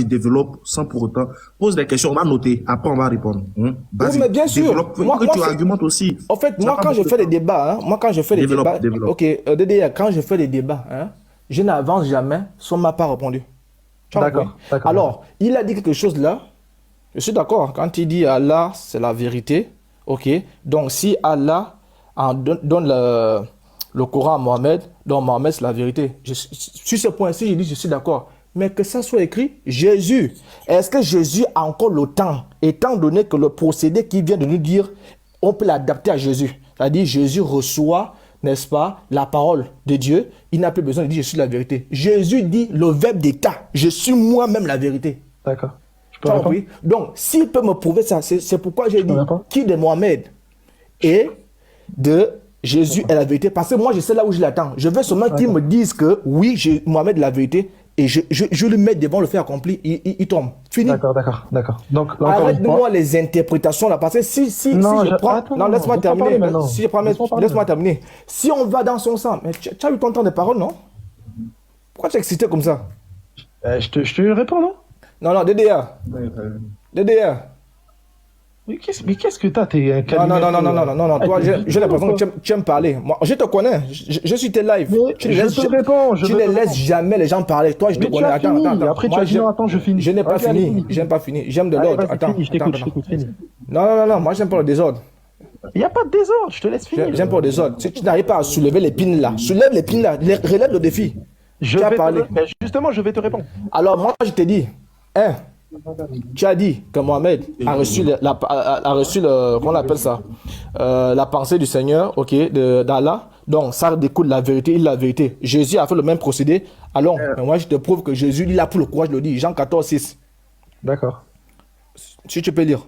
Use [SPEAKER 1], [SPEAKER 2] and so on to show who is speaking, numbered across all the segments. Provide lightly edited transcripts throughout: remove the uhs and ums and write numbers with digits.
[SPEAKER 1] développe sans pour autant. Pose des questions, on va noter, après on va répondre.
[SPEAKER 2] Oui, mais bien sûr.
[SPEAKER 1] Moi, tu argumentes aussi.
[SPEAKER 2] En fait, moi, quand je fais des débats,
[SPEAKER 1] Développe.
[SPEAKER 2] ok, DDR, quand je fais des débats, je n'avance jamais sans m'a pas répondu.
[SPEAKER 3] D'accord.
[SPEAKER 2] Alors, il a dit quelque chose là. Je suis d'accord. Quand il dit Allah, c'est la vérité. Ok. Donc, si Allah donne le Coran à Mohamed, donc Mohamed, c'est la vérité. Sur ce point-ci, je dis, je suis d'accord. Mais que ça soit écrit, Jésus. Est-ce que Jésus a encore le temps, étant donné que le procédé qu'il vient de nous dire, on peut l'adapter à Jésus. C'est-à-dire, Jésus reçoit, n'est-ce pas, la parole de Dieu. Il n'a plus besoin de dire, je suis la vérité. Jésus dit le verbe d'état. Je suis moi-même la vérité.
[SPEAKER 3] D'accord. Oui.
[SPEAKER 2] Donc, s'il peut me prouver ça, c'est pourquoi j'ai dit qui de Mohamed et de Jésus est la vérité. Parce que moi, je sais là où je l'attends. Je veux seulement qu'il me dise que oui, Mohamed est la vérité. Et je le mets devant le fait accompli. Il tombe. Fini.
[SPEAKER 3] D'accord. Donc,
[SPEAKER 2] arrête-moi les interprétations là. Parce que si je prends.
[SPEAKER 3] Attends,
[SPEAKER 2] non, laisse-moi terminer. Si je prends, laisse-moi terminer. Si on va dans son sens. Mais tu as eu ton temps de parole, non? Pourquoi tu es excité comme ça?
[SPEAKER 3] Je te réponds, non?
[SPEAKER 2] Non, DDR.
[SPEAKER 3] Mais qu'est-ce que t'as? T'es
[SPEAKER 2] non. Toi, j'ai l'impression que tu aimes parler. Moi, je te connais. Je suis tes live. Tu ne laisses jamais les gens parler. Toi, je te connais. Attends.
[SPEAKER 3] Après, tu as dit non, attends, je finis.
[SPEAKER 2] Je n'ai pas fini. J'aime pas fini. J'aime de l'ordre. Attends.
[SPEAKER 3] Je t'écoute, finis.
[SPEAKER 2] Non. Moi, j'aime pas le désordre.
[SPEAKER 3] Il n'y a pas de désordre. Je te laisse finir.
[SPEAKER 2] J'aime pas le désordre. Si tu n'arrives pas à soulever l'épine là, soulève l'épine là. Relève le défi.
[SPEAKER 3] Justement, je vais te répondre.
[SPEAKER 2] Alors, moi, je te dis, tu as dit que Mohamed a reçu comment on appelle ça, la pensée du Seigneur, ok, d'Allah. Donc, ça découle la vérité, il la vérité. Jésus a fait le même procédé. Alors, moi, je te prouve que Jésus, il a pour le courage de le dire. Jean 14, 6.
[SPEAKER 3] D'accord.
[SPEAKER 2] Si tu peux lire.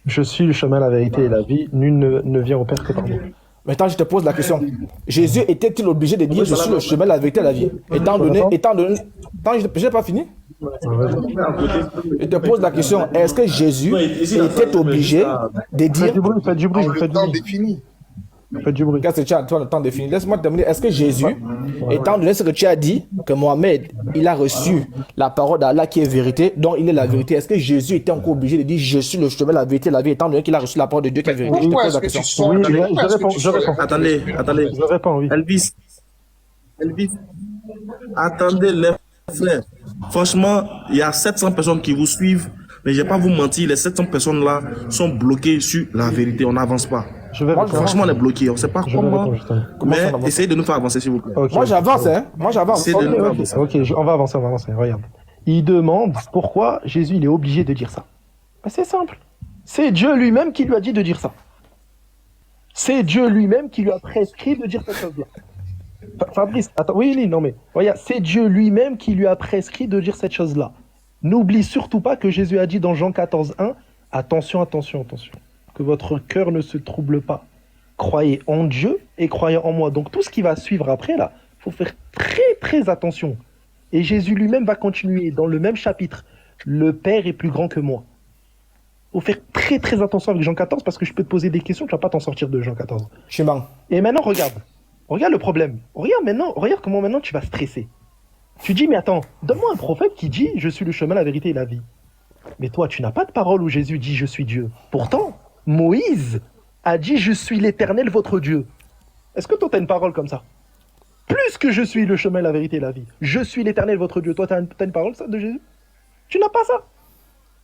[SPEAKER 3] Je suis le chemin, la vérité et la vie. Nul ne vient au Père que par moi.
[SPEAKER 2] Maintenant, je te pose la question. Jésus était-il obligé de dire je suis le chemin, la vérité et la vie? Étant donné. Je n'ai pas fini? Je te pose la question. Est-ce que Jésus était obligé de dire.
[SPEAKER 3] Faites du bruit. Faites du bruit.
[SPEAKER 2] Qu'est-ce que tu as le temps de finir? Laisse-moi terminer. Est-ce que Jésus, étant donné ce que tu as dit, que Mohamed, il a reçu la parole d'Allah qui est vérité, donc il est la vérité, est-ce que Jésus était encore obligé de dire je suis le chemin, la vérité, la vie, étant donné qu'il a reçu la parole de Dieu qui est vérité? Je te pose la question.
[SPEAKER 3] Oui, je réponds.
[SPEAKER 1] Attendez.
[SPEAKER 3] Je réponds, oui.
[SPEAKER 1] Elvis. Attendez, les frères. Franchement, il y a 700 personnes qui vous suivent, mais je ne vais pas vous mentir, les 700 personnes-là sont bloquées sur la vérité. On n'avance pas. Franchement, on est bloqué. On ne sait pas comment. Mais essayez de nous faire avancer, s'il vous plaît.
[SPEAKER 3] Okay.
[SPEAKER 2] Moi, j'avance, Moi, j'avance.
[SPEAKER 3] Ok, on va avancer. Regarde. Il demande pourquoi Jésus il est obligé de dire ça. Ben, c'est simple. C'est Dieu lui-même qui lui a dit de dire ça. C'est Dieu lui-même qui lui a prescrit de dire cette chose-là. Fabrice, attends, oui, non mais, regarde, c'est Dieu lui-même qui lui a prescrit de dire cette chose-là. N'oublie surtout pas que Jésus a dit dans Jean 14:1, attention, que votre cœur ne se trouble pas. Croyez en Dieu et croyez en moi. Donc tout ce qui va suivre après là, il faut faire très attention. Et Jésus lui-même va continuer dans le même chapitre. Le Père est plus grand que moi. Il faut faire très attention avec Jean 14 parce que je peux te poser des questions, tu vas pas t'en sortir de Jean 14. Et maintenant regarde le problème. Regarde comment maintenant tu vas stresser. Tu dis, mais attends, donne-moi un prophète qui dit, je suis le chemin, la vérité et la vie. Mais toi, tu n'as pas de parole où Jésus dit, je suis Dieu. Pourtant, Moïse a dit, je suis l'Éternel, votre Dieu. Est-ce que toi, tu as une parole comme ça? Plus que je suis le chemin, la vérité et la vie. Je suis l'Éternel, votre Dieu. Toi, tu as une parole ça, de Jésus? Tu n'as pas ça.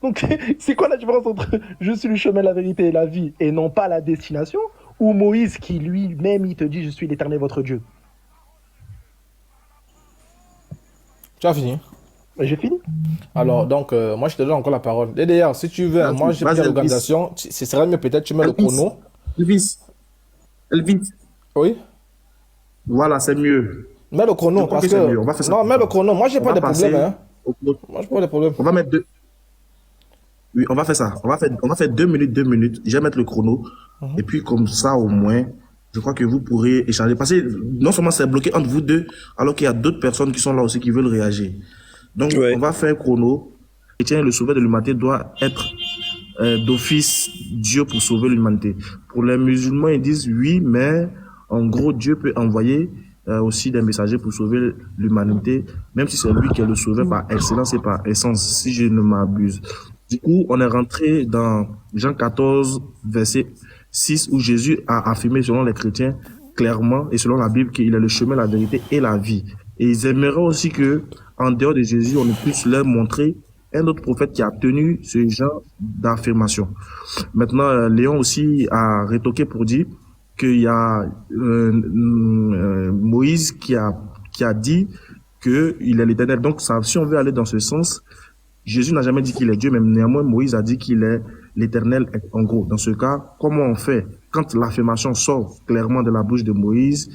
[SPEAKER 3] Donc, c'est quoi la différence entre je suis le chemin, la vérité et la vie et non pas la destination? Ou Moïse qui lui-même, il te dit, je suis l'Éternel, votre Dieu.
[SPEAKER 2] Tu as fini?
[SPEAKER 3] J'ai fini.
[SPEAKER 2] Alors, donc, moi, je te donne encore la parole. D'ailleurs, si tu veux, moi, j'ai pris l'organisation. Ce serait mieux peut-être, tu mets le chrono.
[SPEAKER 1] Elvis.
[SPEAKER 2] Oui?
[SPEAKER 1] Voilà, c'est mieux.
[SPEAKER 2] Mets le chrono, parce que... On va faire ça. Non, mets le chrono. Moi, j'ai pas de problème, Moi, j'ai pas de problème.
[SPEAKER 1] On va mettre deux... Oui, on va faire ça. On va faire 2 minutes. Je vais mettre le chrono. Et puis, comme ça, au moins, je crois que vous pourrez échanger. Parce que non seulement c'est bloqué entre vous deux, alors qu'il y a d'autres personnes qui sont là aussi qui veulent réagir. Donc, on va faire un chrono. Et le sauveur de l'humanité doit être d'office Dieu pour sauver l'humanité. Pour les musulmans, ils disent oui, mais en gros, Dieu peut envoyer aussi des messagers pour sauver l'humanité, même si c'est lui qui est le sauveur par excellence et par essence, si je ne m'abuse. Du coup, on est rentré dans Jean 14, verset 6, où Jésus a affirmé, selon les chrétiens, clairement, et selon la Bible, qu'il est le chemin, la vérité et la vie. Et ils aimeraient aussi que, en dehors de Jésus, on puisse leur montrer un autre prophète qui a tenu ce genre d'affirmation. Maintenant, Léon aussi a rétoqué pour dire qu'il y a Moïse qui a dit qu'il est l'éternel. Donc, ça, si on veut aller dans ce sens, Jésus n'a jamais dit qu'il est Dieu, mais néanmoins, Moïse a dit qu'il est l'éternel. En gros, dans ce cas, comment on fait quand l'affirmation sort clairement de la bouche de Moïse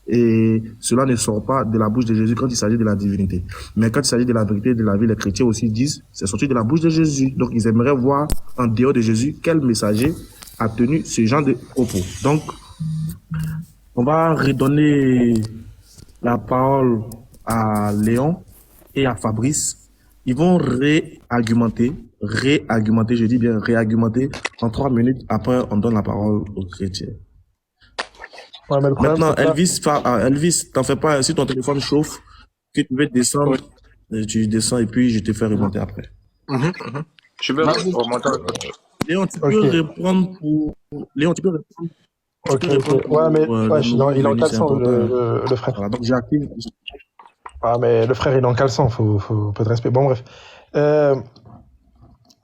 [SPEAKER 1] et cela ne sort pas de la bouche de Jésus quand il s'agit de la divinité. Mais quand il s'agit de la vérité de la vie, les chrétiens aussi disent c'est sorti de la bouche de Jésus. Donc, ils aimeraient voir en dehors de Jésus quel messager a tenu ce genre de propos. Donc, on va redonner la parole à Léon et à Fabrice. Ils vont réargumenter, je dis bien réargumenter en 3 minutes. Après, on donne la parole aux chrétiens.
[SPEAKER 3] Ouais, mais le problème,
[SPEAKER 1] Maintenant,
[SPEAKER 3] c'est que là,
[SPEAKER 1] Elvis, t'en fais pas, si ton téléphone chauffe, que tu veux descendre, tu descends et puis je te fais remonter après.
[SPEAKER 4] Je vais remonter.
[SPEAKER 1] Léon, tu peux
[SPEAKER 3] ok,
[SPEAKER 1] répondre pour... Léon, tu peux répondre,
[SPEAKER 3] ok. Ouais, mais
[SPEAKER 1] pour
[SPEAKER 3] ouais,
[SPEAKER 1] le nouveau
[SPEAKER 3] il est en
[SPEAKER 1] venu, c'est
[SPEAKER 3] caleçon,
[SPEAKER 1] important.
[SPEAKER 3] le frère.
[SPEAKER 1] Voilà, donc j'active.
[SPEAKER 3] Ah, mais le frère, il est en caleçon, faut un peu de respect. Bon, bref.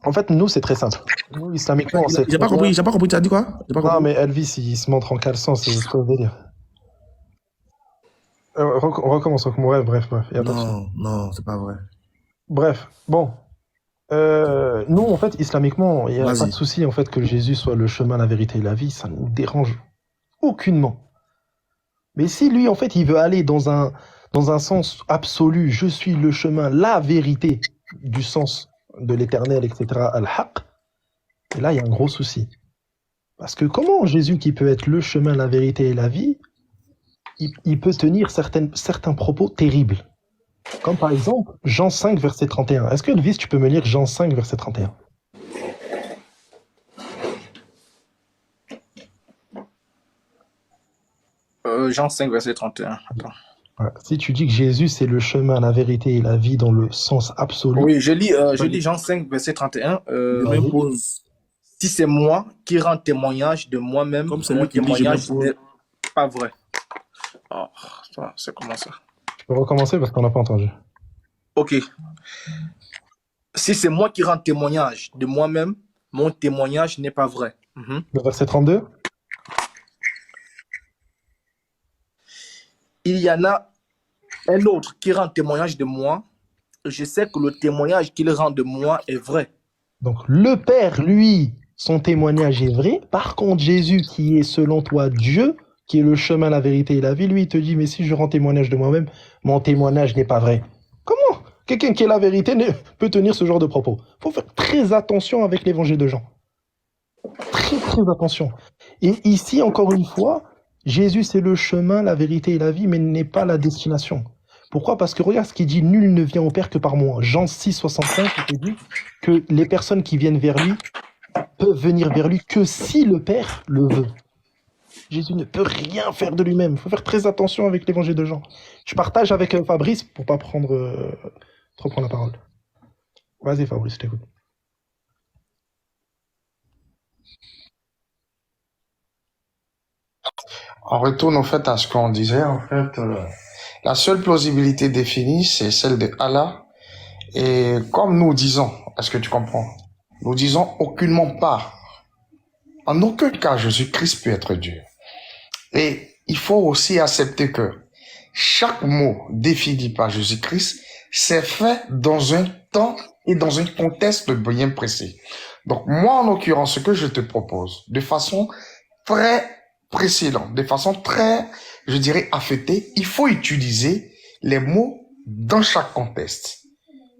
[SPEAKER 3] En fait, nous, c'est très simple. Nous, islamiquement, on sait
[SPEAKER 1] J'ai
[SPEAKER 3] très
[SPEAKER 1] pas
[SPEAKER 3] bien.
[SPEAKER 1] compris, tu as dit quoi? J'ai pas
[SPEAKER 3] Non,
[SPEAKER 1] compris.
[SPEAKER 3] mais Elvis, il se montre en caleçon, c'est quoi le délire? On recommence. Ouais, bref, il n'y a pas de souci.
[SPEAKER 1] Non, c'est pas vrai.
[SPEAKER 3] Bref, bon. Nous, en fait, islamiquement, il n'y a pas de
[SPEAKER 1] Vas-y.
[SPEAKER 3] souci en fait que Jésus soit le chemin, la vérité et la vie. Ça ne nous dérange aucunement. Mais si lui, en fait, il veut aller dans un sens absolu, je suis le chemin, la vérité, du sens de l'éternel, etc., al-haq, et là, il y a un gros souci. Parce que comment Jésus, qui peut être le chemin, la vérité et la vie, il peut tenir certains propos terribles? Comme par exemple, Jean 5, verset 31. Est-ce que, Elvis, tu peux me lire Jean 5, verset 31?
[SPEAKER 4] Jean 5, verset 31. Attends.
[SPEAKER 3] Ouais. Si tu dis que Jésus, c'est le chemin, la vérité et la vie dans le sens absolu,
[SPEAKER 4] Oui, je lis Jean 5, verset 31.
[SPEAKER 1] Je
[SPEAKER 3] vas-y.
[SPEAKER 1] m'impose.
[SPEAKER 4] Si c'est moi qui rends témoignage de moi-même,
[SPEAKER 1] Comme c'est
[SPEAKER 4] mon
[SPEAKER 1] lui qui dit, je
[SPEAKER 4] témoignage
[SPEAKER 1] m'impose.
[SPEAKER 4] n'est pas vrai. Oh, c'est comment ça?
[SPEAKER 3] Tu peux recommencer parce qu'on n'a pas entendu.
[SPEAKER 4] Ok. Si c'est moi qui rends témoignage de moi-même, mon témoignage n'est pas vrai.
[SPEAKER 3] Le verset 32?
[SPEAKER 4] Il y en a un autre qui rend témoignage de moi. Je sais que le témoignage qu'il rend de moi est vrai.
[SPEAKER 3] Donc, le Père, lui, son témoignage est vrai. Par contre, Jésus, qui est selon toi Dieu, qui est le chemin, la vérité et la vie, lui, il te dit, mais si je rends témoignage de moi-même, mon témoignage n'est pas vrai. Comment quelqu'un qui est la vérité peut tenir ce genre de propos? Il faut faire très attention avec l'évangile de Jean. Très, très attention. Et ici, encore une fois, Jésus, c'est le chemin, la vérité et la vie, mais n'est pas la destination. Pourquoi? Parce que regarde ce qu'il dit, nul ne vient au Père que par moi. Jean 6, 65, il te dit que les personnes qui viennent vers lui peuvent venir vers lui que si le Père le veut. Jésus ne peut rien faire de lui-même. Il faut faire très attention avec l'évangile de Jean. Je partage avec Fabrice pour pas trop prendre la parole. Vas-y Fabrice, je t'écoute.
[SPEAKER 5] On retourne en fait à ce qu'on disait. En fait, la seule plausibilité définie, c'est celle de Allah. Et comme nous disons, est-ce que tu comprends? Nous disons aucunement pas, en aucun cas, Jésus-Christ peut être Dieu. Et il faut aussi accepter que chaque mot défini par Jésus-Christ s'est fait dans un temps et dans un contexte bien précis. Donc moi, en l'occurrence, ce que je te propose, de façon très précise, de façon très, je dirais, affectée, il faut utiliser les mots dans chaque contexte.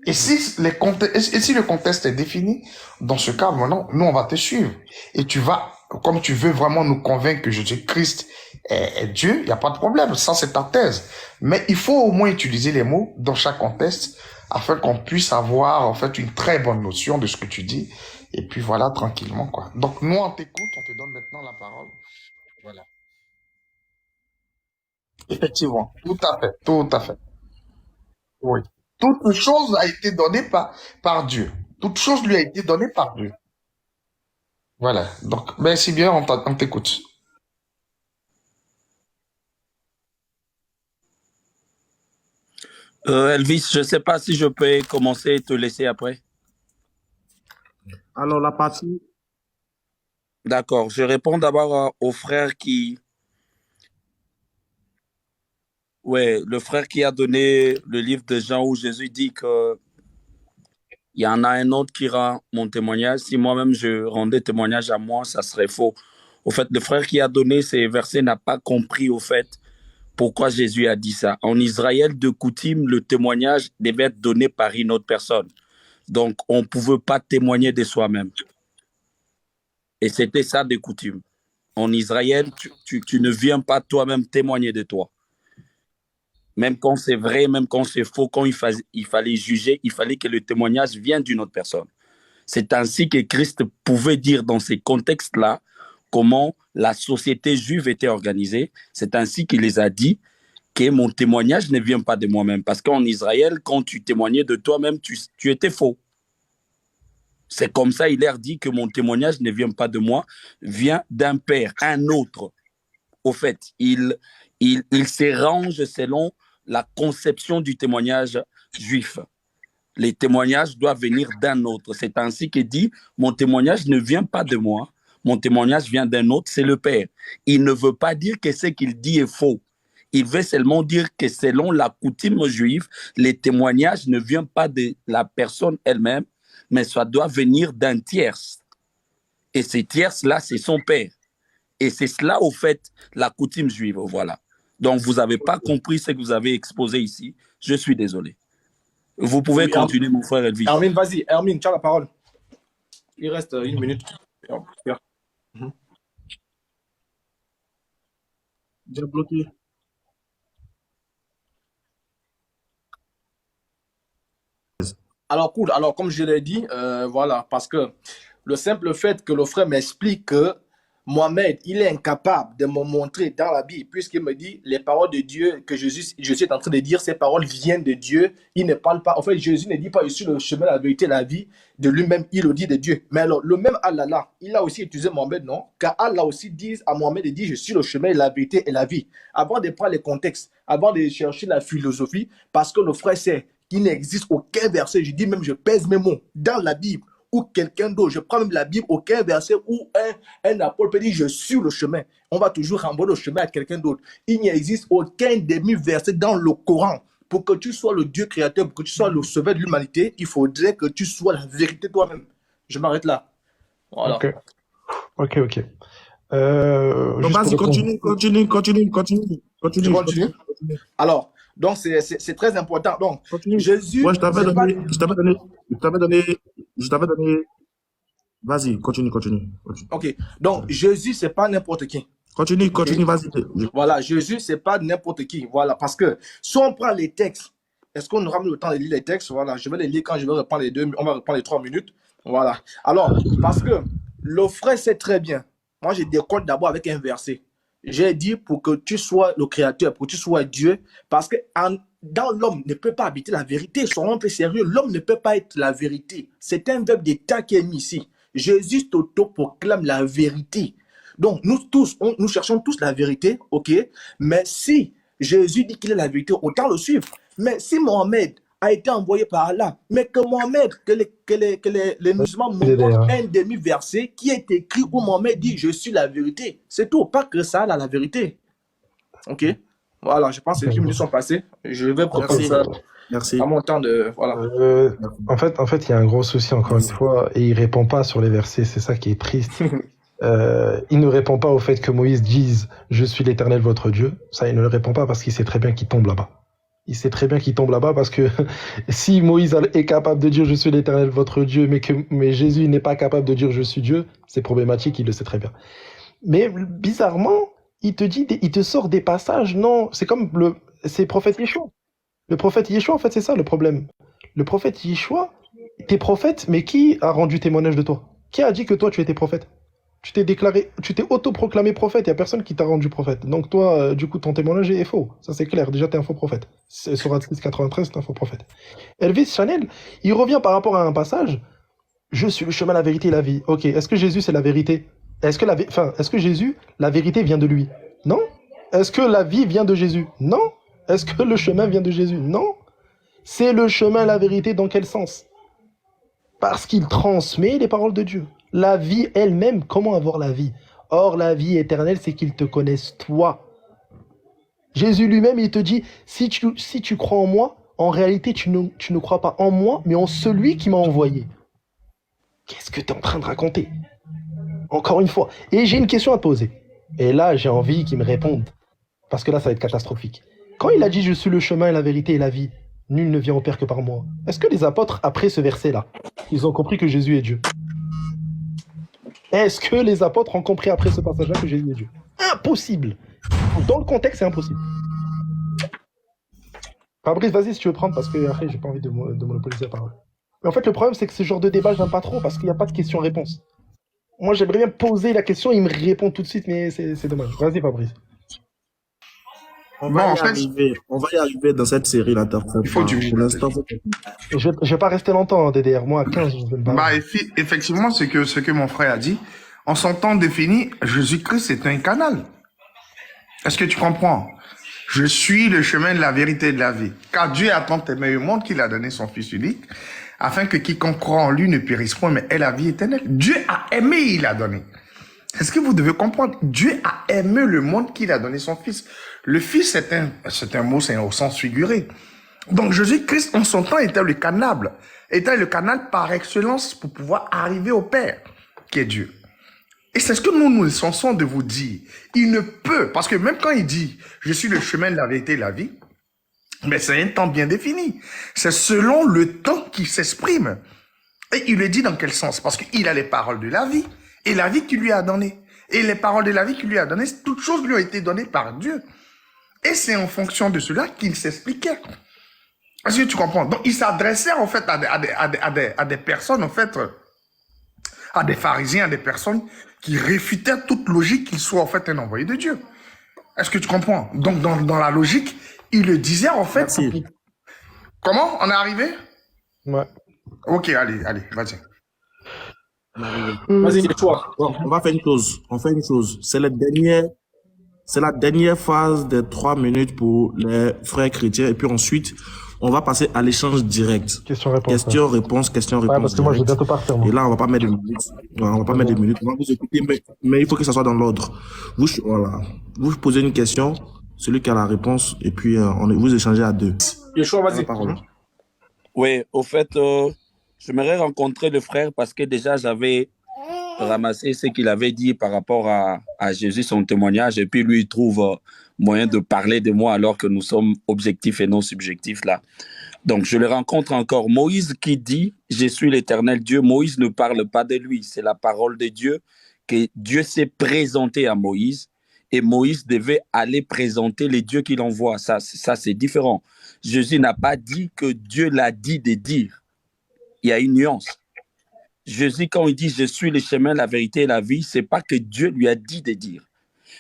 [SPEAKER 5] Et si le contexte est défini, dans ce cas, maintenant, nous, on va te suivre. Et tu vas, comme tu veux vraiment nous convaincre que Jésus-Christ est Dieu, il n'y a pas de problème. Ça, c'est ta thèse. Mais il faut au moins utiliser les mots dans chaque contexte afin qu'on puisse avoir, en fait, une très bonne notion de ce que tu dis. Et puis voilà, tranquillement, quoi. Donc, nous, on t'écoute, on te donne maintenant la parole. Voilà. Effectivement, tout à fait, tout à fait. Oui. Toute chose a été donnée par Dieu. Toute chose lui a été donnée par Dieu. Voilà. Donc, merci bien, on t'écoute.
[SPEAKER 6] Elvis, je ne sais pas si je peux commencer et te laisser après.
[SPEAKER 1] Alors, la partie,
[SPEAKER 6] D'accord. Je réponds d'abord au frère qui, ouais, le frère qui a donné le livre de Jean où Jésus dit que il y en a un autre qui rend mon témoignage. Si moi-même je rendais témoignage à moi, ça serait faux. Au fait, le frère qui a donné ces versets n'a pas compris au fait pourquoi Jésus a dit ça. En Israël, de coutume, le témoignage devait être donné par une autre personne. Donc, on ne pouvait pas témoigner de soi-même. Et c'était ça de coutume. En Israël, tu ne viens pas toi-même témoigner de toi. Même quand c'est vrai, même quand c'est faux, quand il fallait juger, il fallait que le témoignage vienne d'une autre personne. C'est ainsi que Christ pouvait dire dans ces contextes-là comment la société juive était organisée. C'est ainsi qu'il les a dit que mon témoignage ne vient pas de moi-même. Parce qu'en Israël, quand tu témoignais de toi-même, tu étais faux. C'est comme ça, il leur dit que mon témoignage ne vient pas de moi, vient d'un père, un autre. Au fait, il se range selon la conception du témoignage juif. Les témoignages doivent venir d'un autre. C'est ainsi qu'il dit, mon témoignage ne vient pas de moi, mon témoignage vient d'un autre, c'est le Père. Il ne veut pas dire que ce qu'il dit est faux. Il veut seulement dire que selon la coutume juive, les témoignages ne viennent pas de la personne elle-même, mais ça doit venir d'un tierce. Et ce tierce-là, c'est son Père. Et c'est cela, au fait, la coutume juive. Voilà. Donc, vous n'avez pas compris ce que vous avez exposé ici. Je suis désolé. Vous pouvez
[SPEAKER 4] Oui,
[SPEAKER 6] continuer, mon frère Elvis.
[SPEAKER 4] Hermine, vas-y. Hermine, tu as la parole. Il reste une minute.
[SPEAKER 1] j'ai bloqué.
[SPEAKER 4] Alors, cool. Alors, comme je l'ai dit, voilà, parce que le simple fait que le frère m'explique que Mohamed, il est incapable de me montrer dans la Bible, puisqu'il me dit les paroles de Dieu que Jésus est en train de dire, ces paroles viennent de Dieu. Il ne parle pas. En fait, Jésus ne dit pas je suis le chemin, la vérité, la vie. De lui-même, il le dit de Dieu. Mais alors, le même Allah là, il a aussi utilisé Mohamed, non? Car Allah aussi dit à Mohamed, il dit je suis le chemin, la vérité et la vie. Avant de prendre les contextes, avant de chercher la philosophie, parce que le frère sait qu'il n'existe aucun verset, je dis même, je pèse mes mots, dans la Bible, ou quelqu'un d'autre, je prends même la Bible, aucun verset où un apôtre peut dire je suis le chemin. On va toujours renvoyer le chemin à quelqu'un d'autre. Il n'existe aucun demi-verset dans le Coran. Pour que tu sois le Dieu créateur, pour que tu sois le sauveur de l'humanité, il faudrait que tu sois la vérité toi-même. Je m'arrête là. Voilà.
[SPEAKER 3] Ok.
[SPEAKER 1] Donc,
[SPEAKER 3] Juste
[SPEAKER 1] vas-y,
[SPEAKER 3] pour répondre.
[SPEAKER 1] continue.
[SPEAKER 4] Alors, donc c'est très important. Donc,
[SPEAKER 1] Continue.
[SPEAKER 4] Jésus,
[SPEAKER 1] Ouais, je t'avais
[SPEAKER 4] c'est pas...
[SPEAKER 1] donné. Vas-y, continue.
[SPEAKER 4] Ok. Donc, Jésus, c'est pas n'importe qui.
[SPEAKER 1] Continue,
[SPEAKER 4] Ok.
[SPEAKER 1] vas-y.
[SPEAKER 4] Voilà, Jésus, c'est pas n'importe qui. Voilà, parce que si on prend les textes, est-ce qu'on aura le temps de lire les textes? Voilà, je vais les lire quand je vais reprendre les 2, on va reprendre les 3 minutes. Voilà. Alors, parce que le frère sait très bien. Moi, je décolle d'abord avec un verset. J'ai dit pour que tu sois le créateur, pour que tu sois Dieu, parce que dans l'homme ne peut pas habiter la vérité. Soyons un peu sérieux. L'homme ne peut pas être la vérité. C'est un verbe d'état qui est mis ici. Jésus t'auto-proclame la vérité. Donc, nous tous, nous cherchons tous la vérité, ok? Mais si Jésus dit qu'il est la vérité, autant le suivre. Mais si Mohamed a été envoyé par Allah, mais que Mohamed, les musulmans montrent un demi-verset qui est écrit où Mohamed dit « Je suis la vérité ». C'est tout, pas que ça, là, la vérité. Ok? Voilà, je pense que les 10 minutes sont passées. Je vais proposer ça
[SPEAKER 1] Merci.
[SPEAKER 4] à mon temps de... Voilà.
[SPEAKER 3] En fait, il y a un gros souci encore une fois, et il répond pas sur les versets. C'est ça qui est triste. Il ne répond pas au fait que Moïse dise « Je suis l'Éternel votre Dieu ». Ça, il ne le répond pas parce qu'il sait très bien qu'il tombe là-bas. Il sait très bien qu'il tombe là-bas parce que si Moïse est capable de dire « Je suis l'Éternel votre Dieu », mais Jésus n'est pas capable de dire « Je suis Dieu », c'est problématique, il le sait très bien. Mais bizarrement, il te sort des passages, non, c'est comme c'est le prophète Yeshua. Le prophète Yeshua, en fait, c'est ça le problème. Le prophète Yeshua, t'es prophète, mais qui a rendu témoignage de toi? Qui a dit que toi, tu étais prophète? Tu t'es déclaré, tu t'es autoproclamé prophète, il n'y a personne qui t'a rendu prophète. Donc toi, du coup, ton témoignage est faux. Ça, c'est clair. Déjà, t'es un faux prophète. Sourate 6, 93, c'est un faux prophète. Elvis Chanel, il revient par rapport à un passage. Je suis le chemin, la vérité et la vie. Ok, est-ce que Jésus, c'est la vérité? Est-ce que Jésus, la vérité vient de lui? Non. Est-ce que la vie vient de Jésus? Non. Est-ce que le chemin vient de Jésus? Non. C'est le chemin, la vérité, dans quel sens? Parce qu'il transmet les paroles de Dieu. La vie elle-même, comment avoir la vie? Or, la vie éternelle, c'est qu'ils te connaissent toi. Jésus lui-même, il te dit, si tu crois en moi, en réalité, tu ne crois pas en moi, mais en celui qui m'a envoyé. Qu'est-ce que tu es en train de raconter? Encore une fois. Et j'ai une question à te poser. Et là, j'ai envie qu'ils me répondent. Parce que là, ça va être catastrophique. Quand il a dit, je suis le chemin, la vérité et la vie, nul ne vient au Père que par moi. Est-ce que les apôtres, après ce verset-là, ils ont compris que Jésus est Dieu? Est-ce que les apôtres ont compris après ce passage-là que Jésus est Dieu? Impossible. Dans le contexte, c'est impossible. Fabrice, vas-y si tu veux prendre, parce que après, j'ai pas envie de monopoliser la parole. Mais en fait, le problème, c'est que ce genre de débat, j'aime pas trop, parce qu'il n'y a pas de question-réponse. Moi, j'aimerais bien poser la question, il me répond tout de suite, mais c'est dommage. Vas-y, Fabrice.
[SPEAKER 1] On va y arriver dans cette série-là.
[SPEAKER 5] Il faut du
[SPEAKER 1] Pour
[SPEAKER 5] milieu.
[SPEAKER 1] l'instant,
[SPEAKER 3] Je vais pas rester longtemps, hein, DDR. Moi, à 15, je vais me barrer.
[SPEAKER 5] Effectivement, ce que mon frère a dit, en son temps défini, Jésus-Christ est un canal. Est-ce que tu comprends? Je suis le chemin de la vérité et de la vie. Car Dieu a tant aimé le monde qu'il a donné son Fils unique, afin que quiconque croit en lui ne périsse point, mais ait la vie éternelle. Dieu a aimé, il a donné. Est-ce que vous devez comprendre? Dieu a aimé le monde qu'il a donné son Fils. Le Fils, c'est un mot, c'est au sens figuré. Donc Jésus-Christ, en son temps, était le canal par excellence pour pouvoir arriver au Père, qui est Dieu. Et c'est ce que nous nous censons de vous dire. Il ne peut, parce que même quand il dit, je suis le chemin de la vérité et de la vie, mais c'est un temps bien défini. C'est selon le temps qui s'exprime. Et il le dit dans quel sens? Parce qu'il a les paroles de la vie et la vie qu'il lui a donnée. Et les paroles de la vie qu'il lui a données, toutes choses lui ont été données par Dieu. Et c'est en fonction de cela qu'il s'expliquait. Est-ce que tu comprends? Donc, il s'adressait en fait à des personnes, en fait, à des pharisiens, à des personnes qui réfutaient toute logique qu'il soit en fait un envoyé de Dieu. Est-ce que tu comprends? Donc, dans la logique, il le disait en fait.
[SPEAKER 1] Merci.
[SPEAKER 5] Comment? On est arrivé?
[SPEAKER 3] Ouais.
[SPEAKER 5] Ok, allez, vas-y.
[SPEAKER 4] Vas-y, toi.
[SPEAKER 1] Bon, on va faire une chose. On fait une chose. C'est la dernière phase des 3 minutes pour les frères chrétiens. Et puis ensuite, on va passer à l'échange direct.
[SPEAKER 3] Question-réponse.
[SPEAKER 1] Question-réponse, question-réponse.
[SPEAKER 3] Ouais, parce que moi, je vais bientôt partir. Moi.
[SPEAKER 1] Et là, on va pas mettre des minutes. Voilà, on va pas mettre des minutes. On va vous écouter, mais il faut que ça soit dans l'ordre. Vous posez une question, celui qui a la réponse, et puis vous échangez à deux.
[SPEAKER 4] Yeshua, vas-y.
[SPEAKER 1] La parole.
[SPEAKER 6] Oui, au fait, j'aimerais rencontrer le frère parce que déjà j'avais ramassé ce qu'il avait dit par rapport à Jésus, son témoignage, et puis lui, il trouve moyen de parler de moi alors que nous sommes objectifs et non subjectifs là. Donc, je le rencontre encore. Moïse qui dit « Je suis l'éternel Dieu », Moïse ne parle pas de lui, c'est la parole de Dieu que Dieu s'est présenté à Moïse et Moïse devait aller présenter les dieux qu'il envoie. Ça c'est différent. Jésus n'a pas dit que Dieu l'a dit de dire. Il y a une nuance. Jésus, quand il dit « Je suis le chemin, la vérité et la vie », ce n'est pas que Dieu lui a dit de dire.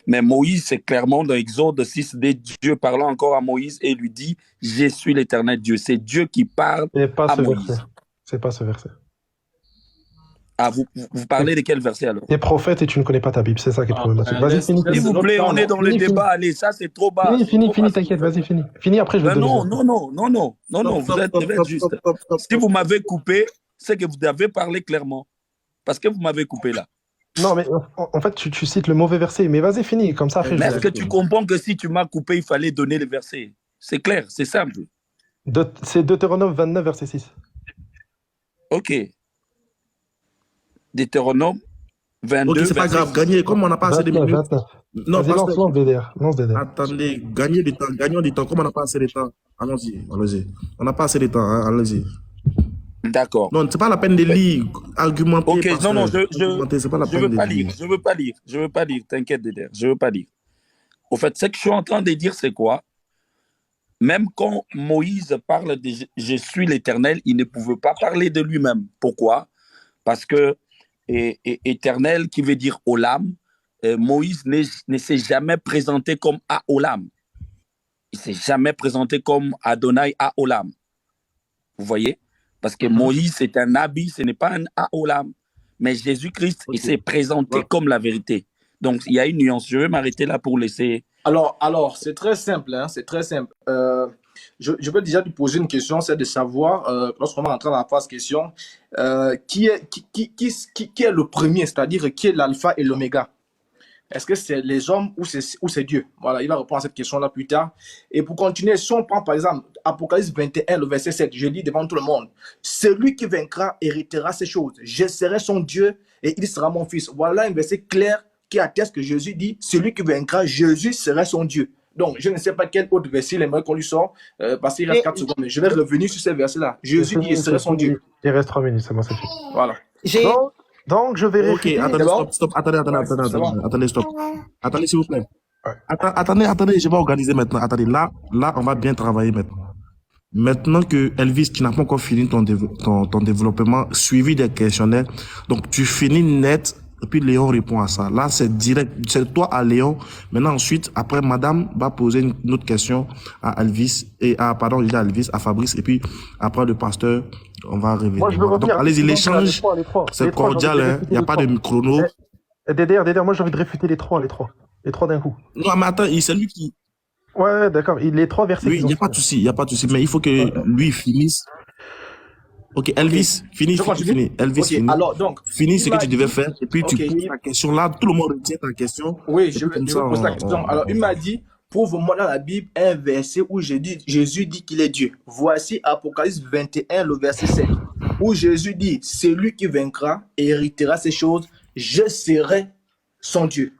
[SPEAKER 6] Mais Moïse, c'est clairement dans Exode 6, Dieu parlant encore à Moïse et lui dit « Je suis l'éternel Dieu ». C'est Dieu qui parle à Moïse.
[SPEAKER 3] C'est pas ce verset.
[SPEAKER 6] Ah, vous parlez de quel verset alors?
[SPEAKER 3] T'es prophète et tu ne connais pas ta Bible, c'est ça qui est problématique. Vas-y, finis.
[SPEAKER 6] S'il vous plaît, on est dans le débat, allez, ça c'est trop bas.
[SPEAKER 3] Fini, t'inquiète, vas-y, finis. Finis, après je vais te donner.
[SPEAKER 6] Non, vous êtes juste. Si vous m'avez coupé, c'est que vous avez parlé clairement. Parce que vous m'avez coupé là.
[SPEAKER 3] Non, mais en fait, tu cites le mauvais verset. Mais vas-y, finis, comme ça après
[SPEAKER 6] Mais est-ce que tu comprends que si tu m'as coupé, il fallait donner le verset? C'est clair, c'est simple.
[SPEAKER 3] C'est Deutéronome 29, verset 6.
[SPEAKER 6] Ok. Deutéronome 22.
[SPEAKER 1] Ok, c'est pas grave, gagnez. Comme on n'a pas assez de minutes.
[SPEAKER 3] 29.
[SPEAKER 1] Non,
[SPEAKER 3] vas-y, lance DDR.
[SPEAKER 1] Attendez, gagnons du temps. Comme on n'a pas assez de temps, allons-y. On n'a pas assez de temps, hein, allons-y.
[SPEAKER 6] D'accord.
[SPEAKER 1] Non, c'est pas la peine de lire, argumenter.
[SPEAKER 6] Ok, non,
[SPEAKER 1] c'est pas la peine
[SPEAKER 6] je veux pas lire, t'inquiète, Dédère, je veux pas lire. Au fait, ce que je suis en train de dire, c'est quoi? Même quand Moïse parle de « Je suis l'Éternel », il ne pouvait pas parler de lui-même. Pourquoi? Parce que éternel qui veut dire Olam, Moïse ne s'est jamais présenté comme Olam. Il ne s'est jamais présenté comme Adonai Olam. Vous voyez? Parce que Moïse, c'est un Nabi, ce n'est pas un Olam. Mais Jésus-Christ, il s'est présenté comme la vérité. Donc, il y a une nuance. Je vais m'arrêter là pour laisser...
[SPEAKER 4] Alors c'est très simple. Hein, c'est très simple. Je peux déjà te poser une question, c'est de savoir, lorsqu'on va rentrer dans la phase question, qui est le premier, c'est-à-dire qui est l'alpha et l'oméga? Est-ce que c'est les hommes ou c'est Dieu? Voilà, il va répondre à cette question-là plus tard. Et pour continuer, si on prend par exemple Apocalypse 21, le verset 7, je lis devant tout le monde, celui qui vaincra héritera ces choses. Je serai son Dieu et il sera mon fils. Voilà un verset clair qui atteste que Jésus dit, celui qui vaincra, Jésus serait son Dieu. Donc, je ne sais pas quel autre verset il aimerait qu'on lui sort, parce qu'il reste 4 secondes, mais je vais revenir sur ces versets-là. Jésus dit, il serait son Dieu.
[SPEAKER 3] Il reste 3 minutes, c'est bon, c'est fini.
[SPEAKER 4] Voilà.
[SPEAKER 3] Donc, je vais
[SPEAKER 1] Ok, attendez, stop, attendez, stop. Attendez, s'il vous plaît. Attendez, je vais organiser maintenant. Attendez, là, on va bien travailler maintenant. Maintenant que Elvis, tu n'as pas encore fini ton développement, suivi des questionnaires, donc tu finis net, et puis Léon répond à ça. Là, c'est direct, c'est toi à Léon. Maintenant, ensuite, après, madame va poser une autre question à Elvis, à Fabrice, et puis après le pasteur, on va revenir.
[SPEAKER 3] Moi, je veux revenir.
[SPEAKER 1] Donc, allez-y, l'échange, c'est cordial, hein. Il n'y a pas de chrono.
[SPEAKER 3] Dédère, moi, j'ai envie de réfuter les trois d'un coup.
[SPEAKER 1] Non, mais attends, c'est lui qui...
[SPEAKER 3] Ouais, d'accord. Les 3 versets.
[SPEAKER 1] Oui, il n'y a pas de souci, mais il faut que lui finisse. Ok, Elvis, finis. Elvis,
[SPEAKER 4] okay. Alors, donc,
[SPEAKER 1] finis ce que tu devais faire, et puis tu poses ta question. Là, tout le monde retient ta question.
[SPEAKER 4] Oui, je vais poser la question. Alors, il m'a dit, prouve-moi dans la Bible un verset où Jésus dit qu'il est Dieu. Voici Apocalypse 21, le verset 7, où Jésus dit, celui qui vaincra et héritera ces choses, je serai son Dieu.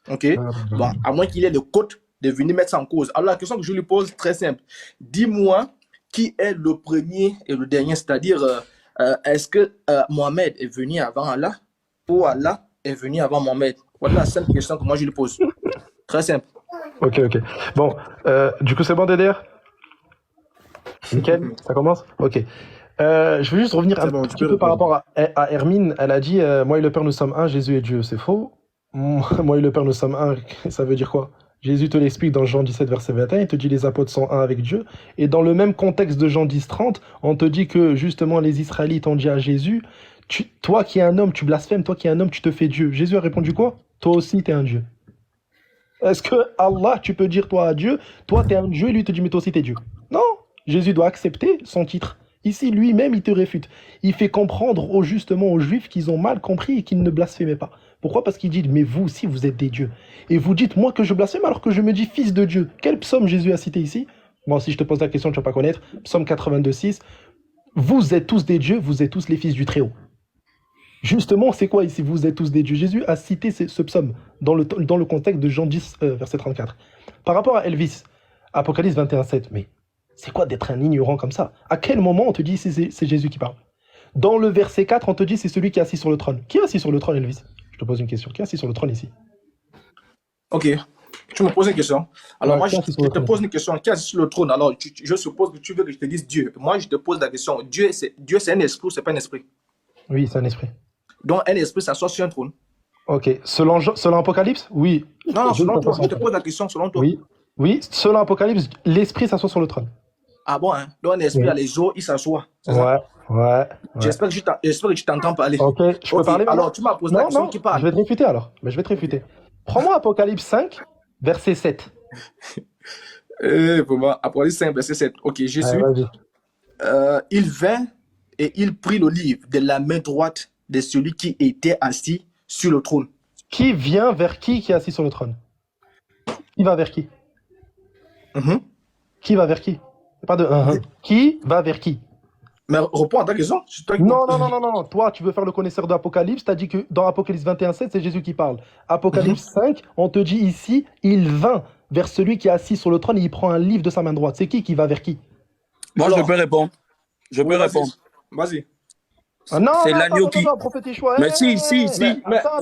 [SPEAKER 4] Ok? Bon, à moins qu'il ait le côte de venir mettre ça en cause. Alors, la question que je lui pose, très simple. Dis-moi, qui est le premier et le dernier? C'est-à-dire, est-ce que Mohamed est venu avant Allah ou Allah est venu avant Mohamed? Voilà la simple question que moi je lui pose. Très simple.
[SPEAKER 3] Ok. Bon, du coup, c'est bon, DDR? Nickel, ça commence? Ok. Je veux juste revenir un petit peu par rapport à Hermine. Elle a dit moi et le Père, nous sommes un, Jésus est Dieu. C'est faux. Moi et le Père, nous sommes un. Ça veut dire quoi? Jésus te l'explique dans Jean 17, verset 21, il te dit les apôtres sont un avec Dieu. Et dans le même contexte de Jean 10, 30, on te dit que justement les Israélites ont dit à Jésus, toi qui es un homme, tu blasphèmes, toi qui es un homme, tu te fais Dieu. Jésus a répondu quoi? Toi aussi, tu es un Dieu. Est-ce que Allah, tu peux dire toi à Dieu, toi tu es un Dieu, et lui te dit mais toi aussi tu es Dieu? Non, Jésus doit accepter son titre. Ici, lui-même, il te réfute. Il fait comprendre justement aux Juifs qu'ils ont mal compris et qu'ils ne blasphémaient pas. Pourquoi? Parce qu'il dit, mais vous aussi, vous êtes des dieux. Et vous dites, moi, que je blasphème alors que je me dis fils de Dieu. Quel psaume Jésus a cité ici? Bon, si je te pose la question, tu ne vas pas connaître. Psaume 82, 6. Vous êtes tous des dieux, vous êtes tous les fils du Très-Haut. Justement, c'est quoi ici? Vous êtes tous des dieux. Jésus a cité ce psaume dans le contexte de Jean 10, verset 34. Par rapport à Elvis, Apocalypse 21, 7, mais c'est quoi d'être un ignorant comme ça? À quel moment on te dit c'est Jésus qui parle? Dans le verset 4, on te dit c'est celui qui est assis sur le trône. Qui est assis sur le trône, Elvis? Je te pose une question. Qui est assis sur le trône ici?
[SPEAKER 4] Ok. Tu me poses une question. Alors, moi, je te pose une question. Qui est assis sur le trône? Alors, je suppose que tu veux que je te dise Dieu. Moi, je te pose la question. Dieu, c'est un esprit ou c'est pas un esprit?
[SPEAKER 3] Oui, c'est un esprit.
[SPEAKER 4] Donc, un esprit s'assoit sur un trône.
[SPEAKER 3] Ok. Selon Apocalypse? Oui.
[SPEAKER 4] Non, selon toi. Je te pose la question selon toi.
[SPEAKER 3] Oui. Selon Apocalypse, l'esprit s'assoit sur le trône.
[SPEAKER 4] Ah bon, hein? Donc, un esprit a les os, il s'assoit.
[SPEAKER 3] Ouais.
[SPEAKER 4] J'espère que tu t'entends parler.
[SPEAKER 3] Ok, je peux parler maintenant?
[SPEAKER 4] Alors, tu m'as posé la question qui parle.
[SPEAKER 3] Je vais te réfuter alors. Mais je vais te réfuter. Prends-moi Apocalypse 5, verset 7.
[SPEAKER 4] Pour moi, Apocalypse 5, verset 7. Ok, Jésus. Il vint et il prit le livre de la main droite de celui qui était assis sur le trône.
[SPEAKER 3] Qui vient vers qui est assis sur le trône? Qui va vers qui? Qui va vers qui? Pas de Qui va vers qui?
[SPEAKER 4] Mais réponds à ta question.
[SPEAKER 3] Non. Toi, tu veux faire le connaisseur d'Apocalypse. Tu as dit que dans Apocalypse 21,7, c'est Jésus qui parle. Apocalypse 5, on te dit ici, il vint vers celui qui est assis sur le trône et il prend un livre de sa main droite. C'est qui va vers qui?
[SPEAKER 6] Moi, je peux répondre.
[SPEAKER 4] Vas-y.
[SPEAKER 6] C'est l'agneau qui...
[SPEAKER 3] prophète Yeshua.
[SPEAKER 6] Mais si.
[SPEAKER 3] Attends.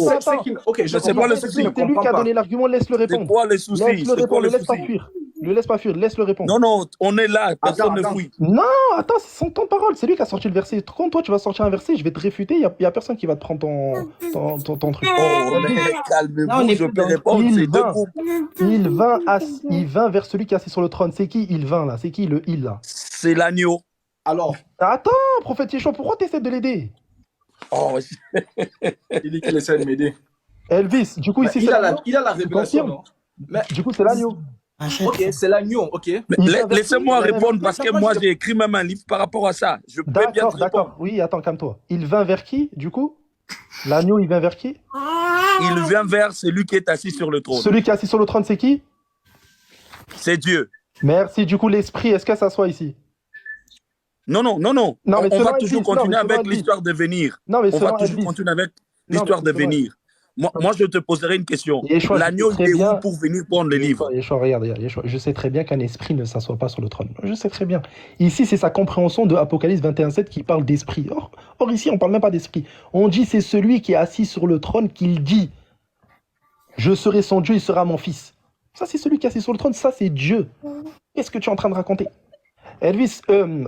[SPEAKER 4] Ok,
[SPEAKER 6] c'est pas le souci.
[SPEAKER 3] C'est lui qui a donné l'argument, laisse-le répondre.
[SPEAKER 6] C'est quoi le souci?
[SPEAKER 3] Laisse-le répondre, laisse pas fuir. Le laisse pas fuir, laisse-le répondre.
[SPEAKER 6] Non, non, on est là, personne ne
[SPEAKER 4] attends.
[SPEAKER 6] fuit.
[SPEAKER 3] Non, attends, c'est son temps de parole. C'est lui qui a sorti le verset. Quand toi, tu vas sortir un verset, je vais te réfuter. Il y a personne qui va te prendre ton truc.
[SPEAKER 6] Oh, mais
[SPEAKER 7] Là, on
[SPEAKER 6] calmez-vous,
[SPEAKER 7] est
[SPEAKER 6] je
[SPEAKER 7] plus
[SPEAKER 6] peux
[SPEAKER 7] dans-
[SPEAKER 6] répondre,
[SPEAKER 3] Il
[SPEAKER 6] c'est deux
[SPEAKER 3] vint.
[SPEAKER 6] groupes.
[SPEAKER 3] Il vint vers celui qui est assis sur le trône. C'est qui il vint là? C'est qui le il là?
[SPEAKER 6] C'est l'agneau.
[SPEAKER 4] Alors,
[SPEAKER 3] Attends, prophète Yeshua, pourquoi tu essaies de l'aider?
[SPEAKER 6] Oh,
[SPEAKER 4] il dit qu'il essaie de m'aider.
[SPEAKER 3] Elvis, du coup,
[SPEAKER 4] Mais
[SPEAKER 3] ici,
[SPEAKER 4] il
[SPEAKER 3] c'est
[SPEAKER 4] a
[SPEAKER 3] l'agneau.
[SPEAKER 4] la révélation,
[SPEAKER 3] confirmes
[SPEAKER 4] non? Mais,
[SPEAKER 3] Du coup, c'est l'agneau.
[SPEAKER 4] ok, c'est l'agneau, ok.
[SPEAKER 6] mais
[SPEAKER 3] Il vient vers
[SPEAKER 6] laissez-moi
[SPEAKER 3] qui?
[SPEAKER 6] répondre parce que
[SPEAKER 4] D'accord,
[SPEAKER 6] moi
[SPEAKER 4] je-
[SPEAKER 6] j'ai écrit même un livre par rapport à ça. Je peux bien te
[SPEAKER 3] D'accord,
[SPEAKER 6] répondre.
[SPEAKER 3] d'accord. Oui, attends, calme-toi. Il vint vers qui, du coup? L'agneau, il vient vers qui?
[SPEAKER 6] Il vient vers celui qui est assis sur le trône.
[SPEAKER 3] Celui qui est assis sur le trône, c'est qui?
[SPEAKER 6] C'est Dieu.
[SPEAKER 3] Merci. Du coup, l'esprit, est-ce qu'elle s'assoit ici?
[SPEAKER 6] Non, non, non, non.
[SPEAKER 3] Non, mais
[SPEAKER 6] On va
[SPEAKER 3] selon
[SPEAKER 6] toujours
[SPEAKER 3] Elvis, non,
[SPEAKER 6] continuer
[SPEAKER 3] mais selon
[SPEAKER 6] avec
[SPEAKER 3] Elvis.
[SPEAKER 6] l'histoire de venir.
[SPEAKER 3] Non, mais
[SPEAKER 6] On va
[SPEAKER 3] selon
[SPEAKER 6] toujours
[SPEAKER 3] Elvis.
[SPEAKER 6] continuer avec
[SPEAKER 3] Non,
[SPEAKER 6] l'histoire
[SPEAKER 3] mais
[SPEAKER 6] de
[SPEAKER 3] selon
[SPEAKER 6] venir. Moi, je te poserai une question.
[SPEAKER 3] Yeshua, je
[SPEAKER 6] L'agneau,
[SPEAKER 3] sais
[SPEAKER 6] il
[SPEAKER 3] très
[SPEAKER 6] est où
[SPEAKER 3] bien.
[SPEAKER 6] pour venir prendre le livre?
[SPEAKER 3] Yeshua, regarde, Yeshua, je sais très bien qu'un esprit ne s'assoit pas sur le trône. Je sais très bien. Ici, c'est sa compréhension de Apocalypse 21:7 qui parle d'esprit. Or, ici, on parle même pas d'esprit. On dit c'est celui qui est assis sur le trône qu'il dit je serai son Dieu, il sera mon fils. Ça, c'est celui qui est assis sur le trône, ça, c'est Dieu. Qu'est-ce que tu es en train de raconter? Elvis,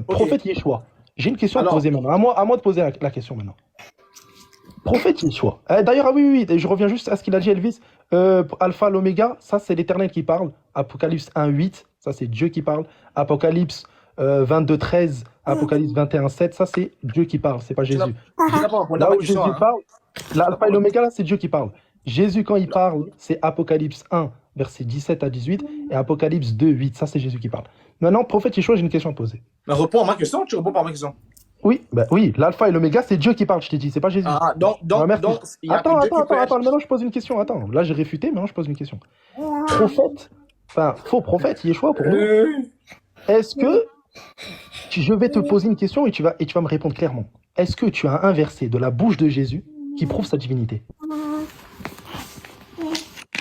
[SPEAKER 3] prophète Yeshua, j'ai une question à te
[SPEAKER 4] Alors-
[SPEAKER 3] poser maintenant. À moi de poser la question maintenant. Prophète Yeshua. D'ailleurs, ah oui, je reviens juste à ce qu'il a dit, Elvis. Alpha, l'oméga, ça, c'est l'Éternel qui parle. Apocalypse 1:8, ça, c'est Dieu qui parle. Apocalypse 22:13, Apocalypse 21:7, ça, c'est Dieu qui parle, c'est pas Jésus.
[SPEAKER 4] Je n'ai pas répondu à
[SPEAKER 3] Là
[SPEAKER 4] ma
[SPEAKER 3] où Jésus
[SPEAKER 4] question. Hein.
[SPEAKER 3] parle, l'alpha et l'oméga, là, c'est Dieu qui parle. Jésus, quand il parle, c'est Apocalypse 1, versets 17 à 18, et Apocalypse 2:8, ça, c'est Jésus qui parle. Maintenant, prophète Yeshua, j'ai une question à te poser.
[SPEAKER 4] Mais réponds à ma question, tu réponds pas à ma question.
[SPEAKER 3] Oui, oui, l'alpha et l'oméga, c'est Dieu qui parle, je t'ai dit, c'est pas Jésus.
[SPEAKER 4] Ah,
[SPEAKER 3] Ouais, merci.
[SPEAKER 4] il y a
[SPEAKER 3] Attends,
[SPEAKER 4] que Dieu qui peut être-
[SPEAKER 3] maintenant je pose une question. Attends, là j'ai réfuté, maintenant je pose une question. Prophète, enfin, faux prophète, Yeshua pour nous. Est-ce que je vais te poser une question et tu vas me répondre clairement. Est-ce que tu as un verset de la bouche de Jésus qui prouve sa divinité?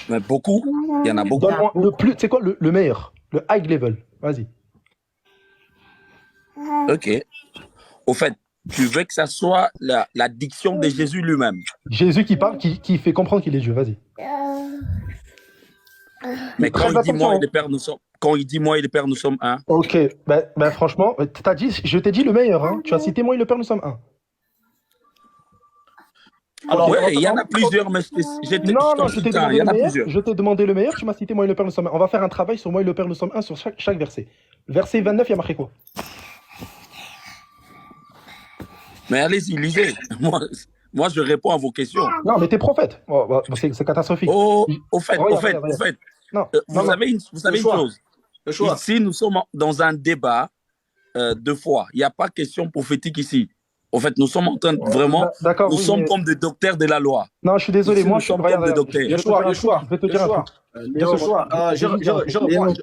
[SPEAKER 6] Mais beaucoup. Il y en a beaucoup.
[SPEAKER 3] Donne-moi le plus, c'est quoi le meilleur, le high level. Vas-y.
[SPEAKER 6] Ok. Au fait, tu veux que ça soit la diction de Jésus lui-même.
[SPEAKER 3] Jésus qui parle, qui fait comprendre qu'il est Dieu. Vas-y.
[SPEAKER 6] Mais quand
[SPEAKER 3] Très
[SPEAKER 6] il dit
[SPEAKER 3] attention.
[SPEAKER 6] moi et le Père, nous sommes. Quand il dit moi et le Père, nous sommes un.
[SPEAKER 3] Ok, ben franchement, je t'ai dit le meilleur. Hein. Tu as cité moi et le Père, nous sommes un.
[SPEAKER 4] Alors,
[SPEAKER 6] Ouais, il y en a plusieurs, mais
[SPEAKER 3] Non, je t'ai
[SPEAKER 6] il
[SPEAKER 3] demandé
[SPEAKER 6] y
[SPEAKER 3] le
[SPEAKER 6] en a
[SPEAKER 3] meilleur.
[SPEAKER 6] plusieurs.
[SPEAKER 3] Je t'ai demandé le meilleur, tu m'as cité moi et le Père nous sommes un. On va faire un travail sur moi et le Père nous sommes un sur chaque verset. Verset 29, il y a marqué quoi?
[SPEAKER 6] Mais allez-y, lisez. Moi, je réponds à vos questions.
[SPEAKER 3] Non, mais t'es prophète. Oh, c'est catastrophique.
[SPEAKER 6] Oh, au fait,
[SPEAKER 3] Regarde. Non,
[SPEAKER 6] vous savez une chose.
[SPEAKER 4] le choix.
[SPEAKER 6] Ici, nous sommes dans un débat de foi. Il n'y a pas question prophétique ici. Au fait, nous sommes en train de vraiment.
[SPEAKER 3] D'accord,
[SPEAKER 6] Nous
[SPEAKER 3] oui,
[SPEAKER 6] sommes
[SPEAKER 3] mais-
[SPEAKER 6] comme des docteurs de la loi.
[SPEAKER 3] Non, je suis désolé.
[SPEAKER 6] Ici,
[SPEAKER 3] Moi,
[SPEAKER 6] nous sommes comme des docteurs.
[SPEAKER 3] Je vais te dire un truc.
[SPEAKER 4] Yeshua, je reprends.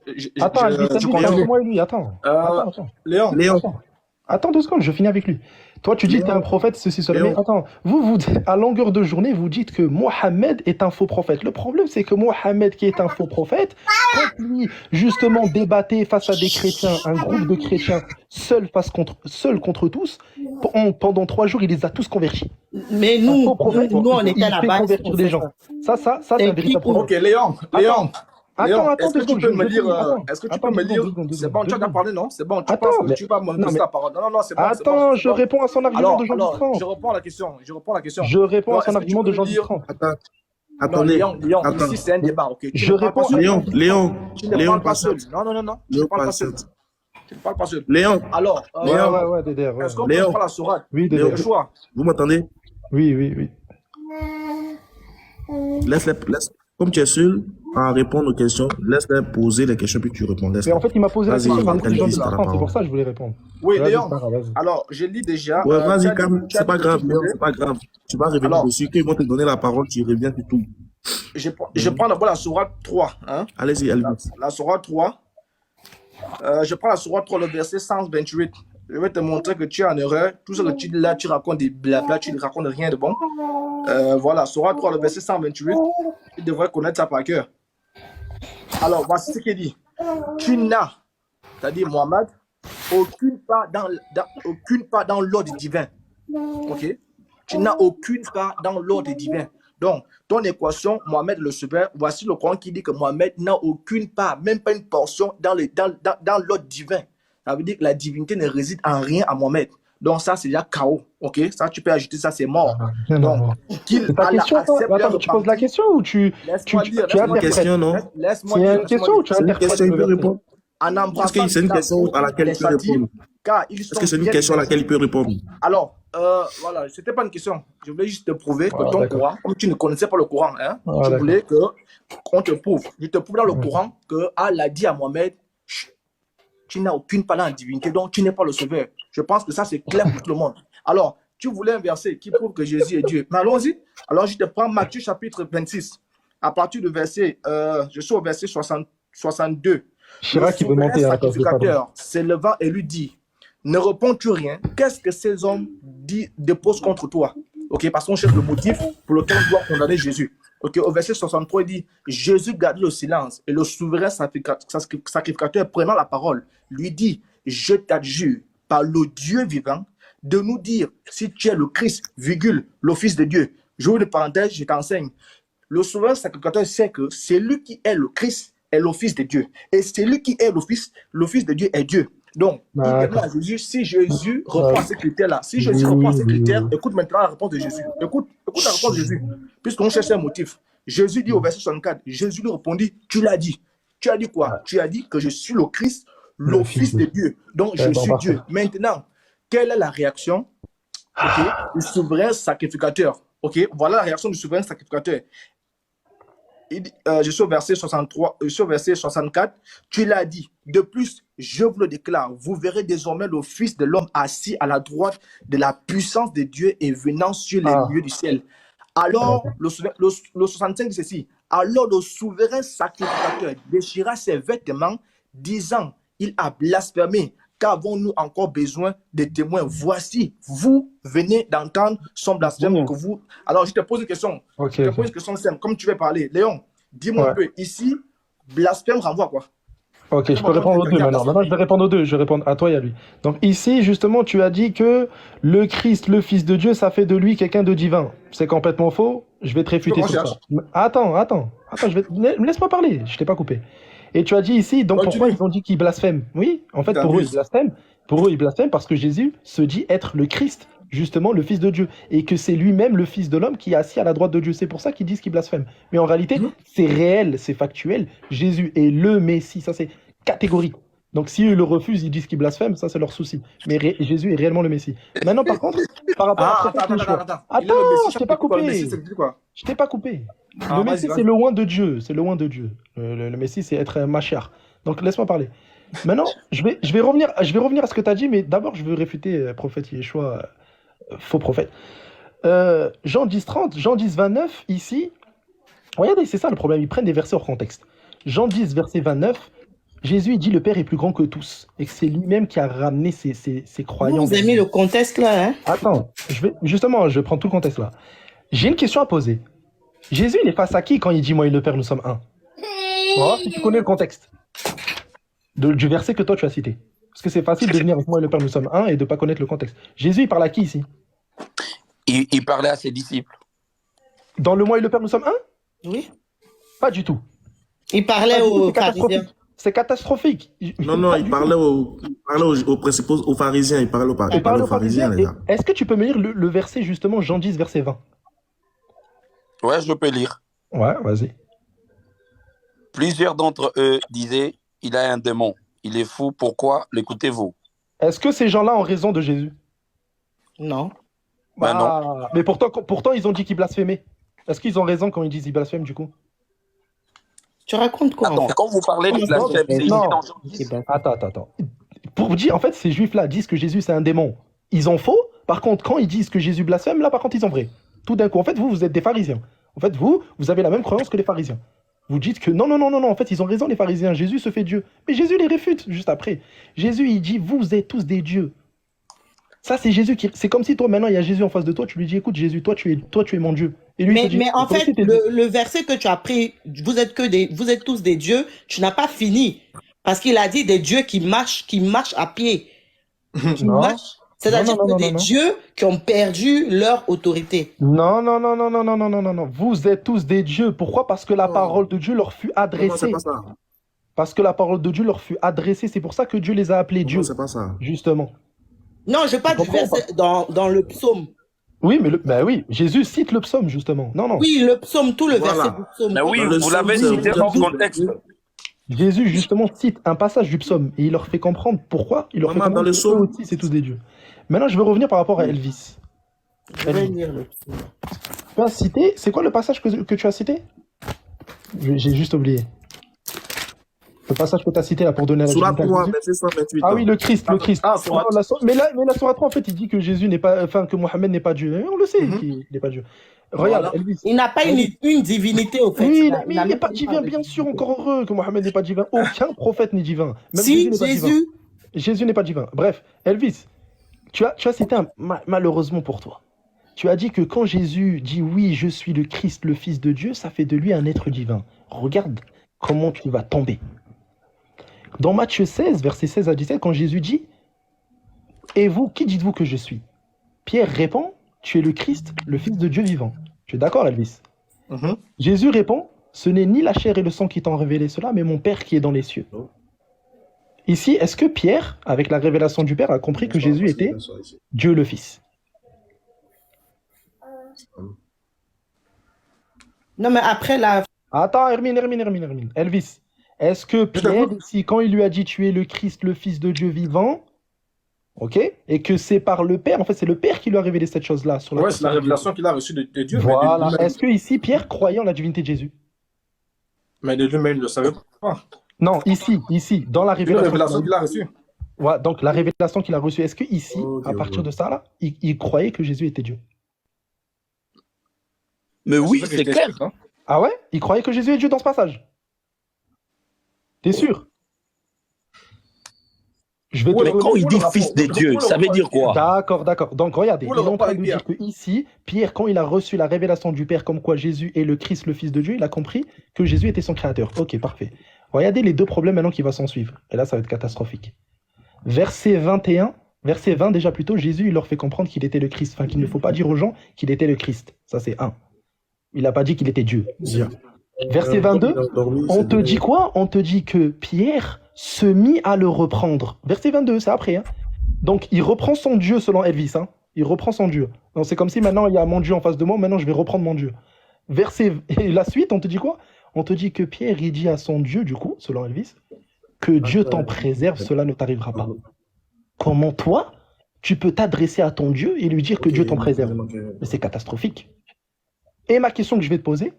[SPEAKER 3] Attends,
[SPEAKER 4] je
[SPEAKER 3] Elvis,
[SPEAKER 4] continue.
[SPEAKER 3] entre moi et lui, attends.
[SPEAKER 4] Léon,
[SPEAKER 1] Léon,
[SPEAKER 3] Attends 2 secondes, je finis avec lui. Toi, tu dis que tu es un prophète, ceci, cela. Mais
[SPEAKER 1] Léon.
[SPEAKER 3] attends, vous, à longueur de journée, vous dites que Mohamed est un faux prophète. Le problème, c'est que Mohamed, qui est un faux prophète, quand lui, justement, débattait face à des chrétiens, un groupe de chrétiens, seul contre tous, pendant 3 jours, il les a tous convertis.
[SPEAKER 7] Mais
[SPEAKER 3] Un
[SPEAKER 7] nous,
[SPEAKER 3] faux prophète,
[SPEAKER 7] on était
[SPEAKER 3] il
[SPEAKER 7] à la
[SPEAKER 3] fait
[SPEAKER 7] base.
[SPEAKER 3] convertir
[SPEAKER 7] on
[SPEAKER 3] des
[SPEAKER 7] fait
[SPEAKER 3] gens.
[SPEAKER 7] ça.
[SPEAKER 3] Ça, c'est un
[SPEAKER 7] Et
[SPEAKER 3] véritable
[SPEAKER 7] puis,
[SPEAKER 3] prophète.
[SPEAKER 4] ok, Léon,
[SPEAKER 3] Attends,
[SPEAKER 4] est-ce que tu peux me dire,
[SPEAKER 3] attends,
[SPEAKER 4] est-ce que tu
[SPEAKER 3] attends,
[SPEAKER 4] peux me
[SPEAKER 3] 2
[SPEAKER 4] dire,
[SPEAKER 3] secondes, 2
[SPEAKER 4] c'est bon,
[SPEAKER 3] secondes,
[SPEAKER 4] tu as
[SPEAKER 3] 2
[SPEAKER 4] parlé, non? C'est bon, tu
[SPEAKER 3] Attends,
[SPEAKER 4] passes,
[SPEAKER 3] mais-
[SPEAKER 4] tu vas me
[SPEAKER 3] non,
[SPEAKER 4] poser
[SPEAKER 3] mais-
[SPEAKER 4] la parole. Non, c'est bon. c'est bon,
[SPEAKER 3] Attends,
[SPEAKER 4] c'est
[SPEAKER 3] je
[SPEAKER 4] bon.
[SPEAKER 3] réponds à son argument de Jean
[SPEAKER 4] Alors,
[SPEAKER 3] 30.
[SPEAKER 4] je reprends la question.
[SPEAKER 3] Je réponds
[SPEAKER 4] Non,
[SPEAKER 3] à son
[SPEAKER 4] est-ce que
[SPEAKER 3] argument
[SPEAKER 4] tu
[SPEAKER 3] de
[SPEAKER 4] peux
[SPEAKER 3] Jean
[SPEAKER 4] me dire-
[SPEAKER 3] 30.
[SPEAKER 1] attends.
[SPEAKER 4] Non,
[SPEAKER 1] Attendez.
[SPEAKER 4] Léon,
[SPEAKER 1] Attends.
[SPEAKER 4] ici c'est un débat, ok? Tu
[SPEAKER 3] Je
[SPEAKER 4] ne parles pas
[SPEAKER 3] réponds-
[SPEAKER 4] seul.
[SPEAKER 1] Léon,
[SPEAKER 4] Tu ne
[SPEAKER 1] Léon,
[SPEAKER 4] parles pas seul.
[SPEAKER 1] patiente.
[SPEAKER 4] Non. Tu ne
[SPEAKER 1] Léon,
[SPEAKER 4] parles pas seul.
[SPEAKER 1] patiente.
[SPEAKER 4] Tu ne parles pas seul.
[SPEAKER 1] Léon,
[SPEAKER 4] Alors,
[SPEAKER 3] Ouais, Dédé. Ouais.
[SPEAKER 4] est-ce qu'on
[SPEAKER 1] Léon.
[SPEAKER 4] peut prendre la sourate?
[SPEAKER 3] Oui, Dédé.
[SPEAKER 1] Léon.
[SPEAKER 4] Le choix.
[SPEAKER 1] vous m'entendez?
[SPEAKER 3] Oui.
[SPEAKER 1] Comme tu es seul à répondre aux questions, laisse-les poser les questions puis tu réponds.
[SPEAKER 3] Mais en fait, il m'a posé la
[SPEAKER 1] Vas-y,
[SPEAKER 3] question par
[SPEAKER 1] Elvis,
[SPEAKER 3] Jean de
[SPEAKER 1] t'as la
[SPEAKER 3] 30, c'est
[SPEAKER 1] parole.
[SPEAKER 3] pour ça que je voulais répondre.
[SPEAKER 4] Oui,
[SPEAKER 3] Vas-y,
[SPEAKER 4] Léon.
[SPEAKER 3] Sarah, vas-y.
[SPEAKER 4] Alors, je lis déjà.
[SPEAKER 1] Ouais,
[SPEAKER 4] tu
[SPEAKER 1] vas-y,
[SPEAKER 4] as
[SPEAKER 1] calme.
[SPEAKER 4] dit-
[SPEAKER 1] C'est pas grave,
[SPEAKER 4] tu as
[SPEAKER 1] Léon,
[SPEAKER 4] dit-
[SPEAKER 1] c'est pas grave. Tu vas revenir
[SPEAKER 4] Alors-
[SPEAKER 1] dessus. Quand ils vont te donner la parole, tu reviens et tout.
[SPEAKER 4] Je prends d'abord la sourate 3. Hein?
[SPEAKER 1] Allez-y, Elvis.
[SPEAKER 4] La sourate 3. Je prends la sourate 3, le verset 128. Je vais te montrer que tu es en erreur. Tout ce que tu dis là, tu racontes des blabla, tu ne racontes rien de bon. Voilà, sourate 3, le verset 128. Tu devrais connaître ça par cœur. Alors, voici ce qu'il dit. Tu n'as, c'est-à-dire Mohammed, aucune part dans l'ordre divin. Ok? Tu n'as aucune part dans l'ordre divin. Donc, ton équation, Mohamed le sauveur, voici le Coran qui dit que Mohamed n'a aucune part, même pas une portion dans l'ordre divin. Ça veut dire que la divinité ne réside en rien à Mohamed. Donc, ça, c'est déjà chaos. OK? Ça, tu peux ajouter ça, c'est mort. Donc, qu'il
[SPEAKER 3] C'est ta question, toi? Attends, tu poses la question ou tu
[SPEAKER 1] une question, non?
[SPEAKER 4] Laisse-moi
[SPEAKER 3] C'est
[SPEAKER 4] dire.
[SPEAKER 3] une question ou tu
[SPEAKER 1] C'est une
[SPEAKER 3] interprètes
[SPEAKER 1] question, il
[SPEAKER 3] le
[SPEAKER 1] peut
[SPEAKER 3] verset?
[SPEAKER 1] répondre.
[SPEAKER 4] En
[SPEAKER 1] Est-ce
[SPEAKER 4] embrassant
[SPEAKER 1] que c'est une question à laquelle il peut répondre?
[SPEAKER 4] car ils
[SPEAKER 1] Est-ce
[SPEAKER 4] sont
[SPEAKER 1] que c'est une
[SPEAKER 4] bien
[SPEAKER 1] question à laquelle il peut répondre?
[SPEAKER 4] Alors, voilà, c'était pas une question. Je voulais juste te prouver que ton
[SPEAKER 3] d'accord.
[SPEAKER 4] Coran, comme tu ne connaissais pas le Coran, hein,
[SPEAKER 3] Ah,
[SPEAKER 4] je voulais qu'on te prouve. Je te prouve dans le
[SPEAKER 3] Ouais.
[SPEAKER 4] Coran que Allah dit à Mohamed, chut, tu n'as aucune part en divinité, donc tu n'es pas le sauveur. Je pense que ça, c'est clair pour tout le monde. Alors, tu voulais un verset qui prouve que Jésus est Dieu. Mais allons-y. Alors, je te prends Matthieu chapitre 26. À partir du verset, je suis au verset 62.
[SPEAKER 3] Chirac qui veut
[SPEAKER 4] souverain
[SPEAKER 3] monter à la cause de pardon.
[SPEAKER 4] sacrificateur s'élevant et lui dit, ne réponds-tu rien? Qu'est-ce que ces hommes déposent contre toi? Ok, parce qu'on cherche le motif pour lequel on doit condamner Jésus. Ok, au verset 63, il dit, Jésus garde le silence et le souverain sacrificateur prenant la parole lui dit, je t'adjure par le Dieu vivant de nous dire si tu es le Christ, virgule, le Fils de Dieu. J'ouvre une parenthèse, je t'enseigne. Le souverain sacrificateur sait que celui qui est le Christ est le Fils de Dieu. Et celui qui est le Fils de Dieu est Dieu. Donc, il demande à Jésus, si Jésus répond à ces critères-là, si Jésus répond à ces critères, écoute maintenant la réponse de Jésus. Écoute la réponse de Jésus, puisqu'on cherche un motif. Jésus dit au verset 64, Jésus lui répondit, tu l'as dit. Tu as dit quoi? Tu as dit que je suis le Christ, le Fils de Dieu. Donc, je suis Dieu. Maintenant, quelle est la réaction du souverain sacrificateur? Ok, voilà la réaction du souverain sacrificateur. Je suis au verset 63, je suis au verset 64. Tu l'as dit. De plus, je vous le déclare, vous verrez désormais le Fils de l'homme assis à la droite de la puissance de Dieu et venant sur les lieux du ciel. Alors, le 65 dit ceci. Alors le souverain sacrificateur déchira ses vêtements, disant, il a blasphémé. Qu'avons-nous encore besoin de témoins? Voici, vous venez d'entendre son blasphème que vous... Alors, je te pose une question. Je te pose une question simple, comme tu veux parler. Léon, dis-moi un peu, ici, blasphème renvoie à quoi?
[SPEAKER 3] Ok, je peux répondre aux deux maintenant. Maintenant, je vais répondre aux deux. Je vais répondre à toi et à lui. Donc ici, justement, tu as dit que le Christ, le Fils de Dieu, ça fait de lui quelqu'un de divin. C'est complètement faux. Je vais te réfuter sur ça. Attends, laisse-moi parler. Je t'ai pas coupé. Et tu as dit ici, donc pourquoi ils ont dit qu'ils blasphèment? Oui, en fait, pour eux, ils blasphèment. Pour eux, ils blasphèment parce que Jésus se dit être le Christ, justement le Fils de Dieu, et que c'est lui-même le Fils de l'homme qui est assis à la droite de Dieu. C'est pour ça qu'ils disent qu'ils blasphèment. Mais en réalité, c'est réel, c'est factuel. Jésus est le Messie, ça c'est catégorique. Donc si eux le refusent, ils disent qu'ils blasphèment, ça c'est leur souci. Mais Jésus est réellement le Messie. Maintenant, par contre, par rapport à attends, je t'ai pas coupé. Je t'ai pas coupé. Le Messie, c'est le loin de Dieu. C'est le loin de Dieu. Le Messie, c'est être un Machiar. Donc laisse-moi parler. Maintenant, je vais revenir à ce que tu as dit, mais d'abord, je veux réfuter prophète Yeshua, faux prophète. Jean 10, 30, Jean 10, 29, ici. Regardez, c'est ça le problème. Ils prennent des versets hors contexte. Jean 10, verset 29. Jésus il dit le Père est plus grand que tous et que c'est lui-même qui a ramené ses croyants.
[SPEAKER 7] Vous avez mis le contexte là, hein?
[SPEAKER 3] Attends, je vais prendre tout le contexte là. J'ai une question à poser. Jésus il est face à qui quand il dit moi et le Père nous sommes un? Voilà, si tu connais le contexte du verset que toi tu as cité. Parce que c'est facile de venir avec moi et le Père nous sommes un et de ne pas connaître le contexte. Jésus il parle à qui ici?
[SPEAKER 6] Il parlait à ses disciples.
[SPEAKER 3] Dans le moi et le Père nous sommes un?
[SPEAKER 7] Oui.
[SPEAKER 3] Pas du tout.
[SPEAKER 7] Il parlait aux pharisiens.
[SPEAKER 3] C'est catastrophique.
[SPEAKER 1] Non, il parlait aux principaux, aux pharisiens. Il parlait aux pharisiens, les gars.
[SPEAKER 3] Est-ce que tu peux me lire le verset, justement, Jean 10, verset 20?
[SPEAKER 6] Ouais, je peux lire.
[SPEAKER 3] Ouais, vas-y.
[SPEAKER 6] Plusieurs d'entre eux disaient, il a un démon. Il est fou, pourquoi l'écoutez-vous?
[SPEAKER 3] Est-ce que ces gens-là ont raison de Jésus?
[SPEAKER 7] Non.
[SPEAKER 6] Non.
[SPEAKER 3] Mais pourtant, ils ont dit qu'ils blasphémaient. Est-ce qu'ils ont raison quand ils disent qu'ils blasphèment, du coup?
[SPEAKER 7] Tu racontes quoi?
[SPEAKER 6] Attends, quand vous parlez de blasphème, c'est ici dans Jean 10.
[SPEAKER 3] Attends. Pour dire, en fait, ces juifs-là disent que Jésus, c'est un démon. Ils ont faux. Par contre, quand ils disent que Jésus blasphème, là, par contre, ils ont vrai. Tout d'un coup, en fait, vous êtes des pharisiens. En fait, vous avez la même croyance que les pharisiens. Vous dites que non, en fait, ils ont raison, les pharisiens. Jésus se fait Dieu. Mais Jésus les réfute juste après. Jésus, il dit, vous êtes tous des dieux. Ça, c'est Jésus qui... C'est comme si toi, maintenant, il y a Jésus en face de toi, tu lui dis, écoute, Jésus, toi, tu es mon Dieu. Et lui,
[SPEAKER 7] mais en fait, le verset que tu as pris, vous êtes tous des dieux, tu n'as pas fini. Parce qu'il a dit des dieux qui marchent à pied. C'est-à-dire
[SPEAKER 3] non,
[SPEAKER 7] que
[SPEAKER 3] non,
[SPEAKER 7] des
[SPEAKER 3] non, non.
[SPEAKER 7] dieux qui ont perdu leur autorité.
[SPEAKER 3] Non, non, non, non, non, non, non, non, non, non. Vous êtes tous des dieux. Pourquoi? Parce que la parole de Dieu leur fut
[SPEAKER 1] Non, c'est
[SPEAKER 3] adressée.
[SPEAKER 1] pas ça.
[SPEAKER 3] Parce que la parole de Dieu leur fut adressée. C'est pour ça que Dieu les a appelés
[SPEAKER 1] Non,
[SPEAKER 3] dieux,
[SPEAKER 1] c'est pas ça.
[SPEAKER 3] justement.
[SPEAKER 7] Non, je parle
[SPEAKER 3] Tu
[SPEAKER 7] du
[SPEAKER 3] comprends ou pas?
[SPEAKER 7] verset dans le psaume.
[SPEAKER 3] Oui, mais bah oui, Jésus cite le psaume, justement. Non, non.
[SPEAKER 7] Oui, le psaume, tout le verset
[SPEAKER 1] Voilà.
[SPEAKER 7] du psaume.
[SPEAKER 6] Mais
[SPEAKER 7] Quand
[SPEAKER 6] oui,
[SPEAKER 1] Dans le
[SPEAKER 6] vous l'avez
[SPEAKER 1] psaume,
[SPEAKER 6] cité
[SPEAKER 1] c'est
[SPEAKER 6] hors
[SPEAKER 1] Dieu.
[SPEAKER 6] contexte.
[SPEAKER 3] Jésus, justement, cite un passage du psaume et il leur fait comprendre pourquoi. Il leur fait
[SPEAKER 1] Maman, dans
[SPEAKER 3] comprendre
[SPEAKER 1] le
[SPEAKER 3] que eux
[SPEAKER 1] psaume.
[SPEAKER 3] aussi, c'est tous des dieux. Maintenant, je vais revenir par rapport à Elvis.
[SPEAKER 7] je vais lire le psaume.
[SPEAKER 3] Tu as cité, c'est quoi le passage que tu as cité? J'ai juste oublié. Le passage que tu as cité là pour donner la
[SPEAKER 1] Sous la
[SPEAKER 3] divinité à
[SPEAKER 1] 3,
[SPEAKER 3] Jésus.
[SPEAKER 1] verset 128.
[SPEAKER 3] Ah oui, le Christ, le Christ.
[SPEAKER 4] Ah, sur la-
[SPEAKER 3] Mais là, sur la 3, en fait, il dit que Jésus n'est pas, enfin, que Mohammed n'est pas Dieu. Et on le sait qu'il n'est pas Dieu. Regarde,
[SPEAKER 4] Voilà.
[SPEAKER 3] Elvis.
[SPEAKER 7] Il n'a pas une divinité, au fait.
[SPEAKER 3] Oui,
[SPEAKER 7] Il
[SPEAKER 3] mais
[SPEAKER 7] n'a
[SPEAKER 3] il n'est
[SPEAKER 7] même
[SPEAKER 3] pas
[SPEAKER 7] pas
[SPEAKER 3] divin,
[SPEAKER 7] de
[SPEAKER 3] bien sûr,
[SPEAKER 7] divinité.
[SPEAKER 3] encore heureux que Mohammed n'est pas divin. Aucun prophète n'est divin. Même
[SPEAKER 7] Si,
[SPEAKER 3] Jésus n'est pas divin.
[SPEAKER 7] Jésus,
[SPEAKER 3] Jésus n'est pas divin. Bref, Elvis, tu as cité malheureusement pour toi. Tu as dit que quand Jésus dit oui, je suis le Christ, le Fils de Dieu, ça fait de lui un être divin. Regarde comment tu vas tomber. Dans Matthieu 16, versets 16 à 17, quand Jésus dit et vous, qui dites-vous que je suis? Pierre répond, tu es le Christ, le Fils de Dieu vivant. Tu es d'accord, Elvis?
[SPEAKER 4] Mhm.
[SPEAKER 3] Jésus répond, ce n'est ni la chair et le sang qui t'ont révélé cela, mais mon Père qui est dans les cieux. Ici, est-ce que Pierre, avec la révélation du Père, a compris que Jésus était Dieu le Fils?
[SPEAKER 7] non, mais après la.
[SPEAKER 3] Attends, Hermine. Elvis, est-ce que Pierre, ici, quand il lui a dit tu es le Christ, le Fils de Dieu vivant, ok, et que c'est par le Père, en fait, c'est le Père qui lui a révélé cette chose-là sur la
[SPEAKER 4] Ouais, c'est la
[SPEAKER 3] personne de
[SPEAKER 4] révélation qu'il a reçue de Dieu.
[SPEAKER 3] Jésus. Voilà.
[SPEAKER 4] Mais de lui-même-
[SPEAKER 3] Est-ce que ici, Pierre croyait en la divinité de Jésus?
[SPEAKER 4] mais de lui-même, il ne le savait pas.
[SPEAKER 3] Non, ici, dans la
[SPEAKER 4] Une
[SPEAKER 3] révélation.
[SPEAKER 4] révélation qu'il a reçue.
[SPEAKER 3] Ouais, donc la révélation qu'il a reçue, est-ce que ici,
[SPEAKER 1] Ok,
[SPEAKER 3] à partir
[SPEAKER 1] ok.
[SPEAKER 3] de ça, là, il croyait que Jésus était Dieu?
[SPEAKER 6] Mais oui,
[SPEAKER 4] ça que
[SPEAKER 6] c'est
[SPEAKER 4] je
[SPEAKER 6] clair.
[SPEAKER 4] t'explique, hein.
[SPEAKER 3] Ah ouais? Il croyait que Jésus est Dieu dans ce passage? T'es sûr? Je vais te
[SPEAKER 6] Mais
[SPEAKER 3] donner-
[SPEAKER 6] quand il dit
[SPEAKER 4] le
[SPEAKER 6] fils
[SPEAKER 4] rapport-
[SPEAKER 6] de Dieu,
[SPEAKER 4] le
[SPEAKER 6] ça veut dire quoi?
[SPEAKER 3] D'accord. Donc regardez,
[SPEAKER 4] Pour
[SPEAKER 3] il
[SPEAKER 4] le
[SPEAKER 3] est en train
[SPEAKER 4] rapport
[SPEAKER 3] de
[SPEAKER 4] avec
[SPEAKER 3] dire que ici, Pierre, quand il a reçu la révélation du Père comme quoi Jésus est le Christ, le Fils de Dieu, il a compris que Jésus était son créateur. Ok, parfait. Regardez les deux problèmes maintenant qui vont s'en suivre. Et là, ça va être catastrophique. Verset 20 déjà plutôt, Jésus, il leur fait comprendre qu'il était le Christ. Enfin, qu'il ne faut pas dire aux gens qu'il était le Christ. Ça, c'est un. Il n'a pas dit qu'il était Dieu. Bien. Verset 22, on te dit quoi? On te dit que Pierre se mit à le reprendre. Verset 22, c'est après. Hein. Donc, il reprend son Dieu selon Elvis. Hein. Il reprend son Dieu. Donc, c'est comme si maintenant, il y a mon Dieu en face de moi. Maintenant, je vais reprendre mon Dieu. Et la suite, on te dit quoi? On te dit que Pierre, il dit à son Dieu, du coup, selon Elvis, que Dieu t'en préserve, cela ne t'arrivera pas. Comment toi, tu peux t'adresser à ton Dieu et lui dire que Dieu t'en préserve? Mais c'est catastrophique. Et ma question que je vais te poser,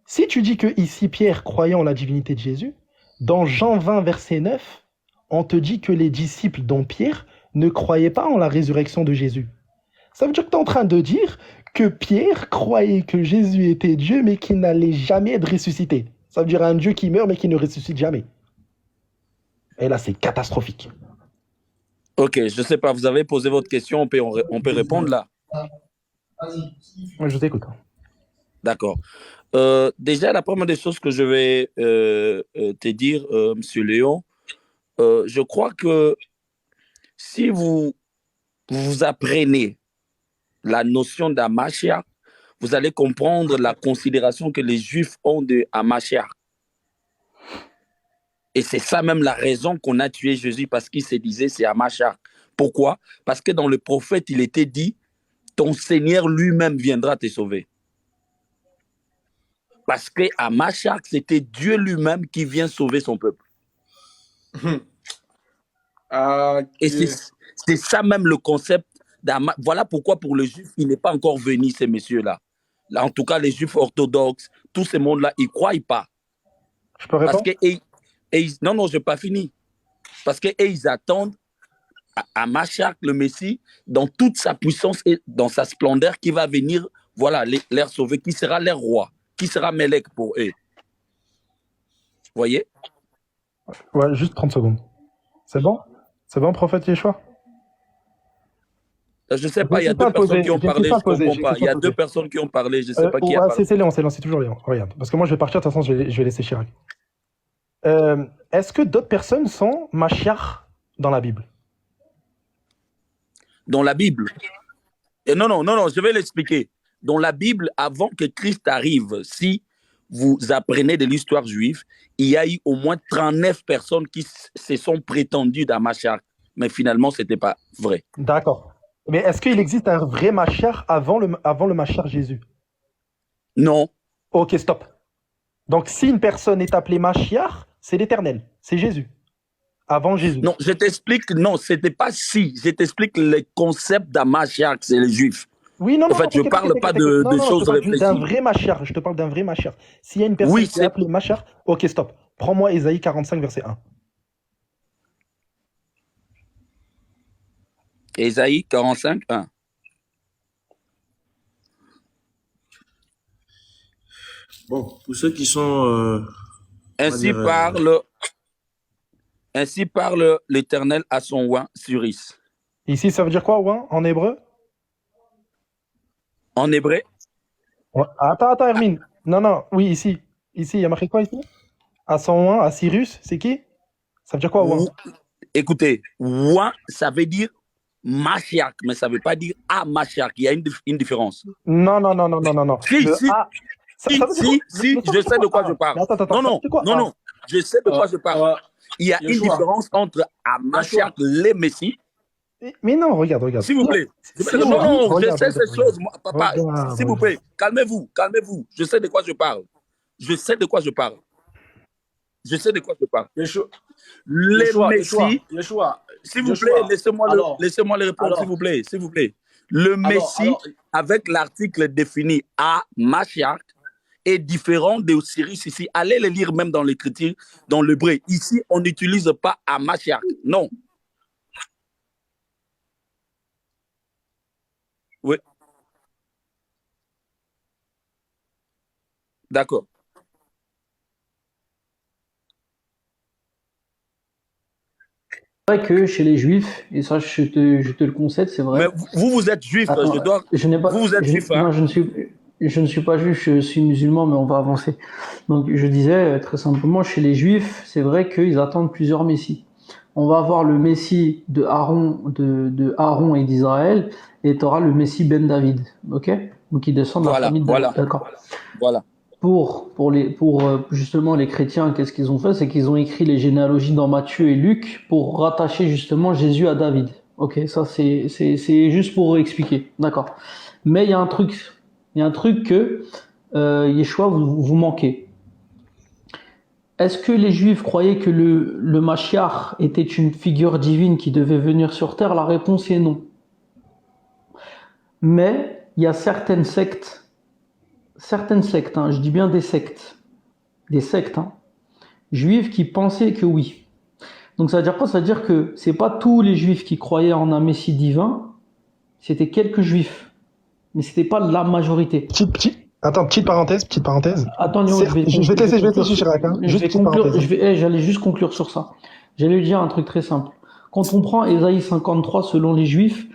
[SPEAKER 3] si tu dis que ici Pierre croyait en la divinité de Jésus, dans Jean 20, verset 9, on te dit que les disciples, dont Pierre, ne croyaient pas en la résurrection de Jésus. Ça veut dire que tu es en train de dire que Pierre croyait que Jésus était Dieu, mais qu'il n'allait jamais être ressuscité. Ça veut dire un Dieu qui meurt, mais qui ne ressuscite jamais. Et là, c'est catastrophique.
[SPEAKER 6] Ok, je sais pas, vous avez posé votre question, on peut répondre là.
[SPEAKER 3] Ouais, je t'écoute.
[SPEAKER 6] D'accord. Déjà, la première des choses que je vais te dire, Monsieur Léon, je crois que si vous apprenez la notion d'Amashia, vous allez comprendre la considération que les Juifs ont de Amashia. Et c'est ça même la raison qu'on a tué Jésus, parce qu'il se disait c'est Amashia. Pourquoi? Parce que dans le prophète, il était dit, ton Seigneur lui-même viendra te sauver. Parce que Amashia, c'était Dieu lui-même qui vient sauver son peuple. Et c'est ça même le concept d'Amashia. Voilà pourquoi pour les Juifs, il n'est pas encore venu, ces messieurs-là. Là, en tout cas, les Juifs orthodoxes, tous ces mondes-là, ils ne croient pas.
[SPEAKER 3] Je peux répondre?
[SPEAKER 6] Parce que, non, je n'ai pas fini. Parce qu'ils attendent à Mashiach, le Messie, dans toute sa puissance et dans sa splendeur, qui va venir, voilà, les sauver, qui sera leur roi, qui sera Melek pour eux. Vous voyez?
[SPEAKER 3] Ouais, juste 30 secondes. C'est bon? C'est bon, prophète Yeshua?
[SPEAKER 6] Je ne sais pas, il y a deux personnes qui ont parlé, je ne comprends pas. Il y a deux personnes qui ont parlé, je ne sais pas qui a parlé.
[SPEAKER 3] C'est Léon, c'est toujours Léon. Regarde, parce que moi je vais partir, de toute façon je vais laisser Chirac. Est-ce que d'autres personnes sont Mashiach dans la Bible?
[SPEAKER 6] Dans la Bible. Et non, je vais l'expliquer. Dans la Bible, avant que Christ arrive, si vous apprenez de l'histoire juive, il y a eu au moins 39 personnes qui se sont prétendues dans Mashiach. Mais finalement, ce n'était pas vrai.
[SPEAKER 3] D'accord. Mais est-ce qu'il existe un vrai Mashiach avant le Mashiach Jésus?
[SPEAKER 6] Non.
[SPEAKER 3] Ok, stop. Donc, si une personne est appelée Mashiach, c'est l'Éternel, c'est Jésus. Avant Jésus.
[SPEAKER 6] Non, je t'explique, non, ce n'était pas si. Je t'explique le concept d'un Mashiach, c'est les Juifs.
[SPEAKER 3] Oui, non,
[SPEAKER 6] En fait, je ne parle pas de choses réfléchies.
[SPEAKER 3] D'un vrai Mashiach, je te parle d'un vrai Mashiach. S'il y a une personne qui est appelée Mashiach, ok, stop. Prends-moi Ésaïe 45, verset 1.
[SPEAKER 6] Ésaïe 45, 1.
[SPEAKER 1] Bon, pour ceux qui sont...
[SPEAKER 6] Ainsi parle l'Éternel à son oint Suris.
[SPEAKER 3] Ici, ça veut dire quoi, oint, en hébreu?
[SPEAKER 6] En hébreu?
[SPEAKER 3] Ouais. Attends, Hermine. Non, oui, ici. Ici, il y a marqué quoi ici? À son oint, à Cyrus, c'est qui? Ça veut dire quoi, oint?
[SPEAKER 6] Écoutez, oint, ça veut dire Mashiach, mais ça ne veut pas dire à Mashiach. Il y a une différence.
[SPEAKER 3] Non.
[SPEAKER 6] Si, je sais de quoi je parle. Non, je sais de quoi je parle. Il y a une différence entre à Mashiach, les Messies.
[SPEAKER 3] Mais non, regarde.
[SPEAKER 6] S'il vous plaît. Je sais ces choses, papa. S'il vous plaît, calmez-vous. Je sais de quoi je parle. Les Messies. S'il vous plaît, laissez-moi le répondre, s'il vous plaît. Le Messie, avec l'article défini à Mashiach, est différent de Osiris ici. Allez le lire même dans l'écriture, dans l'hébreu. Ici, on n'utilise pas à Mashiach. Non. Oui. D'accord.
[SPEAKER 8] C'est vrai que chez les Juifs, et ça je te le concède, c'est vrai.
[SPEAKER 6] Mais vous êtes juif,
[SPEAKER 8] Attends,
[SPEAKER 6] vous êtes juif, hein?
[SPEAKER 8] Non, je ne suis pas juif, je suis musulman, mais on va avancer. Donc je disais très simplement, chez les Juifs, c'est vrai qu'ils attendent plusieurs messies. On va avoir le messie de Aaron et d'Israël, et tu auras le messie Ben David, ok? Donc il descend de la famille de David. D'accord.
[SPEAKER 6] Voilà.
[SPEAKER 8] Pour justement les chrétiens, qu'est-ce qu'ils ont fait? C'est qu'ils ont écrit les généalogies dans Matthieu et Luc pour rattacher justement Jésus à David. Ok, ça c'est juste pour expliquer, d'accord. Mais il y a un truc que Yeshua vous manquez. Est-ce que les Juifs croyaient que le Mashiach était une figure divine qui devait venir sur terre? La réponse est non. Mais il y a certaines sectes, hein, je dis bien des sectes, hein, juifs qui pensaient que oui. Donc ça veut dire quoi? Ça veut dire que c'est pas tous les juifs qui croyaient en un messie divin, c'était quelques juifs, mais c'était pas la majorité.
[SPEAKER 3] Petite parenthèse.
[SPEAKER 8] Attends,
[SPEAKER 3] je vais te laisser, Chirac.
[SPEAKER 8] J'allais juste conclure sur ça. J'allais lui dire un truc très simple. Quand on prend Ésaïe 53, selon les Juifs,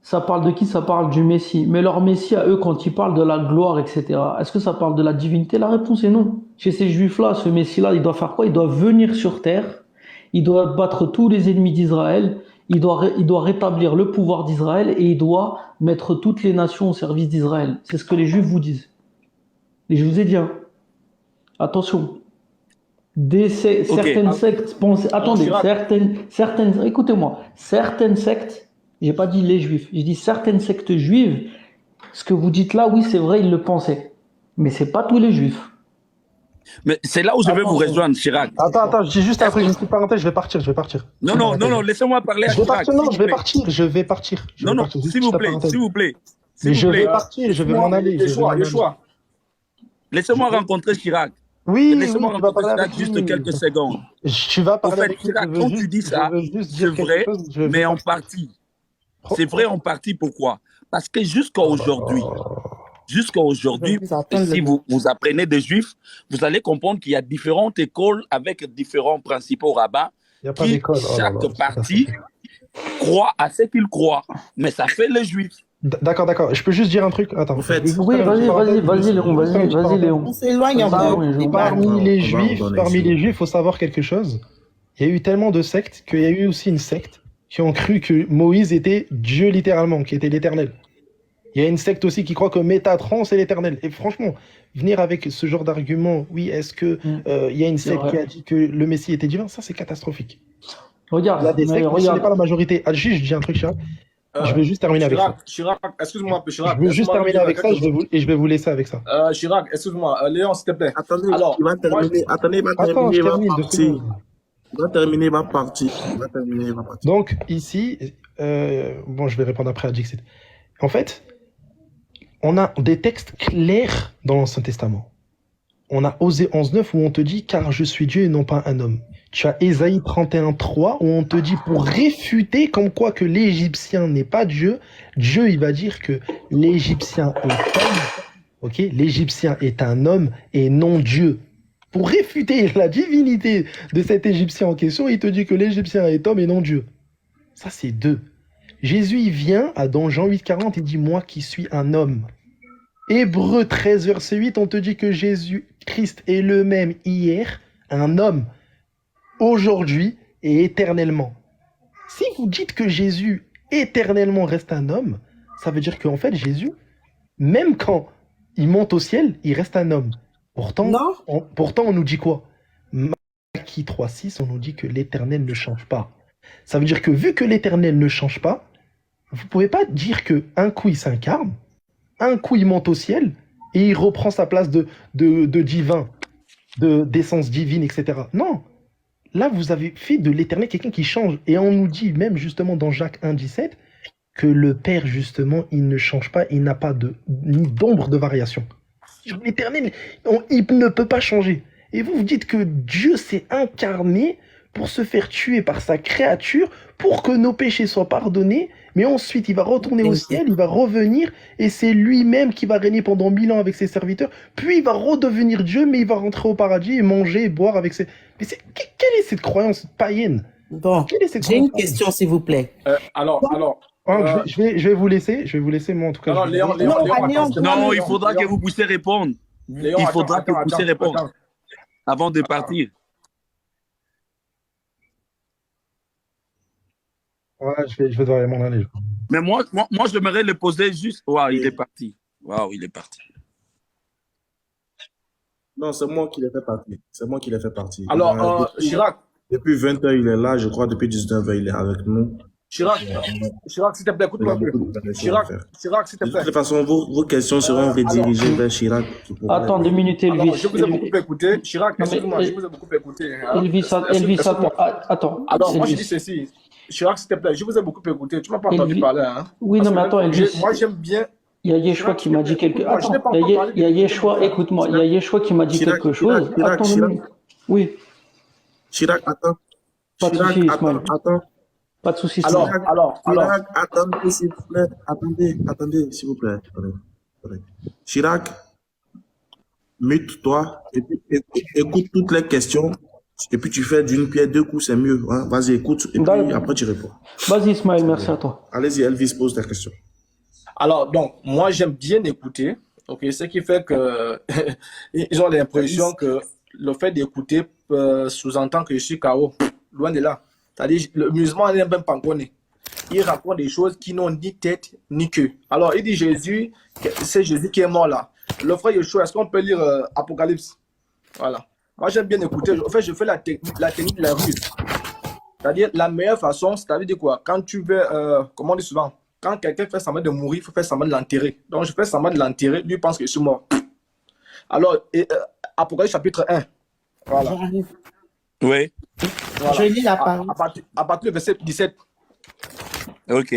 [SPEAKER 8] ça parle de qui? Ça parle du Messie. Mais leur Messie, à eux, quand ils parlent de la gloire, etc., est-ce que ça parle de la divinité? La réponse est non. Chez ces Juifs-là, ce Messie-là, il doit faire quoi? Il doit venir sur terre, il doit battre tous les ennemis d'Israël, il doit rétablir le pouvoir d'Israël et il doit mettre toutes les nations au service d'Israël. C'est ce que les Juifs vous disent. Et je vous ai dit, hein, attention, certaines sectes pensent... Attendez, écoutez-moi, certaines sectes, j'ai pas dit les Juifs, j'ai dit certaines sectes juives, ce que vous dites là, oui, c'est vrai, ils le pensaient. Mais c'est pas tous les Juifs.
[SPEAKER 6] Mais c'est là où je vais vous rejoindre, Chirac.
[SPEAKER 3] Attends, j'ai juste un truc, une petite parenthèse, je vais partir.
[SPEAKER 6] Non, laissez-moi parler à Chirac.
[SPEAKER 3] Je vais partir.
[SPEAKER 6] Non, s'il vous plaît.
[SPEAKER 3] Mais je vais partir, je vais m'en aller.
[SPEAKER 6] Laissez-moi rencontrer Chirac.
[SPEAKER 3] Oui,
[SPEAKER 6] laissez-moi rencontrer Chirac juste quelques secondes.
[SPEAKER 3] Tu vas parler
[SPEAKER 6] avec Chirac, quand tu dis ça, c'est vrai, mais en partie. C'est vrai en partie, pourquoi? Parce que jusqu'à aujourd'hui, si vous apprenez des Juifs, vous allez comprendre qu'il y a différentes écoles avec différents principaux rabbins qui, chaque parti, croit à ce qu'il croit. Mais ça fait les Juifs.
[SPEAKER 3] D'accord. Je peux juste dire un truc? Attends.
[SPEAKER 8] En fait, oui, vas-y, Léon.
[SPEAKER 7] On s'éloigne un peu.
[SPEAKER 3] Parmi les Juifs, il faut savoir quelque chose. Il y a eu tellement de sectes qu'il y a eu aussi une secte qui ont cru que Moïse était Dieu littéralement, qui était l'Éternel. Il y a une secte aussi qui croit que Métatron, c'est l'Éternel. Et franchement, venir avec ce genre d'argument, oui, est-ce que il y a une
[SPEAKER 8] C'est
[SPEAKER 3] secte qui
[SPEAKER 8] vrai.
[SPEAKER 3] a dit que le Messie était divin? Ça, c'est catastrophique. Il y a
[SPEAKER 8] Regarde,
[SPEAKER 3] des
[SPEAKER 8] mais
[SPEAKER 3] sectes, mais ce n'est pas la
[SPEAKER 8] regarde.
[SPEAKER 3] majorité. Ah, juste, je dis un truc, Chirac. Je
[SPEAKER 4] Euh,
[SPEAKER 3] vais juste terminer avec ça.
[SPEAKER 4] Chirac, excuse-moi un peu,
[SPEAKER 3] Je
[SPEAKER 4] Chirac.
[SPEAKER 3] veux juste
[SPEAKER 4] Laisse-moi
[SPEAKER 3] terminer
[SPEAKER 4] dire
[SPEAKER 3] avec ça,
[SPEAKER 4] quelque chose.
[SPEAKER 3] et je vais vous laisser avec ça.
[SPEAKER 4] Chirac, excuse-moi. Léon, s'il te plaît.
[SPEAKER 1] Attendez,
[SPEAKER 4] Alors,
[SPEAKER 1] il va
[SPEAKER 4] moi,
[SPEAKER 1] terminer. Attendez, il va
[SPEAKER 3] Attends,
[SPEAKER 1] terminer,
[SPEAKER 3] je
[SPEAKER 1] il va
[SPEAKER 3] termine 2
[SPEAKER 1] partir.
[SPEAKER 3] secondes.
[SPEAKER 1] Il va terminer, il va partir. Il va terminer, il va partir.
[SPEAKER 3] Donc, ici, bon, je vais répondre après à Dixit. En fait, on a des textes clairs dans l'Ancien Testament. On a Osée 11.9 où on te dit « Car je suis Dieu et non pas un homme ». Tu as Ésaïe 31.3 où on te dit pour réfuter comme quoi que l'Égyptien n'est pas Dieu, Dieu il va dire que l'Égyptien est homme, ok? L'Égyptien est un homme et non Dieu. Pour réfuter la divinité de cet Égyptien en question, il te dit que l'Égyptien est homme et non Dieu. Ça c'est 2. Jésus il vient dans Jean 8.40, il dit « Moi qui suis un homme ». Hébreux 13, verset 8, on te dit que Jésus-Christ est le même hier, un homme, aujourd'hui et éternellement. Si vous dites que Jésus éternellement reste un homme, ça veut dire qu'en fait, Jésus, même quand il monte au ciel, il reste un homme. Pourtant,
[SPEAKER 7] Non?
[SPEAKER 3] on nous dit quoi? Malachie 3.6, on nous dit que l'éternel ne change pas. Ça veut dire que vu que l'éternel ne change pas, vous pouvez pas dire que un coup il s'incarne, un coup il monte au ciel et il reprend sa place de divin, d'essence divine, etc. Non. Là, vous avez fait de l'éternel quelqu'un qui change. Et on nous dit même justement dans Jacques 1.17 que le Père, justement, il ne change pas, il n'a pas ni d'ombre de variation. L'éternel, il ne peut pas changer. Et vous dites que Dieu s'est incarné pour se faire tuer par sa créature, pour que nos péchés soient pardonnés, mais ensuite il va retourner au ciel, il va revenir, et c'est lui-même qui va régner pendant 1000 ans avec ses serviteurs, puis il va redevenir Dieu, mais il va rentrer au paradis et manger et boire avec ses... Mais quelle est cette croyance païenne?
[SPEAKER 7] Bon,
[SPEAKER 3] Quelle est cette
[SPEAKER 7] j'ai une
[SPEAKER 3] croyance
[SPEAKER 7] question, s'il vous plaît.
[SPEAKER 4] alors,
[SPEAKER 3] je vais vous laisser, moi en tout cas.
[SPEAKER 4] alors,
[SPEAKER 3] je vais
[SPEAKER 4] Léon,
[SPEAKER 3] vous laisser.
[SPEAKER 4] attends, s'il te plaît.
[SPEAKER 6] Non, il
[SPEAKER 4] Léon,
[SPEAKER 6] faudra que vous puissiez répondre.
[SPEAKER 4] Léon,
[SPEAKER 6] Il faudra que vous
[SPEAKER 4] attends,
[SPEAKER 6] puissiez répondre
[SPEAKER 4] attends.
[SPEAKER 6] avant de partir.
[SPEAKER 3] Ouais, je vais devoir m'en aller.
[SPEAKER 6] Mais moi, j'aimerais le poser juste. Waouh, il est parti. Waouh, il est parti.
[SPEAKER 1] Non, c'est moi qui l'ai fait partir. C'est moi qui l'ai fait partir.
[SPEAKER 4] Alors, Chirac,
[SPEAKER 1] Depuis 20h, il est là. Je crois depuis 19h, il est avec nous.
[SPEAKER 4] Chirac, s'il te plaît,
[SPEAKER 1] Il
[SPEAKER 4] écoute-moi
[SPEAKER 1] a
[SPEAKER 4] un peu.
[SPEAKER 1] beaucoup de choses à faire.
[SPEAKER 4] Chirac, s'il te
[SPEAKER 1] De
[SPEAKER 4] plaît.
[SPEAKER 1] toute façon, vos questions seront redirigées vers Chirac. Qui pourra
[SPEAKER 8] Attends 2 minutes,
[SPEAKER 4] Alors,
[SPEAKER 8] Elvis.
[SPEAKER 4] je vous ai beaucoup écouté. Chirac,
[SPEAKER 8] Non, mais,
[SPEAKER 4] excuse-moi, je vous ai beaucoup écouté. Hein.
[SPEAKER 8] Elvis, attends.
[SPEAKER 4] Alors, moi, je dis
[SPEAKER 8] Elvis.
[SPEAKER 4] ceci. Chirac, s'il te plaît, je vous ai beaucoup écouté. Tu m'as pas entendu
[SPEAKER 8] Elvis.
[SPEAKER 4] parler. Hein.
[SPEAKER 8] Oui,
[SPEAKER 4] Parce
[SPEAKER 8] non, mais
[SPEAKER 4] que
[SPEAKER 8] attends, Elvis.
[SPEAKER 4] moi, j'aime bien.
[SPEAKER 8] Il y a Yeshua qui m'a dit quelque chose. Attends, il y a Yeshua, écoute-moi, il y a Yeshua qui m'a dit quelque chose. Attends 2 minutes. Oui,
[SPEAKER 1] Chirac, attends.
[SPEAKER 8] pas de souci, Ismaël.
[SPEAKER 1] Attends.
[SPEAKER 8] Pas de souci,
[SPEAKER 4] Alors,
[SPEAKER 8] Ismaël.
[SPEAKER 1] Chirac, attendez, s'il vous plaît. Attendez, s'il vous plaît. Attendez. Chirac, mute-toi et puis écoute toutes les questions. Et puis tu fais d'une pierre deux coups, c'est mieux. Hein? Vas-y, écoute. Et puis après, tu réponds.
[SPEAKER 8] Vas-y, Ismaël, merci à toi.
[SPEAKER 1] Allez-y, Elvis, pose ta question.
[SPEAKER 4] Alors, donc, moi, j'aime bien écouter. Ok, ce qui fait que ils ont l'impression que le fait d'écouter sous-entend que je suis KO. Loin de là. C'est-à-dire, le musulman n'est même pas connu. Il raconte des choses qui n'ont ni tête ni queue. Alors, il dit Jésus, c'est Jésus qui est mort là. Le frère Yeshua, est-ce qu'on peut lire Apocalypse? Voilà. Moi, j'aime bien écouter. En fait, je fais la technique de la ruse. C'est-à-dire, la meilleure façon, c'est-à-dire quoi? Quand tu veux, comme on dit souvent, quand quelqu'un fait semblant de mourir, il faut faire semblant de l'enterrer. Donc, je fais semblant de l'enterrer, lui pense que je suis mort. Alors, Apocalypse chapitre 1. Voilà.
[SPEAKER 7] J'arrive.
[SPEAKER 6] Oui,
[SPEAKER 4] Voilà.
[SPEAKER 7] Je lis la parole.
[SPEAKER 4] À partir du verset 17,
[SPEAKER 6] ok.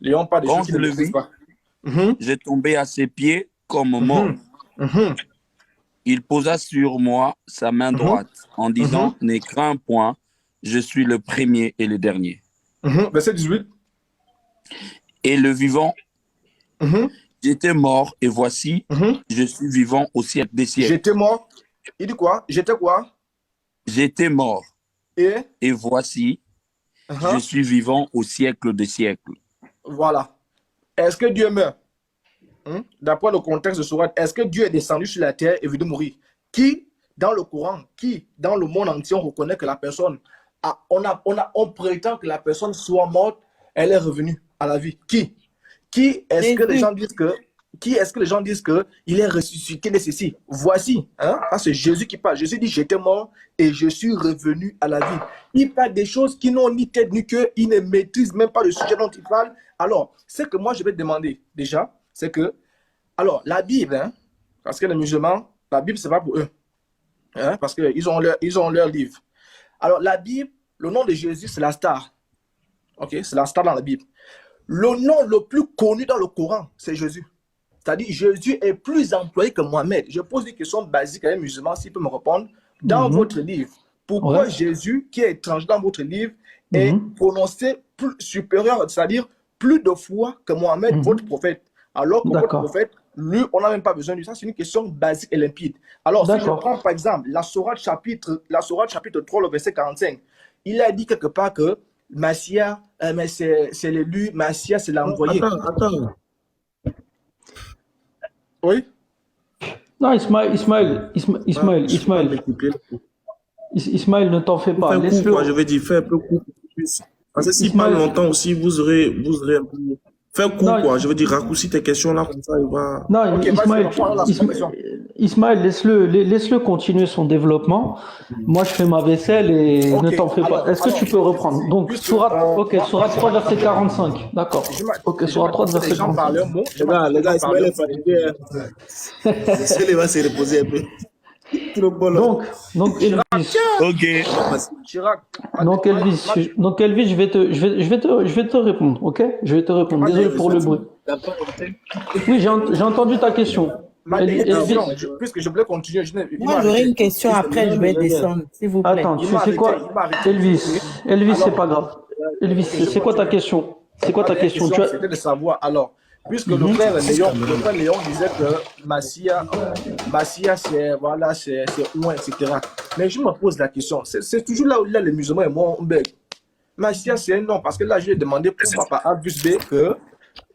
[SPEAKER 4] Léon parle des
[SPEAKER 6] Quand
[SPEAKER 4] choses qui
[SPEAKER 6] je
[SPEAKER 4] ne
[SPEAKER 6] le
[SPEAKER 4] maîtrise
[SPEAKER 6] vis,
[SPEAKER 4] pas.
[SPEAKER 6] j'ai tombé à ses pieds comme mort. Il posa sur moi sa main droite en disant, ne crains point, je suis le premier et le dernier.
[SPEAKER 4] Verset 18.
[SPEAKER 6] Et le vivant, j'étais mort et voici, je suis vivant au siècle des siècles.
[SPEAKER 4] J'étais mort. Il dit quoi? J'étais quoi?
[SPEAKER 6] J'étais mort
[SPEAKER 4] Et
[SPEAKER 6] voici, je suis vivant au siècle des siècles.
[SPEAKER 4] voilà. Est-ce que Dieu meurt? D'après le contexte de Sourate, est-ce que Dieu est descendu sur la terre et venu mourir? Qui, dans le Coran, qui, dans le monde entier, on reconnaît que la personne on prétend que la personne soit morte, elle est revenue à la vie. Qui est-ce que les
[SPEAKER 7] Jésus.
[SPEAKER 4] gens disent que qui est-ce que les gens disent que il est ressuscité de ceci? Voici, hein, c'est Jésus qui parle. Jésus dit j'étais mort et je suis revenu à la vie. Il parle des choses qui n'ont ni tête ni queue, il ne maîtrise même pas le sujet dont il parle. Alors, ce que moi je vais te demander déjà, c'est que alors la Bible, hein, parce que les musulmans, la Bible c'est pas pour eux, hein, parce qu'ils ont leur livre. Alors la Bible, le nom de Jésus c'est la star. Ok, c'est la star dans la Bible. Le nom le plus connu dans le Coran, c'est Jésus. C'est-à-dire, Jésus est plus employé que Mohamed. Je pose une question basique à un musulman, s'il peut me répondre. Dans votre livre, pourquoi
[SPEAKER 8] Ouais.
[SPEAKER 4] Jésus, qui est étranger dans votre livre, est prononcé plus supérieur, c'est-à-dire plus de fois que Mohamed, votre prophète? Alors que votre
[SPEAKER 8] D'accord.
[SPEAKER 4] prophète, lui, on n'a même pas besoin de ça. C'est une question basique et limpide. Alors, si je
[SPEAKER 8] D'accord.
[SPEAKER 4] prends par exemple la Sourate chapitre 3, le verset 45, il a dit quelque part que Massia, mais c'est l'élu, Massia, c'est l'envoyé.
[SPEAKER 1] Attends.
[SPEAKER 4] Oui?
[SPEAKER 8] Non, Ismaël, Ismaël, ne t'en fais
[SPEAKER 1] Fais
[SPEAKER 8] pas.
[SPEAKER 1] un coup,
[SPEAKER 8] Laisse-le.
[SPEAKER 1] quoi, je veux dire, fais un peu court. Parce que s'il parle
[SPEAKER 8] Ismaël,
[SPEAKER 1] longtemps aussi, vous aurez un peu. Fais un coup,
[SPEAKER 8] non,
[SPEAKER 1] quoi. Je veux dire, raccourcis tes questions là, comme ça, il va.
[SPEAKER 8] non,
[SPEAKER 4] Ok, vas-y,
[SPEAKER 8] Ismaël,
[SPEAKER 4] on prend la seconde question.
[SPEAKER 8] Ismaël, laisse-le continuer son développement. Moi, je fais ma vaisselle et
[SPEAKER 4] Ok,
[SPEAKER 8] ne t'en fais pas.
[SPEAKER 4] alors,
[SPEAKER 8] Est-ce que tu peux reprendre? Donc,
[SPEAKER 4] puisque,
[SPEAKER 8] Sourate, ok,
[SPEAKER 4] moi,
[SPEAKER 8] Sourate 3, verset 45. D'accord. Ok, Sourate 3,
[SPEAKER 4] les
[SPEAKER 8] verset
[SPEAKER 4] gens
[SPEAKER 8] 45.
[SPEAKER 4] parlent un mot.
[SPEAKER 1] Les gars, Ismaël est fatigué. Laissez-les, va se reposer un peu. Trop bon, là.
[SPEAKER 8] Donc Elvis,
[SPEAKER 1] Ok.
[SPEAKER 4] Chirac,
[SPEAKER 8] donc Elvis, je vais te répondre, ok? Je vais te répondre. Désolé pour le bruit.
[SPEAKER 1] D'accord.
[SPEAKER 8] Oui, j'ai entendu ta question.
[SPEAKER 4] ma
[SPEAKER 8] Elvis,
[SPEAKER 4] question, puisque je voulais continuer, il
[SPEAKER 7] Moi,
[SPEAKER 4] m'a
[SPEAKER 7] j'aurais
[SPEAKER 4] arrêté.
[SPEAKER 7] une question après, je vais descendre, s'il vous plaît.
[SPEAKER 8] attends,
[SPEAKER 4] Il
[SPEAKER 8] tu
[SPEAKER 4] m'a
[SPEAKER 8] sais
[SPEAKER 4] arrêté,
[SPEAKER 8] quoi?
[SPEAKER 4] il m'a arrêté.
[SPEAKER 8] Elvis, c'est
[SPEAKER 4] Alors,
[SPEAKER 8] pas grave. Elvis,
[SPEAKER 4] ok, je
[SPEAKER 8] c'est quoi ta
[SPEAKER 4] continue.
[SPEAKER 8] question? C'est quoi
[SPEAKER 4] Ma
[SPEAKER 8] ta
[SPEAKER 4] dernière
[SPEAKER 8] question?
[SPEAKER 4] question, c'était de savoir, alors, puisque le frère Léon disait que Massia c'est, voilà, c'est ouin, etc. Mais je me pose la question, c'est toujours là où là, les musulmans et moi, on bug. Massia, c'est un nom, parce que là, je lui ai demandé pourquoi par A plus B que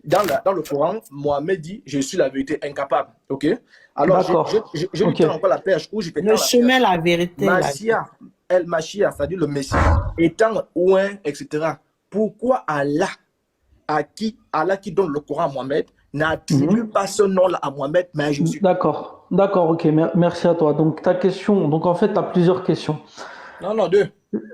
[SPEAKER 4] dans le Coran, Mohamed dit, je suis la vérité incapable. Ok? Alors,
[SPEAKER 8] D'accord.
[SPEAKER 4] je lui
[SPEAKER 8] Ok.
[SPEAKER 4] tends encore la perche, où je te tends
[SPEAKER 7] Le
[SPEAKER 4] la
[SPEAKER 7] chemin,
[SPEAKER 4] perche.
[SPEAKER 7] la vérité, la vie.
[SPEAKER 4] Massia, El Machia, c'est-à-dire le Messie, étant ouin, etc. Pourquoi Allah qui donne le Coran à Mohamed, n'attribue pas ce nom-là à Mohamed, mais à Jésus?
[SPEAKER 8] D'accord, ok, merci à toi. Donc ta question, donc en fait, tu as plusieurs questions.
[SPEAKER 4] Non, deux.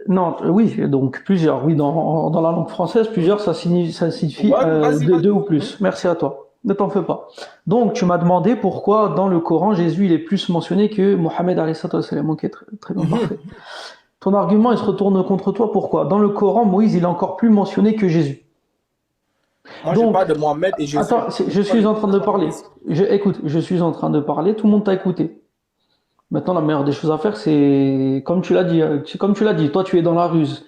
[SPEAKER 8] Non, oui, donc plusieurs. Oui, dans la langue française, plusieurs, ça signifie
[SPEAKER 4] Ouais, vas-y, vas-y.
[SPEAKER 8] deux ou plus. Merci à toi. Ne t'en fais pas. Donc, tu m'as demandé pourquoi dans le Coran, Jésus, il est plus mentionné que Mohammed alayhi salam, qui est très, très bien parfait. Ton argument, il se retourne contre toi. Pourquoi? Dans le Coran, Moïse, il est encore plus mentionné que Jésus.
[SPEAKER 4] Moi,
[SPEAKER 8] Donc,
[SPEAKER 4] je parle de Mohamed et Jésus.
[SPEAKER 8] attends, je suis en train de parler. Écoute, je suis en train de parler, tout le monde t'a écouté. Maintenant, la meilleure des choses à faire, c'est comme tu l'as dit, toi tu es dans la ruse.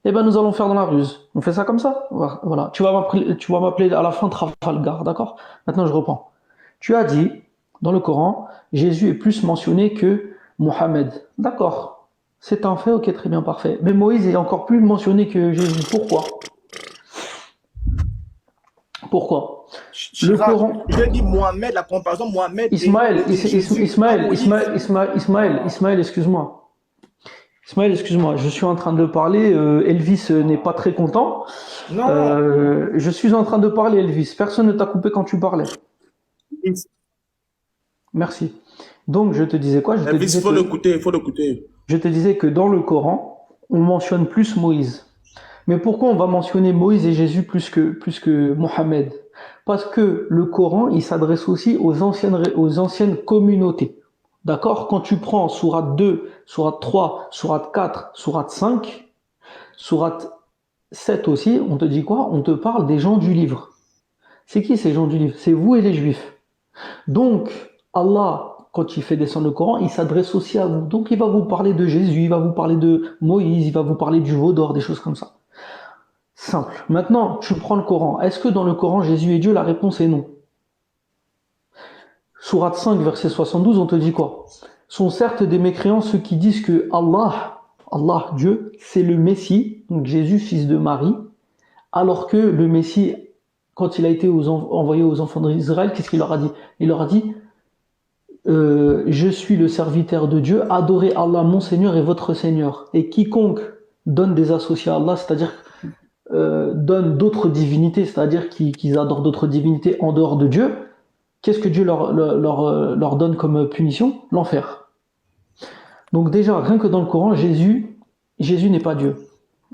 [SPEAKER 8] Eh ben, nous allons faire dans la ruse. On fait ça comme ça? Voilà. Tu vas m'appeler à la fin Trafalgar, d'accord? Maintenant, je reprends. Tu as dit, dans le Coran, Jésus est plus mentionné que Mohammed. D'accord. C'est un fait, ok, très bien, parfait. Mais Moïse est encore plus mentionné que Jésus. Pourquoi? Le Coran.
[SPEAKER 4] Je dis Mohamed, la comparaison Mohamed
[SPEAKER 8] Ismaël,
[SPEAKER 4] et Jésus.
[SPEAKER 8] Ismaël, excuse-moi. Ismaël, excuse-moi, je suis en train de parler. Elvis n'est pas très content.
[SPEAKER 4] Non.
[SPEAKER 8] Je suis en train de parler, Elvis. Personne ne t'a coupé quand tu parlais. Merci. Donc, je te disais quoi?
[SPEAKER 1] Il faut l'écouter, il faut l'écouter.
[SPEAKER 8] Je te disais que dans le Coran, on mentionne plus Moïse. Mais pourquoi on va mentionner Moïse et Jésus plus que Mohammed? Parce que le Coran, il s'adresse aussi aux anciennes communautés. D'accord? Quand tu prends sourate 2, sourate 3, sourate 4, sourate 5, sourate 7 aussi, on te dit quoi? On te parle des gens du livre. C'est qui ces gens du livre? C'est vous et les Juifs. Donc, Allah, quand il fait descendre le Coran, il s'adresse aussi à vous. Donc, il va vous parler de Jésus, il va vous parler de Moïse, il va vous parler du veau d'or, des choses comme ça. Simple. Maintenant, tu prends le Coran. Est-ce que dans le Coran, Jésus est Dieu? La réponse est non. Sourate 5, verset 72, on te dit quoi? Sont certes des mécréants ceux qui disent que Allah, Dieu, c'est le Messie, donc Jésus, fils de Marie, alors que le Messie, quand il a été envoyé aux enfants d'Israël, qu'est-ce qu'il leur a dit? Il leur a dit je suis le serviteur de Dieu, adorez Allah mon Seigneur et votre Seigneur. Et quiconque donnent des associés à Allah, c'est-à-dire donnent d'autres divinités, c'est-à-dire qu'ils adorent d'autres divinités en dehors de Dieu, qu'est-ce que Dieu leur donne comme punition? L'enfer. Donc déjà, rien que dans le Coran, Jésus n'est pas Dieu.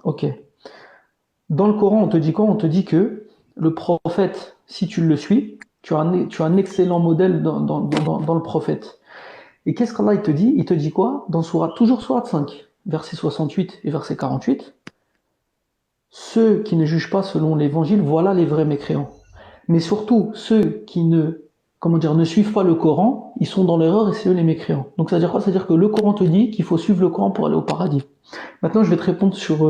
[SPEAKER 8] Ok. Dans le Coran, on te dit quoi? On te dit que le prophète, si tu le suis, tu as un excellent modèle dans le prophète. Et qu'est-ce qu'Allah il te dit? Il te dit quoi? Dans toujours sourate 5, verset 68 et verset 48. Ceux qui ne jugent pas selon l'évangile, voilà les vrais mécréants. Mais surtout, ceux qui ne suivent pas le Coran, ils sont dans l'erreur et c'est eux les mécréants. Donc ça veut dire quoi? Ça veut dire que le Coran te dit qu'il faut suivre le Coran pour aller au paradis. Maintenant, je vais te répondre sur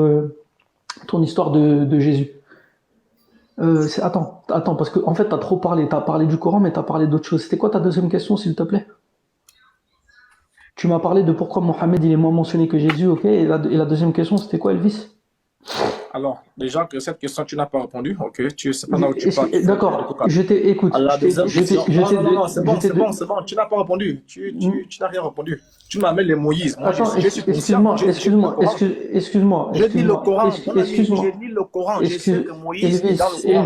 [SPEAKER 8] ton histoire de Jésus. Attends, parce que en fait, t'as trop parlé. T'as parlé du Coran, mais t'as parlé d'autre chose. C'était quoi ta deuxième question, s'il te plaît? Tu m'as parlé de pourquoi Mohammed il est moins mentionné que Jésus, ok? Et la deuxième question, c'était quoi, Elvis?
[SPEAKER 4] Alors, déjà que cette question, tu n'as pas répondu. Ok, tu sais pas là où tu parles.
[SPEAKER 8] D'accord, écoute.
[SPEAKER 4] Alors, la deuxième question. Non, c'est bon,
[SPEAKER 8] c'est bon.
[SPEAKER 4] Tu n'as pas répondu. Tu n'as rien répondu. Tu m'appelles les Moïse. Moi,
[SPEAKER 8] Attends, excuse-moi.
[SPEAKER 4] Je lis le Coran. Je lis le Coran. Je sais que Moïse est dans le Coran.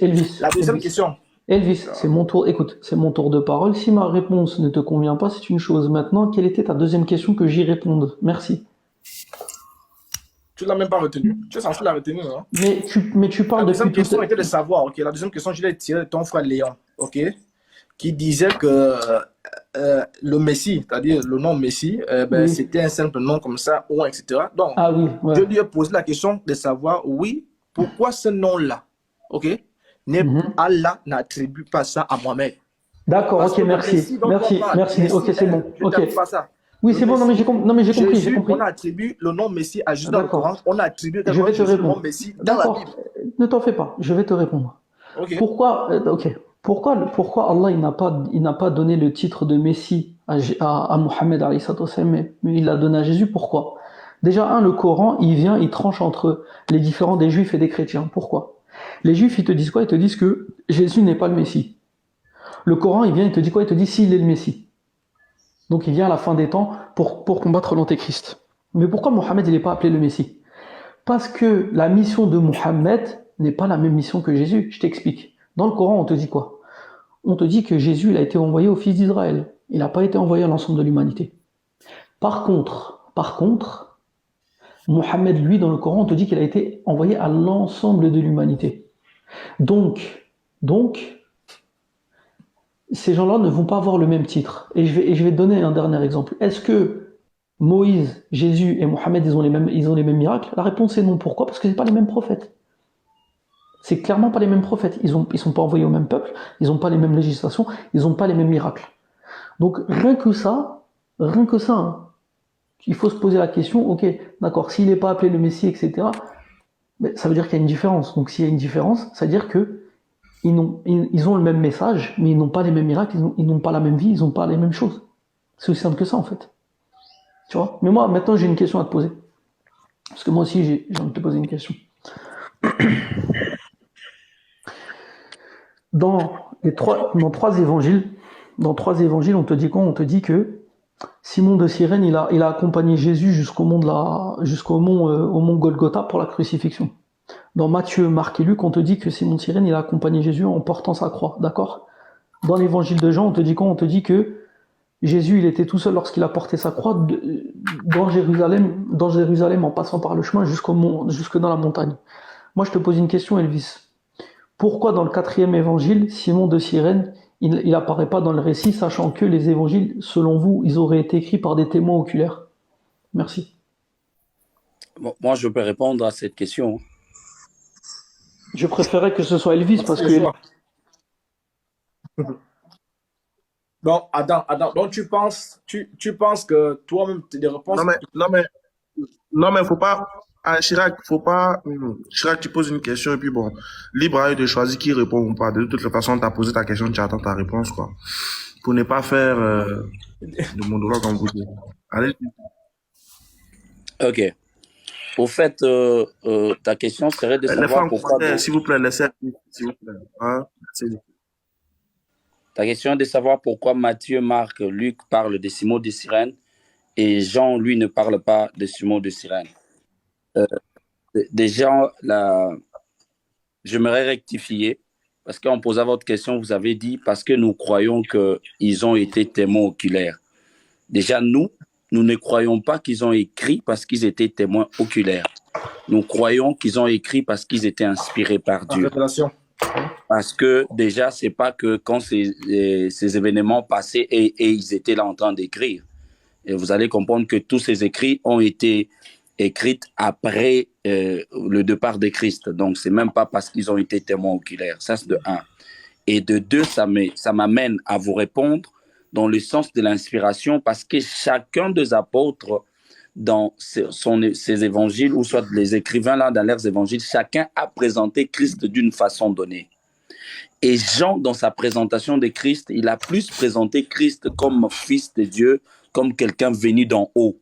[SPEAKER 8] Elvis.
[SPEAKER 4] La deuxième question.
[SPEAKER 8] Elvis, c'est mon tour. Écoute, c'est mon tour de parole. Si ma réponse ne te convient pas, c'est une chose. Maintenant, quelle était ta deuxième question que j'y réponde? Merci.
[SPEAKER 4] Tu l'as même pas retenu. Tu es censé la retenir, hein?
[SPEAKER 8] Mais tu parles
[SPEAKER 4] La deuxième
[SPEAKER 8] depuis
[SPEAKER 4] question était de savoir, ok? La deuxième question, je l'ai tirée de ton frère Léon, ok? Qui disait que le Messie, c'est-à-dire le nom Messie,
[SPEAKER 8] Oui.
[SPEAKER 4] c'était un simple nom comme ça, ou etc. Donc,
[SPEAKER 8] Ah oui, ouais.
[SPEAKER 4] je lui ai posé la question de savoir, oui, pourquoi ce nom-là, ok? Allah n'attribue pas ça à Mohamed.
[SPEAKER 8] D'accord,
[SPEAKER 4] Parce
[SPEAKER 8] ok,
[SPEAKER 4] que le
[SPEAKER 8] merci.
[SPEAKER 4] Messie dont on parle,
[SPEAKER 8] Merci.
[SPEAKER 4] Messie,
[SPEAKER 8] Ok, c'est bon.
[SPEAKER 4] je
[SPEAKER 8] Ok.
[SPEAKER 4] t'appelle pas ça.
[SPEAKER 8] Oui,
[SPEAKER 4] Le
[SPEAKER 8] c'est bon, non mais
[SPEAKER 4] Messie,
[SPEAKER 8] j'ai compris, j'ai
[SPEAKER 4] Jésus,
[SPEAKER 8] compris.
[SPEAKER 4] on attribue le nom Messie à Jésus dans le
[SPEAKER 8] D'accord.
[SPEAKER 4] Coran, on attribue
[SPEAKER 8] Je vais te
[SPEAKER 4] le nom
[SPEAKER 8] répondre.
[SPEAKER 4] Messie dans la
[SPEAKER 8] D'accord.
[SPEAKER 4] Bible.
[SPEAKER 8] Ne t'en fais pas, je vais te répondre.
[SPEAKER 4] Ok.
[SPEAKER 8] Pourquoi Allah il n'a pas donné le titre de Messie à Mohammed alayhi salatu wassalam, mais il l'a donné à Jésus? Pourquoi? Déjà, le Coran, il tranche entre les différents des Juifs et des chrétiens. Pourquoi? Les Juifs, ils te disent quoi? Ils te disent que Jésus n'est pas le Messie. Le Coran, il te dit quoi? Il te dit s'il est le Messie. Donc il vient à la fin des temps pour combattre l'Antéchrist. Mais pourquoi Mohammed il n'est pas appelé le Messie? Parce que la mission de Mohammed n'est pas la même mission que Jésus. Je t'explique. Dans le Coran, on te dit quoi? On te dit que Jésus il a été envoyé aux fils d'Israël. Il n'a pas été envoyé à l'ensemble de l'humanité. Par contre, Mohammed, lui, dans le Coran, on te dit qu'il a été envoyé à l'ensemble de l'humanité. Donc, ces gens-là ne vont pas avoir le même titre. Et je vais te donner un dernier exemple. Est-ce que Moïse, Jésus et Mohammed, ils ont les mêmes miracles? La réponse est non. Pourquoi? Parce que ce n'est pas les mêmes prophètes. C'est clairement pas les mêmes prophètes. Ils sont pas envoyés au même peuple, ils n'ont pas les mêmes législations, ils n'ont pas les mêmes miracles. Donc rien que ça, hein, il faut se poser la question, ok, d'accord, s'il n'est pas appelé le Messie, etc., ça veut dire qu'il y a une différence. Donc s'il y a une différence, ça veut dire que ils ont le même message, mais ils n'ont pas les mêmes miracles, ils n'ont pas la même vie, ils n'ont pas les mêmes choses. C'est aussi simple que ça, en fait. Tu vois? Mais moi, maintenant, j'ai une question à te poser. Parce que moi aussi, j'ai envie de te poser une question. Dans trois évangiles, on te dit quoi? On te dit que Simon de Cyrène, il a accompagné Jésus jusqu'au mont au mont Golgotha pour la crucifixion. Dans Matthieu, Marc et Luc, on te dit que Simon de Cyrène, il a accompagné Jésus en portant sa croix, d'accord? Dans l'évangile de Jean, on te dit quoi? On te dit que Jésus, il était tout seul lorsqu'il a porté sa croix dans Jérusalem en passant par le chemin jusque dans la montagne. Moi, je te pose une question, Elvis. Pourquoi dans le 4e évangile, Simon de Cyrène, il apparaît pas dans le récit, sachant que les évangiles, selon vous, ils auraient été écrits par des témoins oculaires? Merci.
[SPEAKER 6] Bon, moi, je peux répondre à cette question.
[SPEAKER 8] Je préférais que ce soit Elvis parce que...
[SPEAKER 4] Donc, Adam, donc tu penses que toi-même, tu as des réponses?
[SPEAKER 1] Non, mais faut pas, Chirac, Chirac, tu poses une question et puis bon, libre à eux de choisir qui répond ou pas. De toute façon, tu as posé ta question, tu attends ta réponse, quoi. Pour ne pas faire de monologue comme vous dites. Allez.
[SPEAKER 6] Ok. Au fait, ta question serait de savoir pourquoi...
[SPEAKER 1] S'il vous plaît, laissez, s'il vous plaît. Hein?
[SPEAKER 6] Ta question est de savoir pourquoi Matthieu, Marc, Luc parlent de Simon de Cyrène et Jean, lui, ne parle pas de Simon de Cyrène. Déjà, j'aimerais rectifier, parce qu'en posant votre question, vous avez dit parce que nous croyons qu'ils ont été témoins oculaires. Déjà, nous ne croyons pas qu'ils ont écrit parce qu'ils étaient témoins oculaires. Nous croyons qu'ils ont écrit parce qu'ils étaient inspirés par Dieu.
[SPEAKER 4] Révélation.
[SPEAKER 6] Parce que déjà, c'est pas que quand ces événements passaient et ils étaient là en train d'écrire. Et vous allez comprendre que tous ces écrits ont été écrits après le départ de Christ. Donc, c'est même pas parce qu'ils ont été témoins oculaires. Ça, c'est de un. Et de deux, ça m'amène à vous répondre dans le sens de l'inspiration, parce que chacun des apôtres, dans ses évangiles, ou soit les écrivains là dans leurs évangiles, chacun a présenté Christ d'une façon donnée. Et Jean, dans sa présentation de Christ, il a plus présenté Christ comme fils de Dieu, comme quelqu'un venu d'en haut,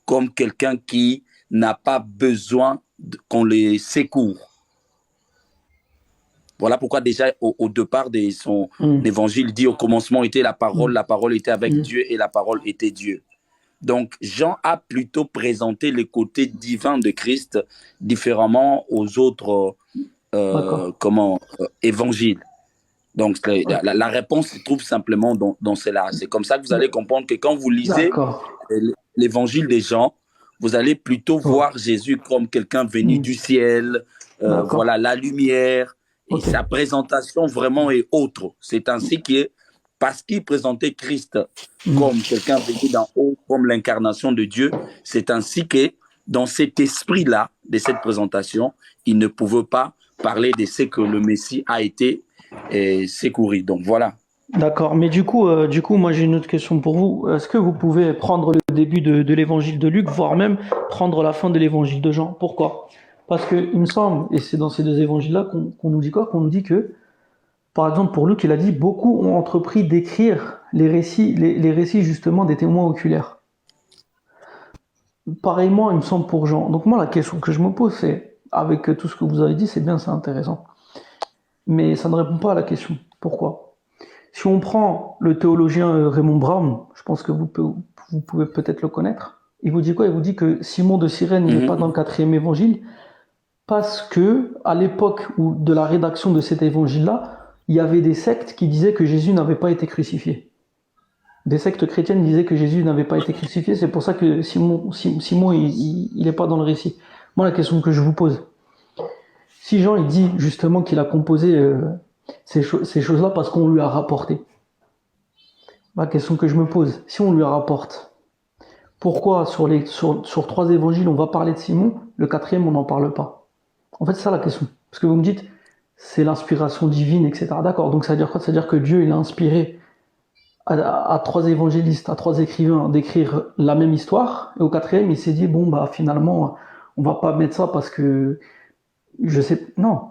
[SPEAKER 6] comme quelqu'un qui n'a pas besoin qu'on les secoue. Voilà pourquoi déjà au départ de son évangile, il dit au commencement était la parole était avec Dieu et la parole était Dieu. Donc Jean a plutôt présenté le côté divin de Christ différemment aux autres évangiles. Donc la réponse se trouve simplement dans cela. C'est comme ça que vous allez comprendre que quand vous lisez l'évangile de Jean, vous allez plutôt voir Jésus comme quelqu'un venu du ciel, voilà la lumière. Et sa présentation vraiment est autre. C'est ainsi que, parce qu'il présentait Christ comme quelqu'un venu d'en haut, comme l'incarnation de Dieu, c'est ainsi que, dans cet esprit-là, de cette présentation, il ne pouvait pas parler de ce que le Messie a été secouru. Donc voilà.
[SPEAKER 8] D'accord, mais du coup, moi j'ai une autre question pour vous. Est-ce que vous pouvez prendre le début de l'évangile de Luc, voire même prendre la fin de l'évangile de Jean? Pourquoi? Parce que il me semble, et c'est dans ces deux évangiles-là qu'on nous dit quoi? Qu'on nous dit que, par exemple, pour Luc, il a dit beaucoup ont entrepris d'écrire les récits justement des témoins oculaires. Pareillement, il me semble pour Jean. Donc moi, la question que je me pose, c'est, avec tout ce que vous avez dit, c'est bien, c'est intéressant. Mais ça ne répond pas à la question. Pourquoi? Si on prend le théologien Raymond Brown, je pense que vous pouvez peut-être le connaître, il vous dit quoi? Il vous dit que Simon de Cyrène n'est pas dans le 4e évangile, parce que à l'époque de la rédaction de cet évangile-là, il y avait des sectes qui disaient que Jésus n'avait pas été crucifié. Des sectes chrétiennes disaient que Jésus n'avait pas été crucifié, c'est pour ça que Simon il n'est pas dans le récit. Moi, la question que je vous pose, si Jean il dit justement qu'il a composé ces choses-là parce qu'on lui a rapporté, la question que je me pose, si on lui rapporte, pourquoi sur 3 évangiles on va parler de Simon, le 4e on n'en parle pas? En fait, c'est ça la question. Parce que vous me dites, c'est l'inspiration divine, etc. D'accord, donc ça veut dire quoi? Ça veut dire que Dieu, il a inspiré à 3 évangélistes, à 3 écrivains d'écrire la même histoire, et au 4e, il s'est dit, bon, bah finalement, on va pas mettre ça parce que, je sais... Non.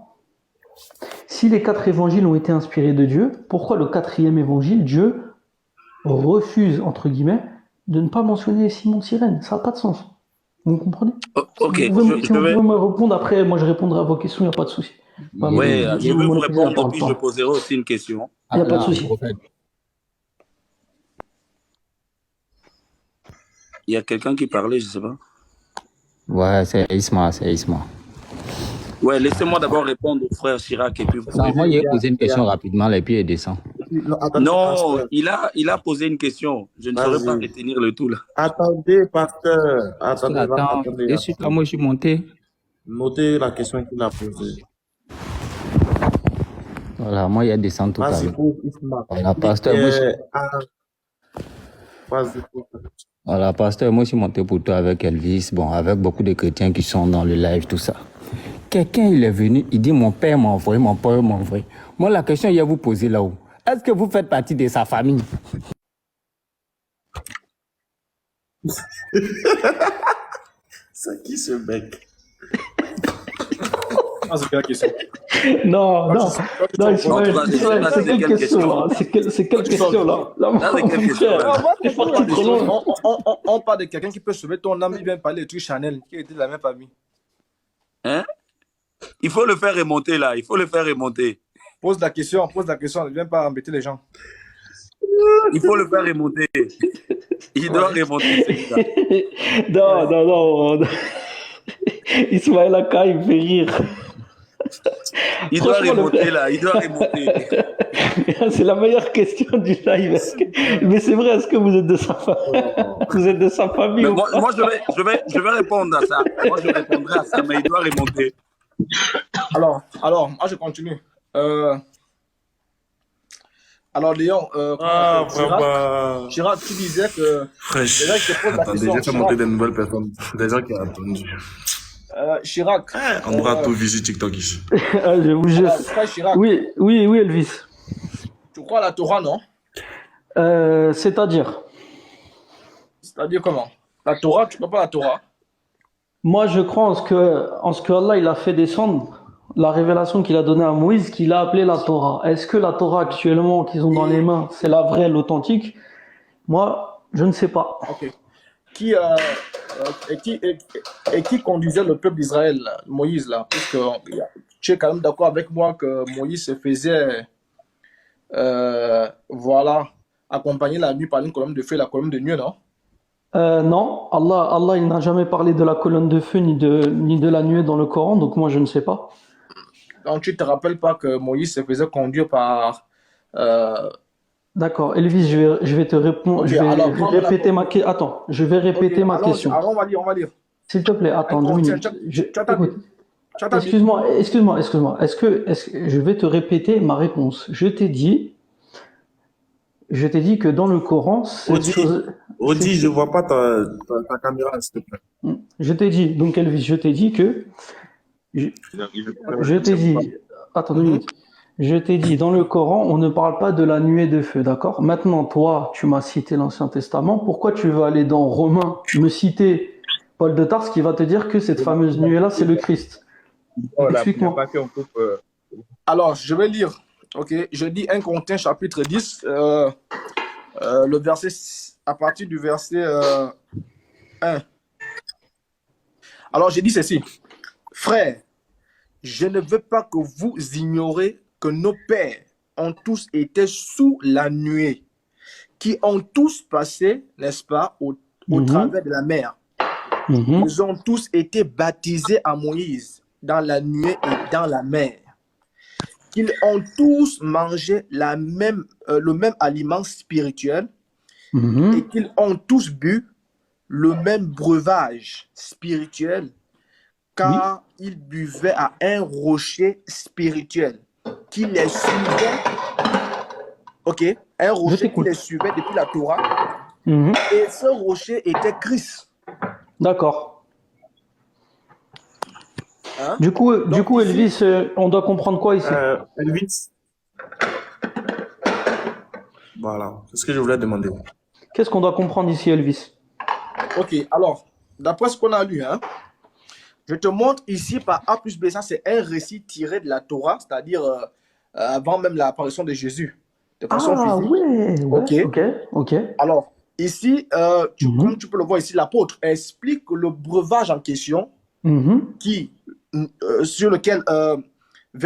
[SPEAKER 8] Si les 4 évangiles ont été inspirés de Dieu, pourquoi le 4e évangile, Dieu refuse, entre guillemets, de ne pas mentionner Simon de Cyrène? Ça n'a pas de sens. Vous comprenez?
[SPEAKER 6] Ok,
[SPEAKER 8] Vous pouvez me répondre, après moi je répondrai à vos questions, il n'y a pas de souci.
[SPEAKER 6] Oui, je vais vous répondre, puis je poserai aussi une question.
[SPEAKER 8] Il n'y a pas de souci.
[SPEAKER 6] Il y a quelqu'un qui parlait, je ne sais pas.
[SPEAKER 9] Ouais, c'est Isma.
[SPEAKER 6] Ouais, laissez-moi d'abord répondre au frère Chirac et puis vous
[SPEAKER 9] Moi, il a posé une question rapidement et puis il descend.
[SPEAKER 6] Non, il a posé une question. Je ne saurais pas retenir le tout là.
[SPEAKER 1] Attendez, pasteur. Attendez.
[SPEAKER 9] Je suis là, moi, je suis monté.
[SPEAKER 1] Notez la question qu'il a posée.
[SPEAKER 9] Voilà, moi, il descend tout à l'heure. Voilà, pasteur, voilà, pasteur, moi, je suis monté pour toi avec Elvis, bon, avec beaucoup de chrétiens qui sont dans le live, tout ça. Quelqu'un, il est venu, il dit, mon père m'a envoyé, mon père m'a envoyé. Moi, la question, il y a vous poser là-haut. Est-ce que vous faites partie de sa famille?
[SPEAKER 1] C'est qui ce mec?
[SPEAKER 4] C'est quelle question?
[SPEAKER 8] Non, c'est quelle question là? C'est quelle question là?
[SPEAKER 4] On parle de quelqu'un qui peut sauver ton âme, il vient parler de trucs Chanel, qui était de la même famille.
[SPEAKER 6] Hein? Il faut le faire remonter là, il faut le faire remonter.
[SPEAKER 4] Pose la question, ne viens pas embêter les gens.
[SPEAKER 6] Il faut le faire remonter. Il doit remonter.
[SPEAKER 8] Non. Ismaël Aka, il me fait rire.
[SPEAKER 6] Il doit
[SPEAKER 8] Franchement,
[SPEAKER 6] remonter là, il doit remonter.
[SPEAKER 8] c'est la meilleure question du live. Mais c'est vrai, est-ce que vous êtes de sa famille? Vous êtes de sa famille
[SPEAKER 6] Mais
[SPEAKER 8] ou pas?
[SPEAKER 6] moi je vais répondre à ça. Moi, je répondrai à ça, mais il doit remonter.
[SPEAKER 4] Alors, moi, je continue. Alors, Léon, Chirac, tu disais que...
[SPEAKER 1] Fraîche.
[SPEAKER 4] Déjà, je te pose la
[SPEAKER 1] Attendez,
[SPEAKER 4] question,
[SPEAKER 1] j'ai fait
[SPEAKER 4] Chirac.
[SPEAKER 1] monter des nouvelles personnes. Des gens qui ont attendu.
[SPEAKER 4] Chirac.
[SPEAKER 1] On aura tout visite TikTok ici.
[SPEAKER 8] Je vous jure.
[SPEAKER 4] Frère Chirac,
[SPEAKER 8] Oui, Elvis.
[SPEAKER 4] tu crois à la Torah, non?
[SPEAKER 8] C'est-à-dire,
[SPEAKER 4] C'est-à-dire comment? La Torah, tu ne crois pas à la Torah?
[SPEAKER 8] moi, je crois en ce que Allah il a fait descendre, la révélation qu'il a donnée à Moïse, qu'il a appelée la Torah. Est-ce que la Torah actuellement qu'ils ont dans les mains, c'est la vraie, l'authentique? Moi, je ne sais pas.
[SPEAKER 4] Ok. Qui conduisait le peuple d'Israël, là, Moïse, là? Puisque tu es quand même d'accord avec moi que Moïse se faisait, voilà, accompagner la nuit par une colonne de feu et la colonne de nuit, non?
[SPEAKER 8] Non, Allah, il n'a jamais parlé de la colonne de feu ni de la nuée dans le Coran, donc moi, je ne sais pas.
[SPEAKER 4] Donc, tu ne te rappelles pas que Moïse se faisait conduire par...
[SPEAKER 8] D'accord, Elvis, je vais te répondre,
[SPEAKER 4] Ok,
[SPEAKER 8] je vais
[SPEAKER 4] alors,
[SPEAKER 8] répéter ma question. Attends, je vais répéter ma
[SPEAKER 4] allons-y,
[SPEAKER 8] question.
[SPEAKER 4] alors, on va lire.
[SPEAKER 8] S'il te plaît, attends 2 minutes.
[SPEAKER 4] Tu as ta
[SPEAKER 8] Écoute,
[SPEAKER 4] Tu as ta Bible.
[SPEAKER 8] excuse-moi. Est-ce que je vais te répéter ma réponse? Je t'ai dit que dans le Coran, c'est des choses.
[SPEAKER 1] Audi, je vois pas ta caméra, s'il te plaît.
[SPEAKER 8] Je t'ai dit, donc Elvis, je t'ai dit que. Je t'ai dit. Attends 2 minutes. Je t'ai dit, dans le Coran, on ne parle pas de la nuée de feu, d'accord? Maintenant, toi, tu m'as cité l'Ancien Testament. Pourquoi tu veux aller dans Romains, me citer Paul de Tarse qui va te dire que cette fameuse nuée-là, c'est le Christ? Explique-moi.
[SPEAKER 4] Alors, je vais lire. Ok, je dis 1 Corinthiens chapitre 10, le verset, à partir du verset 1. Alors, j'ai dit ceci. Frères, je ne veux pas que vous ignorez que nos pères ont tous été sous la nuée, qui ont tous passé, n'est-ce pas, au travers de la mer. Ils ont tous été baptisés à Moïse dans la nuée et dans la mer. Qu'ils ont tous mangé le même aliment spirituel et qu'ils ont tous bu le même breuvage spirituel, car ils buvaient à un rocher spirituel qui les suivait. Ok, un rocher qui les suivait depuis la Torah. Et ce rocher était Christ.
[SPEAKER 8] D'accord.
[SPEAKER 4] Hein?
[SPEAKER 8] Du coup, Elvis, on doit comprendre quoi ici?
[SPEAKER 1] Elvis. Voilà, c'est ce que je voulais demander.
[SPEAKER 8] Qu'est-ce qu'on doit comprendre ici, Elvis?
[SPEAKER 4] Ok, alors, d'après ce qu'on a lu, hein, je te montre ici par A plus B, ça c'est un récit tiré de la Torah, c'est-à-dire avant même l'apparition de Jésus, de façon physique.
[SPEAKER 8] Ok.
[SPEAKER 4] Alors, ici, comme tu peux le voir ici, l'apôtre explique que le breuvage en question, vers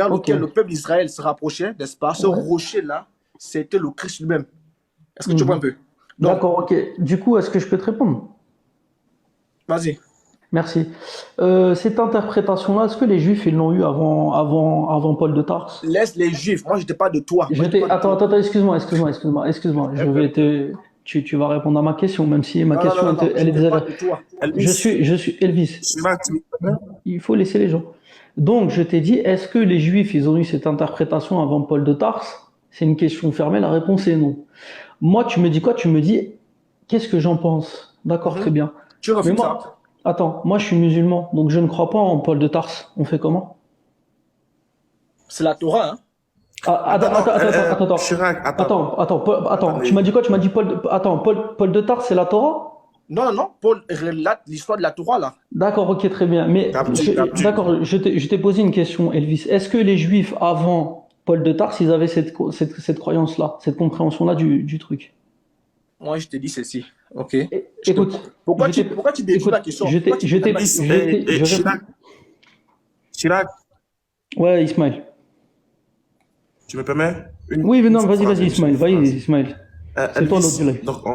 [SPEAKER 4] lequel le peuple d'Israël se rapprochait, n'est-ce pas? Ce rocher-là, c'était le Christ lui-même. Est-ce que tu vois un peu?
[SPEAKER 8] D'accord, ok. Du coup, est-ce que je peux te répondre?
[SPEAKER 4] Vas-y.
[SPEAKER 8] Merci. Cette interprétation-là, est-ce que les Juifs ils l'ont eu avant Paul de Tarse?
[SPEAKER 4] Laisse les Juifs. Moi, je ne pas de toi.
[SPEAKER 8] Attends, excuse-moi. Je vais tu vas répondre à ma question, même si ma question elle est déjà. Je suis Elvis. Il faut laisser les gens. Donc, je t'ai dit, est-ce que les Juifs ils ont eu cette interprétation avant Paul de Tarse? C'est une question fermée. La réponse est non. Moi, tu me dis quoi? Tu me dis, qu'est-ce que j'en pense? D'accord, très bien.
[SPEAKER 4] Tu refuses ça?
[SPEAKER 8] Attends, moi je suis musulman, donc je ne crois pas en Paul de Tarse. On fait comment?
[SPEAKER 4] C'est la Torah, hein?
[SPEAKER 8] Attends.
[SPEAKER 1] Chirac,
[SPEAKER 8] Attends. Tu m'as dit quoi? Tu m'as dit Paul de Tarse, c'est la Torah?
[SPEAKER 4] Non. Paul relate l'histoire de la Torah, là.
[SPEAKER 8] D'accord, ok, très bien. Mais d'accord, je t'ai posé une question, Elvis. Est-ce que les Juifs avant Paul de Tarse, ils avaient cette croyance-là, cette compréhension-là du truc?
[SPEAKER 4] Moi, je te dis ceci. Ok.
[SPEAKER 8] Écoute.
[SPEAKER 4] Pourquoi tu dévies la question?
[SPEAKER 1] Chirac.
[SPEAKER 8] Ouais, Ismaël.
[SPEAKER 1] Tu me permets?
[SPEAKER 8] Oui, mais non, vas-y, Ismaël. C'est toi l'autre direct.
[SPEAKER 1] Donc,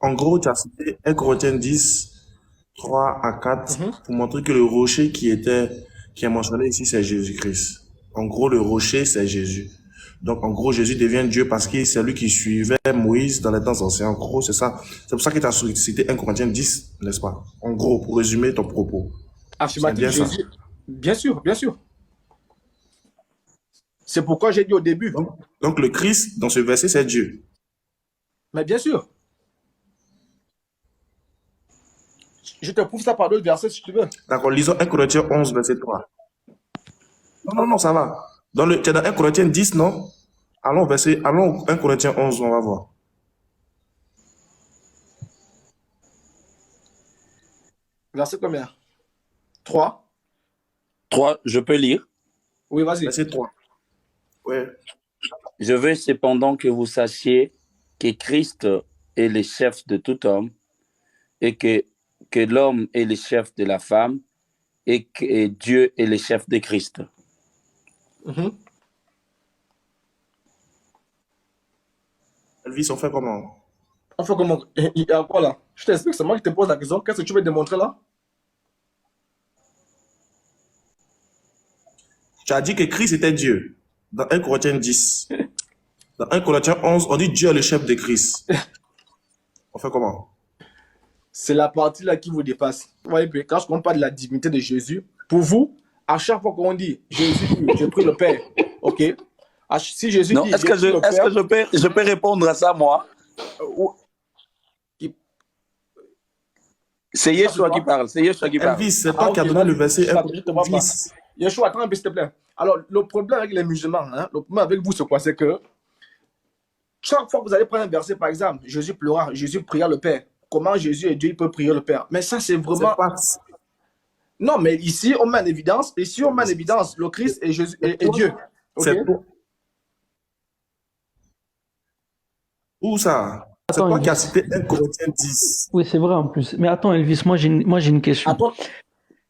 [SPEAKER 1] en gros, tu as cité 1 Corinthiens 10, 3 à 4
[SPEAKER 4] Mhm.
[SPEAKER 1] pour montrer que le rocher qui est mentionné ici, c'est Jésus-Christ. En gros, le rocher, c'est Jésus. Donc, en gros, Jésus devient Dieu parce que c'est lui qui suivait Moïse dans les temps anciens. En gros, c'est ça. C'est pour ça qu'il t'a cité 1 Corinthiens 10, n'est-ce pas? En gros, pour résumer ton propos. C'est
[SPEAKER 4] Affirmatif,
[SPEAKER 1] bien ça.
[SPEAKER 4] Jésus. Bien sûr, bien sûr. C'est pourquoi j'ai dit au début.
[SPEAKER 1] Donc, le Christ, dans ce verset, c'est Dieu.
[SPEAKER 4] Mais bien sûr. Je te prouve ça par d'autres versets si tu veux.
[SPEAKER 1] D'accord, lisons 1 Corinthiens 11, verset 3. Non, ça va. Tu es dans 1 Corinthiens 10, non? Allons au 1 Corinthiens 11, on va voir.
[SPEAKER 4] Verset combien? 3.
[SPEAKER 6] 3, je peux lire.
[SPEAKER 4] Oui, vas-y.
[SPEAKER 1] Verset 3. Ouais.
[SPEAKER 6] Je veux cependant que vous sachiez que Christ est le chef de tout homme et que l'homme est le chef de la femme et que Dieu est le chef de Christ.
[SPEAKER 4] Mhm.
[SPEAKER 1] Elvis, on fait comment?
[SPEAKER 4] On fait comment? Il y a quoi là? Je t'explique, c'est moi qui te pose la question. Qu'est-ce que tu veux démontrer là?
[SPEAKER 1] Tu as dit que Christ était Dieu. Dans 1 Corinthiens 10. Dans 1 Corinthiens 11, on dit Dieu est le chef de Christ. On fait comment?
[SPEAKER 4] C'est la partie là qui vous dépasse. Vous voyez, quand je compte pas de la divinité de Jésus, pour vous, à chaque fois qu'on dit Jésus, j'ai pris le Père, ok? Si Jésus
[SPEAKER 6] Non,
[SPEAKER 4] dit
[SPEAKER 6] est-ce que je peux répondre à ça, moi? C'est Yeshua qui parle. C'est Yeshua qui parle.
[SPEAKER 1] Elvis, c'est toi qui as donné le verset 1
[SPEAKER 4] Je te vois pas.
[SPEAKER 1] Corinthiens 10.
[SPEAKER 4] Yeshua, attends un peu, s'il te plaît. Alors, le problème avec les musulmans, hein, le problème avec vous, c'est quoi? C'est que chaque fois que vous allez prendre un verset, par exemple, Jésus pleura, Jésus pria le Père. Comment Jésus et Dieu il peut prier le Père? Mais ça, c'est vraiment.
[SPEAKER 1] C'est pas...
[SPEAKER 4] Non, mais ici, on met en évidence, le Christ et Jésus et Dieu. Ok?
[SPEAKER 1] C'est toi. Où ça? C'est
[SPEAKER 8] Attends,
[SPEAKER 1] toi qui as
[SPEAKER 8] Elvis.
[SPEAKER 1] cité 1 Corinthiens 10.
[SPEAKER 8] Oui, c'est vrai en plus. Mais attends, Elvis, moi j'ai une question.
[SPEAKER 4] Attends,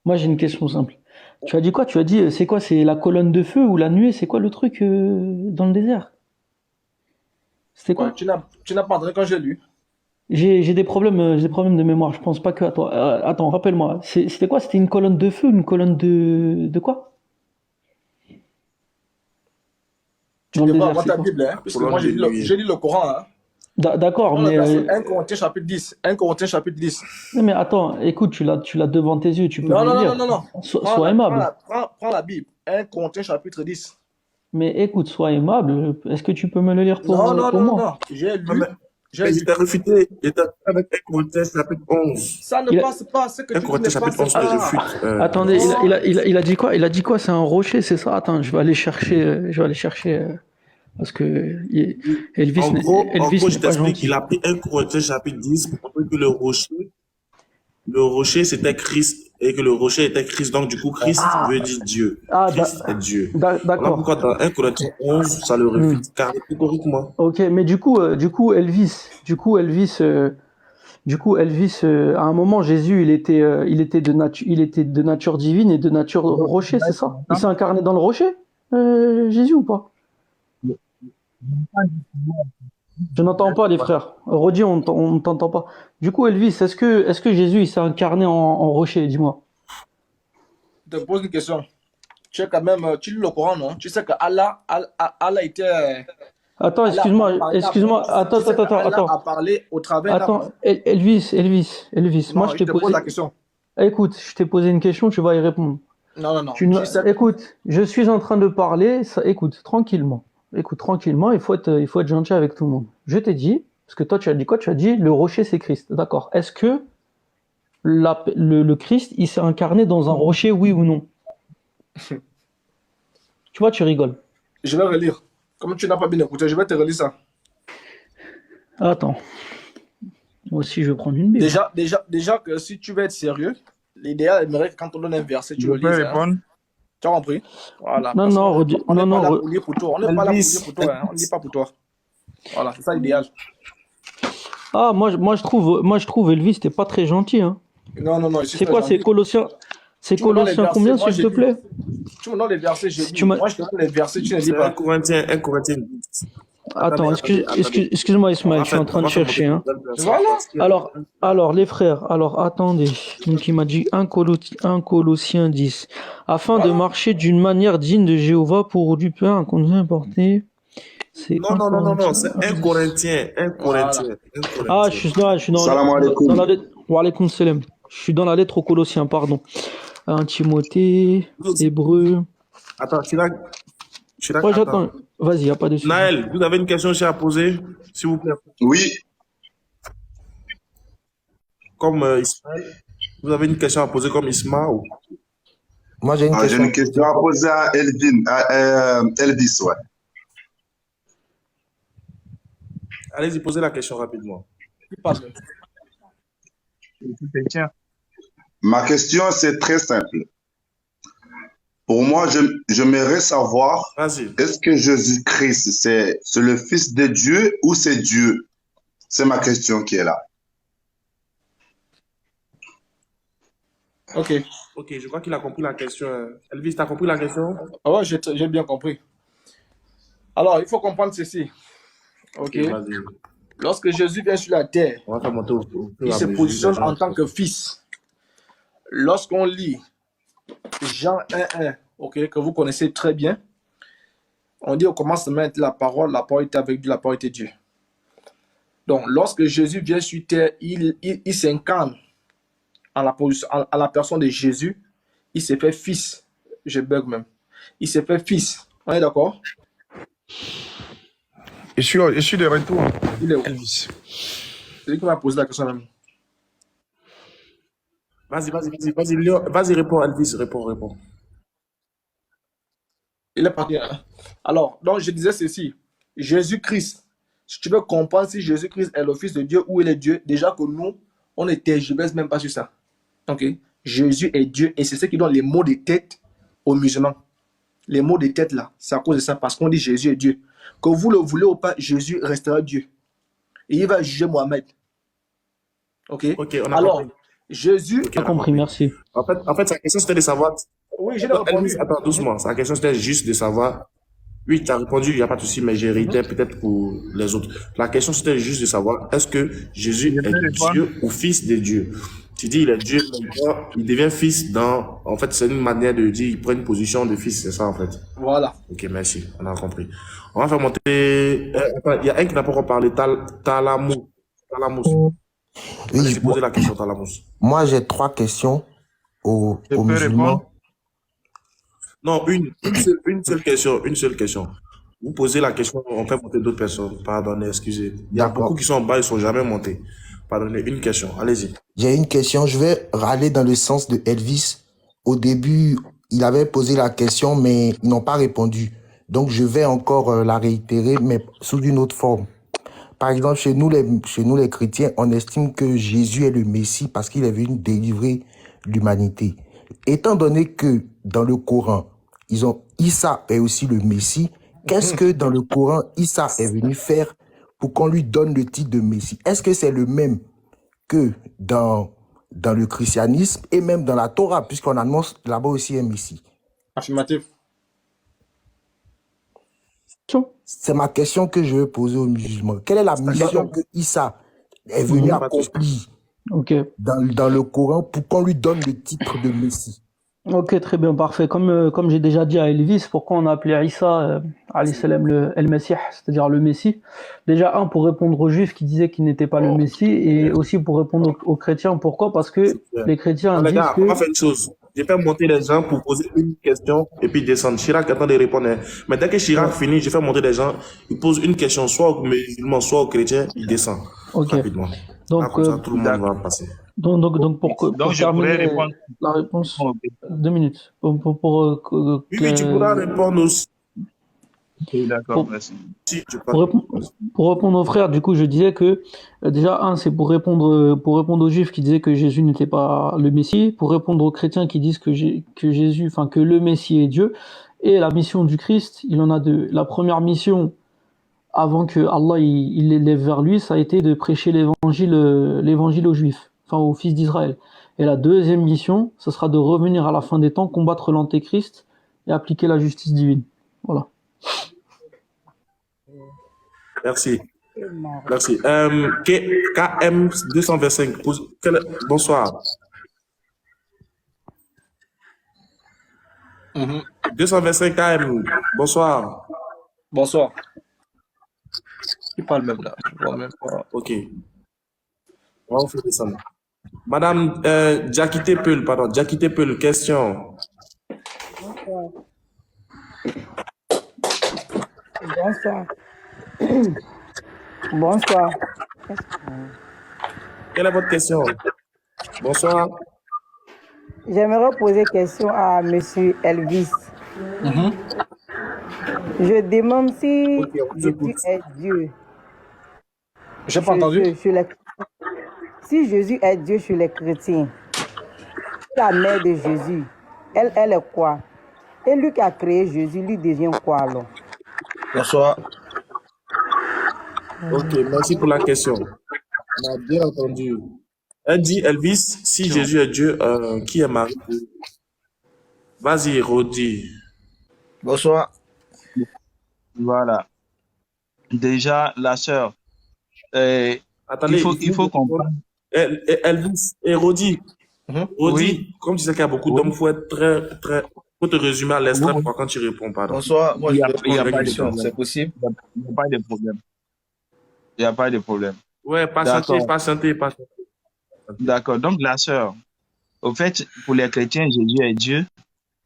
[SPEAKER 8] Moi j'ai une question simple. Tu as dit quoi? Tu as dit, c'est quoi? C'est la colonne de feu ou la nuée? C'est quoi le truc dans le désert? C'était quoi?
[SPEAKER 4] tu n'as pas entendu quand j'ai lu.
[SPEAKER 8] J'ai des problèmes de mémoire. Je pense pas que à toi. Attends, rappelle-moi. C'était quoi? C'était une colonne de feu ou une colonne de quoi?
[SPEAKER 4] Tu
[SPEAKER 8] Dans le
[SPEAKER 4] devrais
[SPEAKER 8] désert,
[SPEAKER 4] avoir
[SPEAKER 8] c'est
[SPEAKER 4] ta
[SPEAKER 8] quoi?
[SPEAKER 4] Bible, hein, puisque
[SPEAKER 1] Colonne
[SPEAKER 4] moi
[SPEAKER 1] de nuée.
[SPEAKER 4] j'ai lu le Coran. Hein.
[SPEAKER 8] D'accord,
[SPEAKER 4] Dans le
[SPEAKER 8] mais
[SPEAKER 4] verset 1 Corinthiens chapitre 10. 1 Corinthiens chapitre 10.
[SPEAKER 8] non, mais attends, écoute, tu l'as devant tes yeux, tu peux
[SPEAKER 4] Non,
[SPEAKER 8] me le
[SPEAKER 4] non,
[SPEAKER 8] lire.
[SPEAKER 4] non, non, non.
[SPEAKER 8] Sois aimable.
[SPEAKER 4] Prends la Bible. 1 Corinthiens chapitre 10.
[SPEAKER 8] Mais écoute, sois aimable. Est-ce que tu peux me le lire pour
[SPEAKER 4] Non, non,
[SPEAKER 8] pour
[SPEAKER 4] non,
[SPEAKER 8] moi?
[SPEAKER 4] non. J'ai
[SPEAKER 1] Non,
[SPEAKER 4] lu.
[SPEAKER 1] mais
[SPEAKER 4] J'ai lu.
[SPEAKER 1] il t'a réfuté. Il t'a avec 1 Corinthiens chapitre 11.
[SPEAKER 4] Ça ne
[SPEAKER 8] Il a-
[SPEAKER 4] passe pas. Ce que
[SPEAKER 1] 1
[SPEAKER 4] tu dis
[SPEAKER 1] Corinthiens
[SPEAKER 4] ne
[SPEAKER 1] chapitre
[SPEAKER 4] passe
[SPEAKER 1] 11 te
[SPEAKER 4] pas.
[SPEAKER 1] réfute.
[SPEAKER 8] Attendez, il a dit quoi? Il a dit quoi? C'est un rocher, c'est ça? Attends, je vais aller chercher parce que Elvis
[SPEAKER 1] En
[SPEAKER 8] n'est
[SPEAKER 1] gros, je
[SPEAKER 8] pas
[SPEAKER 1] t'explique,
[SPEAKER 8] gentil.
[SPEAKER 1] il a pris 1 Corinthiens chapitre 10 pour montrer que le rocher c'était Christ et que le rocher était Christ. Donc, du coup, Christ veut dire Dieu.
[SPEAKER 8] Ah,
[SPEAKER 1] Christ est Dieu. Voilà
[SPEAKER 8] d'accord.
[SPEAKER 1] pourquoi dans 1 Corinthiens 11, ça le réfute catégoriquement.
[SPEAKER 8] Ok, mais du coup, Elvis, à un moment, Jésus, il était de nature divine et de nature rocher, c'est ça? Il s'est incarné dans le rocher, Jésus ou pas? Je n'entends pas, les frères. Rodi, on ne t'entend pas. Du coup, Elvis, est-ce que Jésus, il s'est incarné en rocher, dis-moi?
[SPEAKER 4] Je te pose une question. Tu es quand même, tu lis le Coran, non? Tu sais que Allah était.
[SPEAKER 8] Attends, excuse-moi, attends.
[SPEAKER 4] Allah a parlé au travers d'un
[SPEAKER 8] Attends, Elvis, moi
[SPEAKER 4] Non, je te pose la question.
[SPEAKER 8] Écoute, je t'ai posé une question, tu vas y répondre.
[SPEAKER 4] Non.
[SPEAKER 8] Écoute, je suis en train de parler, écoute, tranquillement. Il faut être gentil avec tout le monde. Je t'ai dit, parce que toi tu as dit quoi? Tu as dit le rocher c'est Christ. D'accord. Est-ce que le Christ, il s'est incarné dans un rocher, oui ou non? Tu vois, tu rigoles.
[SPEAKER 4] Je vais relire. Comme tu n'as pas bien écouté, je vais te relire ça.
[SPEAKER 8] Attends. Moi aussi, je vais prendre une Bible.
[SPEAKER 4] Déjà que si tu veux être sérieux, l'idéal aimerait que quand on donne un verset, tu le lises. Hein. Tu as compris? Voilà.
[SPEAKER 8] Non,
[SPEAKER 4] On n'est pas là
[SPEAKER 8] non,
[SPEAKER 4] pour lire pour toi. On n'est pas là pour lire pour toi. Hein. On ne lit pas pour toi. Voilà, c'est ça l'idéal.
[SPEAKER 8] Ah, moi je trouve Elvis, t'es pas très gentil, hein.
[SPEAKER 4] Non.
[SPEAKER 8] C'est quoi, c'est Colossiens? C'est
[SPEAKER 4] Tu me donnes les
[SPEAKER 8] Colossiens combien,
[SPEAKER 4] versets,
[SPEAKER 8] s'il te plaît?
[SPEAKER 4] Tu me donnes les versets, j'ai dit.
[SPEAKER 8] Tu m'as-
[SPEAKER 4] Moi, je te donne les versets, tu ne dis
[SPEAKER 1] C'est 1
[SPEAKER 4] pas.
[SPEAKER 1] Corinthiens 10.
[SPEAKER 8] Attends,
[SPEAKER 1] Attendez.
[SPEAKER 8] excuse-moi
[SPEAKER 1] On
[SPEAKER 8] Ismaël,
[SPEAKER 1] va
[SPEAKER 8] je suis en
[SPEAKER 1] faire,
[SPEAKER 8] train
[SPEAKER 1] on
[SPEAKER 8] de
[SPEAKER 1] va faire monter
[SPEAKER 8] chercher,
[SPEAKER 1] une
[SPEAKER 8] hein.
[SPEAKER 1] nouvelle personne.
[SPEAKER 7] Voilà.
[SPEAKER 8] Alors, les frères, alors attendez. Donc il m'a dit 1 Colossiens 10. Afin de
[SPEAKER 7] Voilà.
[SPEAKER 8] marcher d'une manière digne de Jéhovah pour du pain à conduire importé. C'est
[SPEAKER 1] Non,
[SPEAKER 8] 1
[SPEAKER 1] non, non, non, non,
[SPEAKER 8] Corinthiens
[SPEAKER 1] c'est
[SPEAKER 8] 1,
[SPEAKER 1] un
[SPEAKER 8] 10.
[SPEAKER 1] Corinthien, un
[SPEAKER 7] Voilà.
[SPEAKER 1] Corinthien, un
[SPEAKER 8] Ah,
[SPEAKER 1] Corinthien.
[SPEAKER 8] je suis
[SPEAKER 10] Salam
[SPEAKER 8] dans
[SPEAKER 10] alaikum.
[SPEAKER 8] la lettre. Wa alaykoum salam. Je suis dans la lettre aux Colossiens, pardon. 1 Timothée, Hébreu.
[SPEAKER 1] Attends, Chirac,
[SPEAKER 8] Ouais,
[SPEAKER 1] attends.
[SPEAKER 8] j'attends. Vas-y, y a pas de souci.
[SPEAKER 1] Naël, vous avez une question aussi à poser, s'il vous plaît.
[SPEAKER 10] Oui,
[SPEAKER 1] Comme Ismaël, vous avez une question à poser comme Ismaël.
[SPEAKER 11] Moi, j'ai une
[SPEAKER 10] j'ai
[SPEAKER 11] question.
[SPEAKER 10] une question à poser à Elvin, à Elvis, ouais.
[SPEAKER 1] Allez-y, posez la question rapidement.
[SPEAKER 7] Qui parle?
[SPEAKER 10] Ma question, c'est très simple. Pour moi, j'aimerais savoir,
[SPEAKER 1] Vas-y.
[SPEAKER 10] est-ce que Jésus-Christ, c'est le Fils de Dieu ou c'est Dieu? C'est ma question qui est là.
[SPEAKER 7] Ok.
[SPEAKER 1] Ok, je crois qu'il a compris la question. Elvis, t'as compris la question?
[SPEAKER 7] Ah ouais, j'ai bien compris. Alors, il faut comprendre ceci. Ok.
[SPEAKER 1] Ok, vas-y.
[SPEAKER 7] Lorsque Jésus vient sur la terre,
[SPEAKER 1] On va faire monter au fur et
[SPEAKER 7] il
[SPEAKER 1] à
[SPEAKER 7] se
[SPEAKER 1] mesure,
[SPEAKER 7] positionne
[SPEAKER 1] les gens.
[SPEAKER 7] en tant que fils. Lorsqu'on lit Jean 1:1, ok, que vous connaissez très bien, on dit au commencement la parole était avec Dieu, la parole était Dieu. Donc, lorsque Jésus vient sur terre, il s'incarne en la personne de Jésus. Il s'est fait fils. Je bug même. Il s'est fait fils. On est d'accord?
[SPEAKER 12] Je suis de retour,
[SPEAKER 7] Il est où?
[SPEAKER 12] Elvis.
[SPEAKER 7] C'est lui qui m'a posé la question même.
[SPEAKER 1] Vas-y, Léon. Vas-y, réponds, Elvis, réponds.
[SPEAKER 7] Il est parti. Hein. Alors, donc je disais ceci. Jésus-Christ, si tu veux comprendre si Jésus-Christ est le Fils de Dieu ou il est Dieu, déjà que nous, on ne tergiverse même pas sur ça. Ok? Jésus est Dieu et c'est ce qui donne les mots de tête aux musulmans. Les mots de tête là, c'est à cause de ça, parce qu'on dit Jésus est Dieu. Que vous le voulez ou pas, Jésus restera Dieu. Et il va juger Mohamed. Ok?
[SPEAKER 1] Ok, on a
[SPEAKER 7] Alors,
[SPEAKER 1] compris.
[SPEAKER 7] Jésus.
[SPEAKER 1] Ok,
[SPEAKER 8] J'ai
[SPEAKER 1] on a
[SPEAKER 8] compris,
[SPEAKER 1] compris.
[SPEAKER 8] merci.
[SPEAKER 1] En fait, sa question c'était de savoir.
[SPEAKER 7] Oui, j'ai
[SPEAKER 1] Attends,
[SPEAKER 7] répondu.
[SPEAKER 1] Elvis, attends, doucement. Sa question c'était juste de savoir. Oui, tu as répondu, il n'y a pas de souci, mais j'ai réitéré peut-être pour les autres. La question c'était juste de savoir est-ce que Jésus est Dieu ou fils de Dieu? Tu dis il est Dieu, maintenant, il devient fils dans. En fait, c'est une manière de dire il prend une position de fils, c'est ça en fait.
[SPEAKER 7] Voilà.
[SPEAKER 1] Ok, merci, on a compris. On va faire monter. Attends, il y a un qui n'a pas encore parlé, Talamous.
[SPEAKER 11] Oui,
[SPEAKER 1] Allez-y, posez la question, Talamous.
[SPEAKER 11] moi, j'ai 3 questions aux
[SPEAKER 12] Je peux
[SPEAKER 11] musulmans.
[SPEAKER 12] répondre?
[SPEAKER 1] Non, une seule question. Vous posez la question, on fait monter d'autres personnes. Pardonnez, excusez. Il y a
[SPEAKER 11] D'accord.
[SPEAKER 1] beaucoup qui sont en bas, ils ne sont jamais montés. Pardonnez, une question, allez-y.
[SPEAKER 11] J'ai une question. Je vais râler dans le sens de Elvis. Au début, il avait posé la question, mais ils n'ont pas répondu. Donc, je vais encore la réitérer, mais sous une autre forme. Par exemple, chez nous, les chrétiens, on estime que Jésus est le Messie parce qu'il est venu délivrer l'humanité. Étant donné que dans le Coran, ils ont Issa est aussi le Messie, qu'est-ce que dans le Coran, Issa est venu faire pour qu'on lui donne le titre de Messie? Est-ce que c'est le même que dans le christianisme et même dans la Torah, puisqu'on annonce là-bas aussi un Messie?
[SPEAKER 7] Affirmatif.
[SPEAKER 11] C'est ma question que je veux poser aux musulmans. Quelle est la mission que Issa est venu accomplir
[SPEAKER 8] Ok.
[SPEAKER 11] dans le Coran pour qu'on lui donne le titre de Messie?
[SPEAKER 8] Ok, très bien, parfait. Comme j'ai déjà dit à Elvis, pourquoi on a appelé Issa, alayhi salam, le El-Messie, c'est-à-dire le Messie? Déjà, pour répondre aux Juifs qui disaient qu'il n'était pas le Messie, et aussi pour répondre aux chrétiens. Pourquoi? Parce que les chrétiens
[SPEAKER 1] Les
[SPEAKER 8] disent
[SPEAKER 1] gars,
[SPEAKER 8] que...
[SPEAKER 1] on va faire une chose. Je vais monter les gens pour poser une question et puis descendre. Chirac attend de répondre. Hein. Mais dès que Chirac finit, je fais monter les gens. Ils posent une question soit aux musulmans, soit aux chrétiens. Ils descendent rapidement.
[SPEAKER 8] Donc,
[SPEAKER 1] Là, comme ça, tout le monde va passer.
[SPEAKER 8] Donc pour
[SPEAKER 12] je pourrais
[SPEAKER 8] terminer
[SPEAKER 12] répondre.
[SPEAKER 8] la réponse,
[SPEAKER 12] Ok.
[SPEAKER 8] 2 minutes.
[SPEAKER 1] Oui, tu pourras répondre aussi.
[SPEAKER 12] Ok, d'accord, merci.
[SPEAKER 1] Si, je
[SPEAKER 8] Pour répondre aux frères, du coup, je disais que déjà, c'est pour répondre aux Juifs qui disaient que Jésus n'était pas le Messie, pour répondre aux chrétiens qui disent que Jésus, enfin que le Messie est Dieu, et la mission du Christ, il en a deux. La première mission, avant que Allah il l'élève vers lui, ça a été de prêcher l'évangile aux Juifs, enfin aux fils d'Israël. Et la deuxième mission, ce sera de revenir à la fin des temps, combattre l'antéchrist et appliquer la justice divine. Voilà.
[SPEAKER 1] Merci. Merci. KM 225. Bonsoir. 225 KM. Bonsoir.
[SPEAKER 7] Bonsoir. Qui parle même là? Je vois même pas.
[SPEAKER 1] Ok. On va vous faire descendre. Madame Diakité Peul, pardon. Diakité Peul, question.
[SPEAKER 13] Bonsoir. Bonsoir. Bonsoir.
[SPEAKER 1] Quelle est votre question? Bonsoir.
[SPEAKER 13] J'aimerais poser question à Monsieur Elvis. Je demande si
[SPEAKER 1] Ok, on vous
[SPEAKER 13] Jésus
[SPEAKER 1] écoute.
[SPEAKER 13] est Dieu.
[SPEAKER 7] J'ai pas entendu.
[SPEAKER 13] Si Jésus est Dieu chez les chrétiens, la mère de Jésus, elle est quoi? Et lui qui a créé Jésus, lui devient quoi alors?
[SPEAKER 7] Bonsoir.
[SPEAKER 1] Ok, merci pour la question. On a bien entendu. Elle dit, Elvis, si Jésus est Dieu, qui est Marie? Vas-y, Rodi.
[SPEAKER 7] Bonsoir.
[SPEAKER 12] Voilà. Déjà, la sœur,
[SPEAKER 1] Attendez,
[SPEAKER 12] il faut comprendre.
[SPEAKER 1] Elvis et Rodi. Rodi,
[SPEAKER 12] Oui.
[SPEAKER 1] comme tu sais qu'il y a beaucoup d'hommes, il faut être faut te résumer à l'extrême quand tu réponds, pardon.
[SPEAKER 7] Bonsoir. Moi,
[SPEAKER 12] Il
[SPEAKER 7] je
[SPEAKER 12] n'y a,
[SPEAKER 7] vais
[SPEAKER 12] il y a
[SPEAKER 7] poser
[SPEAKER 12] pas
[SPEAKER 7] une
[SPEAKER 12] de
[SPEAKER 7] question.
[SPEAKER 12] problème.
[SPEAKER 7] C'est possible?
[SPEAKER 12] Il n'y a pas de problème. Il n'y a pas de problème.
[SPEAKER 1] Ouais,
[SPEAKER 12] D'accord.
[SPEAKER 1] patientez.
[SPEAKER 12] D'accord. Donc, la sœur, au fait, pour les chrétiens, Jésus est Dieu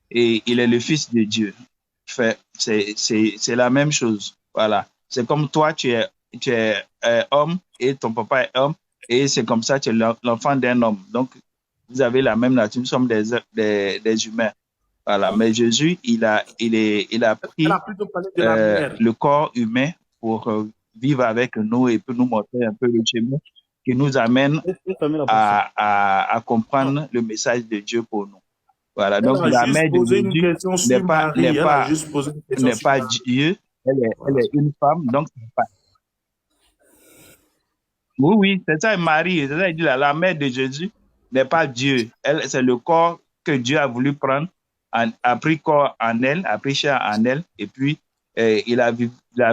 [SPEAKER 12] et il est le Fils de Dieu. C'est la même chose. Voilà. C'est comme toi, tu es homme et ton papa est homme et c'est comme ça, tu es l'enfant d'un homme. Donc, vous avez la même nature. Nous sommes des humains. Voilà. Mais Jésus, il a pris
[SPEAKER 1] Elle a plutôt parlé de la mère.
[SPEAKER 12] le corps humain pour vivre avec nous et pour nous montrer un peu le chemin qui nous amène à comprendre le message de Dieu pour nous. Voilà. Donc,
[SPEAKER 1] Elle a
[SPEAKER 12] la
[SPEAKER 1] juste
[SPEAKER 12] mère de
[SPEAKER 1] posé une
[SPEAKER 12] Jésus
[SPEAKER 1] question sur Marie. Elle a juste posé une question
[SPEAKER 12] n'est
[SPEAKER 1] sur
[SPEAKER 12] pas
[SPEAKER 1] Marie.
[SPEAKER 12] Dieu, elle est une femme, donc c'est pas. Oui, c'est ça, Marie. C'est ça, il dit là, la mère de Jésus n'est pas Dieu. C'est le corps que Dieu a voulu prendre, a pris corps en elle, a pris chair en elle, et puis il a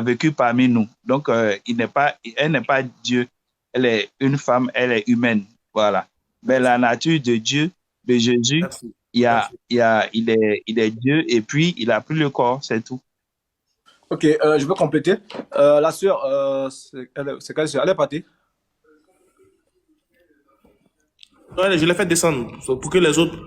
[SPEAKER 12] vécu parmi nous. Donc, elle n'est pas Dieu. Elle est une femme, elle est humaine. Voilà. Mais la nature de Dieu, de Jésus,
[SPEAKER 1] Merci.
[SPEAKER 12] il est Dieu, et puis il a pris le corps, c'est tout.
[SPEAKER 7] Ok, je veux compléter. La sœur, c'est quelle sœur? Elle est partie.
[SPEAKER 1] Ouais, je l'ai fait descendre pour que les autres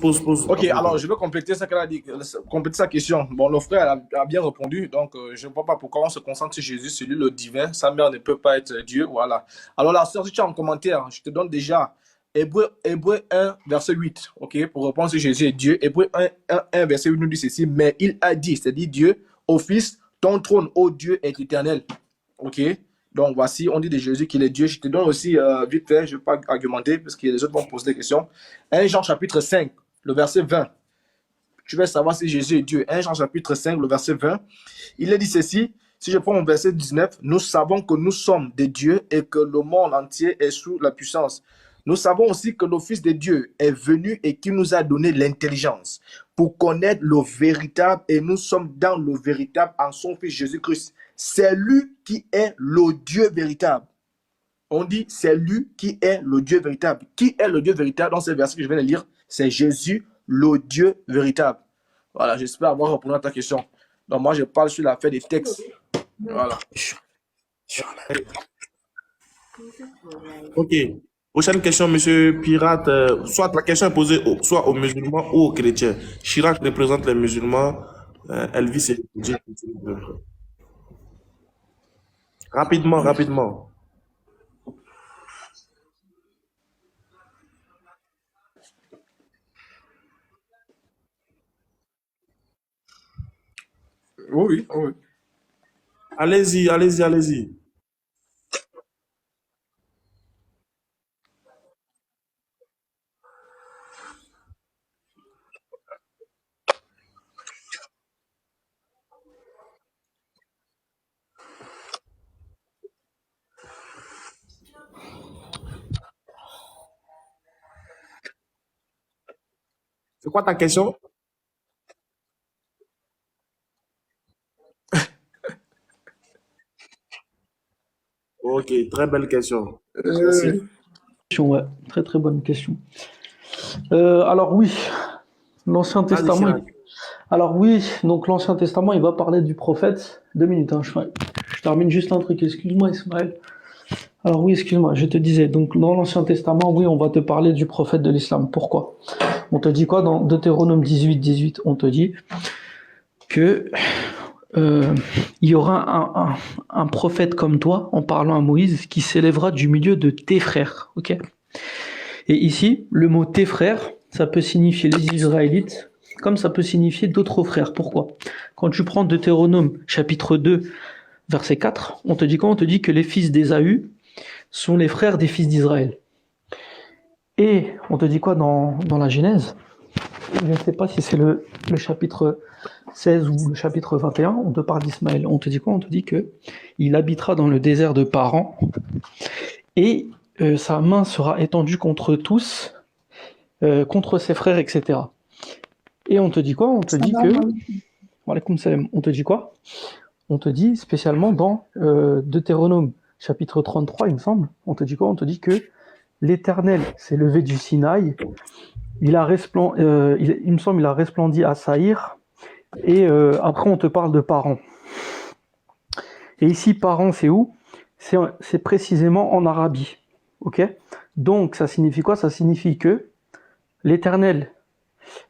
[SPEAKER 1] posent.
[SPEAKER 7] Ok, alors je veux compléter ce qu'elle a dit, compléter sa question. Bon, le frère a bien répondu, donc je ne vois pas pourquoi on se concentre sur Jésus, sur lui le divin. Sa mère ne peut pas être Dieu, voilà. Alors la sœur, si tu as un commentaire, je te donne déjà Hébreu 1, verset 8, ok, pour répondre si Jésus est Dieu. Hébreu 1, verset 8 nous dit ceci, mais il a dit, c'est-à-dire Dieu, au Fils, ton trône, ô Dieu, est éternel, ok. Donc voici, on dit de Jésus qu'il est Dieu. Je te donne aussi, vite fait, je ne vais pas argumenter parce que les autres vont poser des questions. 1 Jean chapitre 5, le verset 20. Tu vas savoir si Jésus est Dieu. 1 Jean chapitre 5, le verset 20. Il est dit ceci, si je prends mon verset 19, nous savons que nous sommes des dieux et que le monde entier est sous la puissance. Nous savons aussi que le Fils de Dieu est venu et qui nous a donné l'intelligence pour connaître le véritable et nous sommes dans le véritable en son Fils Jésus-Christ. C'est lui qui est le Dieu véritable. On dit c'est lui qui est le Dieu véritable. Qui est le Dieu véritable dans ce verset que je viens de lire? C'est Jésus, le Dieu véritable. Voilà, j'espère avoir répondu à ta question. Donc moi, je parle sur l'affaire des textes. Voilà.
[SPEAKER 1] Ok. Prochaine question, monsieur Pirate. Soit la question est posée soit aux musulmans ou aux chrétiens. Chirac représente les musulmans. Elvis est Dieu. Rapidement.
[SPEAKER 7] Oui.
[SPEAKER 1] Allez-y. C'est quoi ta question? Ok, très belle question. Merci.
[SPEAKER 8] Ouais, très très bonne question. Alors oui, l'Ancien
[SPEAKER 1] Vas-y,
[SPEAKER 8] Testament.
[SPEAKER 1] Chirac.
[SPEAKER 8] Alors oui, donc l'Ancien Testament, il va parler du prophète. 2 minutes, hein, je termine juste un truc. Excuse-moi, Ismaël. Alors oui, excuse-moi, je te disais. Donc dans l'Ancien Testament, oui, on va te parler du prophète de l'islam. Pourquoi? On te dit quoi dans Deutéronome 18, on te dit que il y aura un prophète comme toi, en parlant à Moïse, qui s'élèvera du milieu de tes frères. Ok. Et ici, le mot tes frères, ça peut signifier les Israélites, comme ça peut signifier d'autres frères. Pourquoi? Quand tu prends Deutéronome chapitre 2, verset 4, on te dit quoi? On te dit que les fils d'Ésaü sont les frères des fils d'Israël. Et on te dit quoi dans la Genèse? Je ne sais pas si c'est le chapitre 16 ou le chapitre 21, on te parle d'Ismaël. On te dit quoi? On te dit que il habitera dans le désert de Paran et sa main sera étendue contre tous, contre ses frères, etc. Et on te dit quoi? On te dit que... Walaikum salam. On te dit quoi? On te dit spécialement dans Deutéronome chapitre 33, il me semble. On te dit quoi? On te dit que l'Éternel s'est levé du Sinaï. Il me semble il a resplendi à Saïr. Et après, on te parle de Paran. Et ici, Paran, c'est où? C'est précisément en Arabie. Ok? Donc, ça signifie quoi? Ça signifie que l'Éternel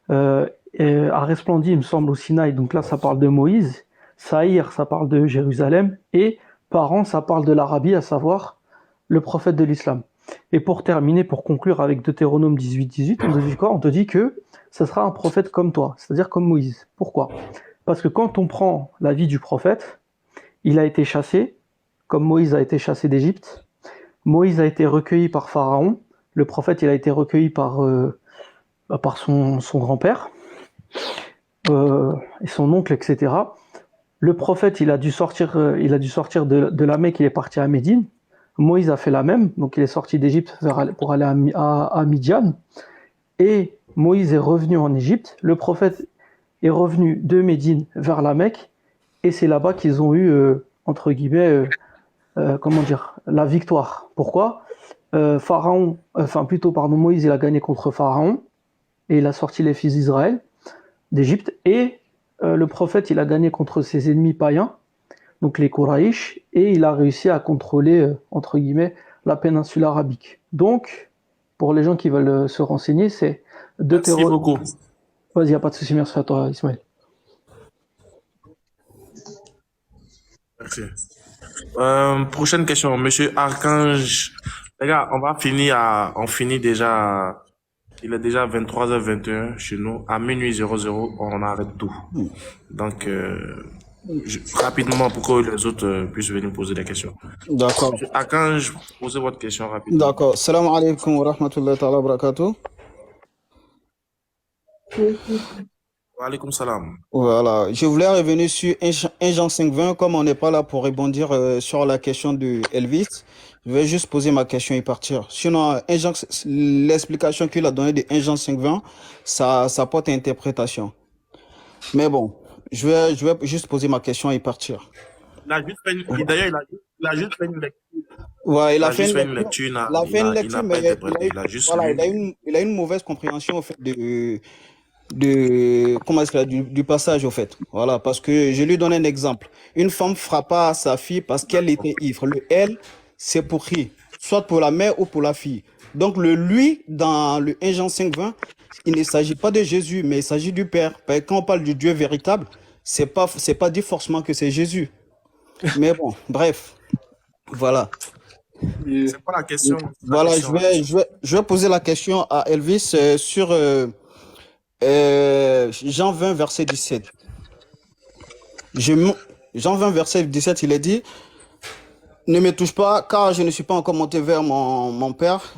[SPEAKER 8] a resplendi, il me semble, au Sinaï. Donc là, ça parle de Moïse. Saïr, ça parle de Jérusalem. Et Paran, ça parle de l'Arabie, à savoir le prophète de l'islam. Et pour terminer, pour conclure avec Deutéronome 18, on te dit quoi? On te dit que ce sera un prophète comme toi, c'est-à-dire comme Moïse. Pourquoi? Parce que quand on prend la vie du prophète, il a été chassé, comme Moïse a été chassé d'Égypte. Moïse a été recueilli par Pharaon. Le prophète, il a été recueilli par son grand-père et son oncle, etc. Le prophète, il a dû sortir de la Mecque, il est parti à Médine. Moïse a fait la même, donc il est sorti d'Égypte pour aller à Midian. Et Moïse est revenu en Égypte. Le prophète est revenu de Médine vers la Mecque. Et c'est là-bas qu'ils ont eu, entre guillemets, la victoire. Pourquoi? Moïse, il a gagné contre Pharaon. Et il a sorti les fils d'Israël d'Égypte. Et le prophète, il a gagné contre ses ennemis païens, donc les Koraïch, et il a réussi à contrôler, entre guillemets, la péninsule arabique. Donc, pour les gens qui veulent se renseigner, c'est
[SPEAKER 1] Merci beaucoup.
[SPEAKER 8] Vas-y, il n'y a pas de souci, merci à toi, Ismaël.
[SPEAKER 1] Merci. Prochaine question, Monsieur Archange. Les gars, on finit déjà. Il est déjà 23h21 chez nous. À minuit 00, on arrête tout. Donc, rapidement, pour que les autres puissent venir poser des questions.
[SPEAKER 14] D'accord.
[SPEAKER 1] Monsieur Archange, posez votre question rapidement.
[SPEAKER 14] D'accord. Salam alaikum wa rahmatullahi ta'ala wa barakatuh.
[SPEAKER 1] Wa alaikum salam.
[SPEAKER 14] Voilà. Je voulais revenir sur 1 Jean 5,20. Comme on n'est pas là pour rebondir sur la question de Elvis, je vais juste poser ma question et partir. Sinon, l'explication qu'il a donnée de 1 Jean 5,20, ça porte interprétation. Mais bon, je vais juste poser ma question et partir.
[SPEAKER 1] D'ailleurs, il a juste fait une lecture.
[SPEAKER 14] Ouais, il a fait
[SPEAKER 1] une lecture.
[SPEAKER 14] Il a fait une lecture, mais il a une mauvaise compréhension au fait du passage au fait. Voilà, parce que je lui donne un exemple. Une femme frappa sa fille parce qu'elle était ivre. Le elle, c'est pour qui? Soit pour la mère ou pour la fille. Donc le lui, dans le 1 Jean 5,20, il ne s'agit pas de Jésus, mais il s'agit du Père. Parce que quand on parle du Dieu véritable, c'est pas dit forcément que c'est Jésus. Mais bon, bref, voilà.
[SPEAKER 1] C'est pas la question.
[SPEAKER 14] Voilà, je vais poser la question à Elvis sur Jean 20, verset 17. Jean 20, verset 17, il est dit: ne me touche pas, car je ne suis pas encore monté vers mon Père.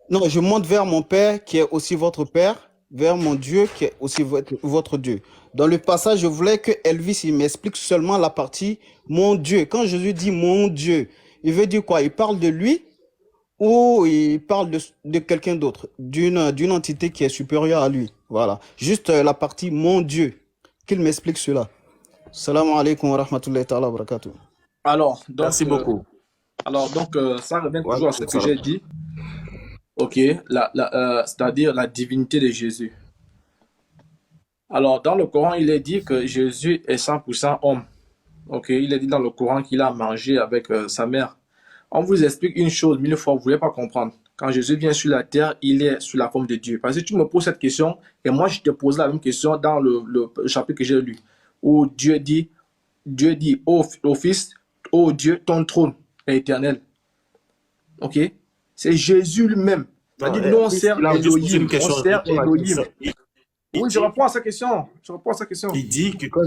[SPEAKER 14] Non, je monte vers mon Père, qui est aussi votre Père, vers mon Dieu, qui est aussi votre Dieu. Dans le passage, je voulais que Elvis il m'explique seulement la partie mon Dieu. Quand Jésus dit mon Dieu, il veut dire quoi? Il parle de lui ou il parle de quelqu'un d'autre, d'une entité qui est supérieure à lui? Voilà. Juste la partie mon Dieu. Qu'il m'explique cela. Salam alaikum wa rahmatullahi ta'ala wa barakatuh.
[SPEAKER 7] Alors, donc,
[SPEAKER 1] merci beaucoup.
[SPEAKER 7] Alors, donc, ça revient
[SPEAKER 1] Ouais,
[SPEAKER 7] toujours à ce que
[SPEAKER 1] ça.
[SPEAKER 7] j'ai dit. OK, c'est-à-dire la divinité de Jésus. Alors, dans le Coran, il est dit que Jésus est 100% homme. OK, il est dit dans le Coran qu'il a mangé avec sa mère. On vous explique une chose, mille fois, vous ne voulez pas comprendre. Quand Jésus vient sur la terre, il est sous la forme de Dieu. Parce que tu me poses cette question, et moi, je te pose la même question dans le chapitre que j'ai lu, où Dieu dit au Fils, ô Dieu, ton trône est éternel. OK? C'est Jésus lui-même.
[SPEAKER 1] Non,
[SPEAKER 7] C'est-à-dire, nous, on
[SPEAKER 1] Chris,
[SPEAKER 7] sert
[SPEAKER 1] il a juste posé une
[SPEAKER 7] Elohim. On
[SPEAKER 1] question.
[SPEAKER 7] sert
[SPEAKER 1] Réponds à la
[SPEAKER 7] Elohim.
[SPEAKER 1] question. Il
[SPEAKER 7] Oui, je
[SPEAKER 1] dit,
[SPEAKER 7] réponds à sa question. Je réponds à sa question.
[SPEAKER 1] il dit que quand,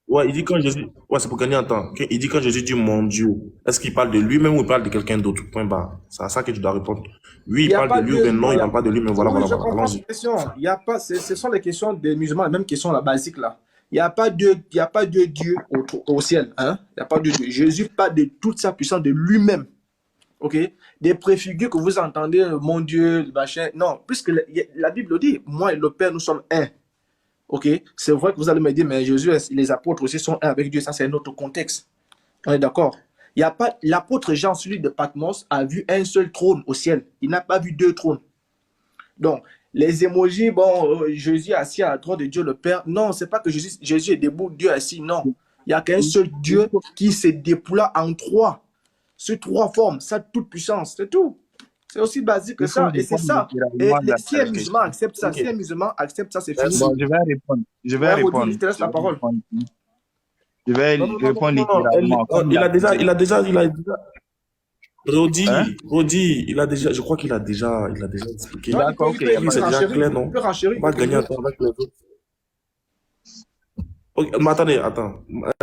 [SPEAKER 1] ouais, il dit quand Jésus, ouais, c'est pour gagner en temps. Il dit quand Jésus dit mon Dieu, est-ce qu'il parle de lui-même ou il parle de quelqu'un d'autre? Point barre. C'est à ça que tu dois répondre. Oui,
[SPEAKER 7] Il
[SPEAKER 1] il
[SPEAKER 7] n'y a
[SPEAKER 1] parle
[SPEAKER 7] pas
[SPEAKER 1] de lui ou
[SPEAKER 7] de.
[SPEAKER 1] bien non,
[SPEAKER 7] il
[SPEAKER 1] il
[SPEAKER 7] y a-
[SPEAKER 1] parle pas de lui, mais voilà,
[SPEAKER 7] Oui,
[SPEAKER 1] voilà,
[SPEAKER 7] je
[SPEAKER 1] voilà.
[SPEAKER 7] comprends la
[SPEAKER 1] Allons-y.
[SPEAKER 7] question. Il y a pas, ce sont les questions des musulmans, les mêmes questions la basique là. Il n'y a pas de, il y a pas de Dieu au ciel. Hein? Il n'y a pas de Dieu. Jésus parle de toute sa puissance de lui-même. OK? Des préfigures que vous entendez, mon Dieu, le machin. Non, puisque la Bible dit, moi et le Père, nous sommes un. OK? C'est vrai que vous allez me dire, mais Jésus, les apôtres aussi sont un avec Dieu. Ça, c'est un autre contexte. On est d'accord? Il y a pas, l'apôtre Jean, celui de Patmos, a vu un seul trône au ciel. Il n'a pas vu deux trônes. Donc, les émojis, bon, Jésus est assis à la droite de Dieu le Père. Non, c'est pas que Jésus est debout, Dieu est assis. Non. Il n'y a qu'un seul Dieu qui se déploie en trois. Sur trois formes, ça toute puissance, c'est tout. C'est aussi basique que
[SPEAKER 12] Il faut
[SPEAKER 7] ça. Et c'est
[SPEAKER 12] répondre
[SPEAKER 7] ça. Et
[SPEAKER 12] littéralement à
[SPEAKER 7] si un
[SPEAKER 12] la
[SPEAKER 7] musulman
[SPEAKER 12] question.
[SPEAKER 7] accepte ça,
[SPEAKER 1] Ok.
[SPEAKER 7] si un musulman accepte ça, c'est fini.
[SPEAKER 12] Bon, je vais répondre. Je vais
[SPEAKER 7] Ouais, Rodi,
[SPEAKER 12] répondre.
[SPEAKER 7] je te laisse
[SPEAKER 12] Je
[SPEAKER 7] la
[SPEAKER 12] vais
[SPEAKER 7] parole.
[SPEAKER 12] répondre. Je vais
[SPEAKER 1] Non, non, non,
[SPEAKER 12] répondre
[SPEAKER 1] non, non,
[SPEAKER 12] littéralement. Comme
[SPEAKER 1] il a déjà,
[SPEAKER 12] dit.
[SPEAKER 1] il a déjà,
[SPEAKER 12] Hein?
[SPEAKER 1] Rodi, il a déjà, je crois qu'il a déjà expliqué.
[SPEAKER 7] Non,
[SPEAKER 12] D'accord, ok.
[SPEAKER 1] Chapitre, c'est déjà
[SPEAKER 7] renchérir.
[SPEAKER 1] clair,
[SPEAKER 7] Il
[SPEAKER 1] non?
[SPEAKER 7] peut renchérir.
[SPEAKER 1] On va gagner un temps avec les autres. Ok, mais attendez, attends.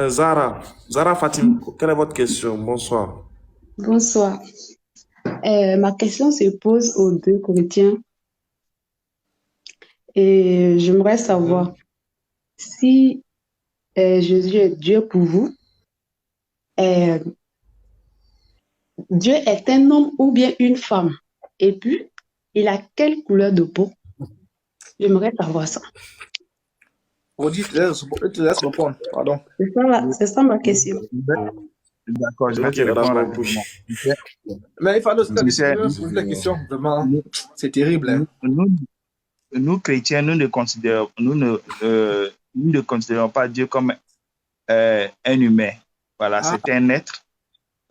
[SPEAKER 1] Zara Fatim, quelle est votre question? Bonsoir.
[SPEAKER 15] Bonsoir. Ma question se pose aux deux chrétiens et j'aimerais savoir si Jésus est Dieu pour vous, euh, Dieu est un homme ou bien une femme, et puis il a quelle couleur de peau? J'aimerais savoir ça.
[SPEAKER 7] Rodi, je te laisse répondre. Pardon.
[SPEAKER 15] C'est ça ma question.
[SPEAKER 12] D'accord, je vais
[SPEAKER 1] Ok,
[SPEAKER 12] te répondre
[SPEAKER 1] d'accord.
[SPEAKER 12] rapidement.
[SPEAKER 7] Mais il fallait aussi
[SPEAKER 12] Tu sais,
[SPEAKER 7] poser la question. Vraiment, c'est terrible. Hein.
[SPEAKER 12] nous, chrétiens, nous ne considérons pas Dieu comme un humain. Voilà,
[SPEAKER 7] Ah,
[SPEAKER 12] c'est un être.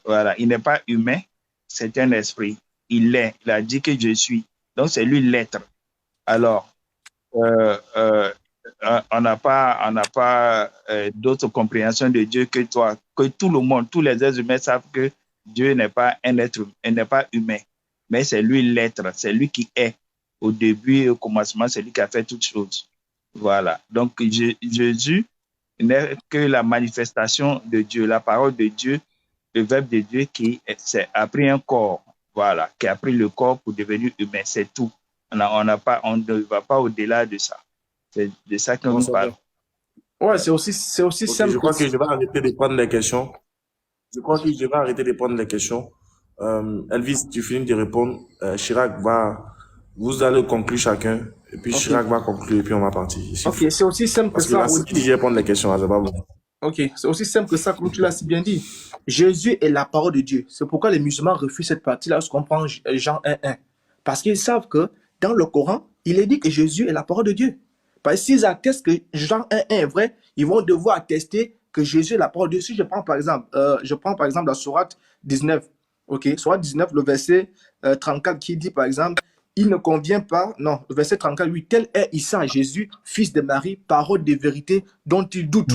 [SPEAKER 12] Voilà, il n'est pas humain, c'est un esprit. Il est. Il a dit que je suis. Donc, c'est lui l'être. Alors, on n'a pas d'autre compréhension de Dieu que toi, que tout le monde, tous les êtres humains savent que Dieu n'est pas un être, il n'est pas humain, mais c'est lui l'être, c'est lui qui est. Au début et au commencement, c'est lui qui a fait toutes choses. Voilà. Donc, Jésus n'est que la manifestation de Dieu, la parole de Dieu, le verbe de Dieu qui a pris un corps, voilà, qui a pris le corps pour devenir humain, c'est tout. On ne va pas au-delà de ça. C'est de ça que
[SPEAKER 1] Bon,
[SPEAKER 12] nous
[SPEAKER 1] c'est
[SPEAKER 12] parlons.
[SPEAKER 1] bon.
[SPEAKER 7] ouais, c'est aussi
[SPEAKER 1] Ok,
[SPEAKER 7] simple
[SPEAKER 1] je
[SPEAKER 7] que
[SPEAKER 1] crois
[SPEAKER 7] ça.
[SPEAKER 1] que je vais arrêter de prendre les questions. Je crois que je vais arrêter de prendre les questions. Elvis, tu finis de répondre. Chirac vous allez conclure chacun. Et puis
[SPEAKER 7] Ok.
[SPEAKER 1] Chirac va conclure et puis on va partir. Il
[SPEAKER 7] Ok,
[SPEAKER 1] suffit.
[SPEAKER 7] c'est aussi simple que
[SPEAKER 1] Parce que
[SPEAKER 7] ça,
[SPEAKER 1] là, si
[SPEAKER 7] Rodi.
[SPEAKER 1] je vais prendre les questions, là, c'est pas bon.
[SPEAKER 7] Ok, c'est aussi simple que ça, comme tu l'as si bien dit. Jésus est la parole de Dieu. C'est pourquoi les musulmans refusent cette partie-là lorsqu'on prend Jean 1:1. Parce qu'ils savent que dans le Coran, il est dit que Jésus est la parole de Dieu. Parce que s'ils attestent que Jean 1:1 est vrai, ils vont devoir attester que Jésus est la parole de Dieu. Si je prends par exemple, la sourate 19. Ok, sourate 19, le verset 34 qui dit par exemple, il ne convient pas, non, le verset 34, oui, tel est Issa, Jésus, fils de Marie, parole de vérité dont il doute.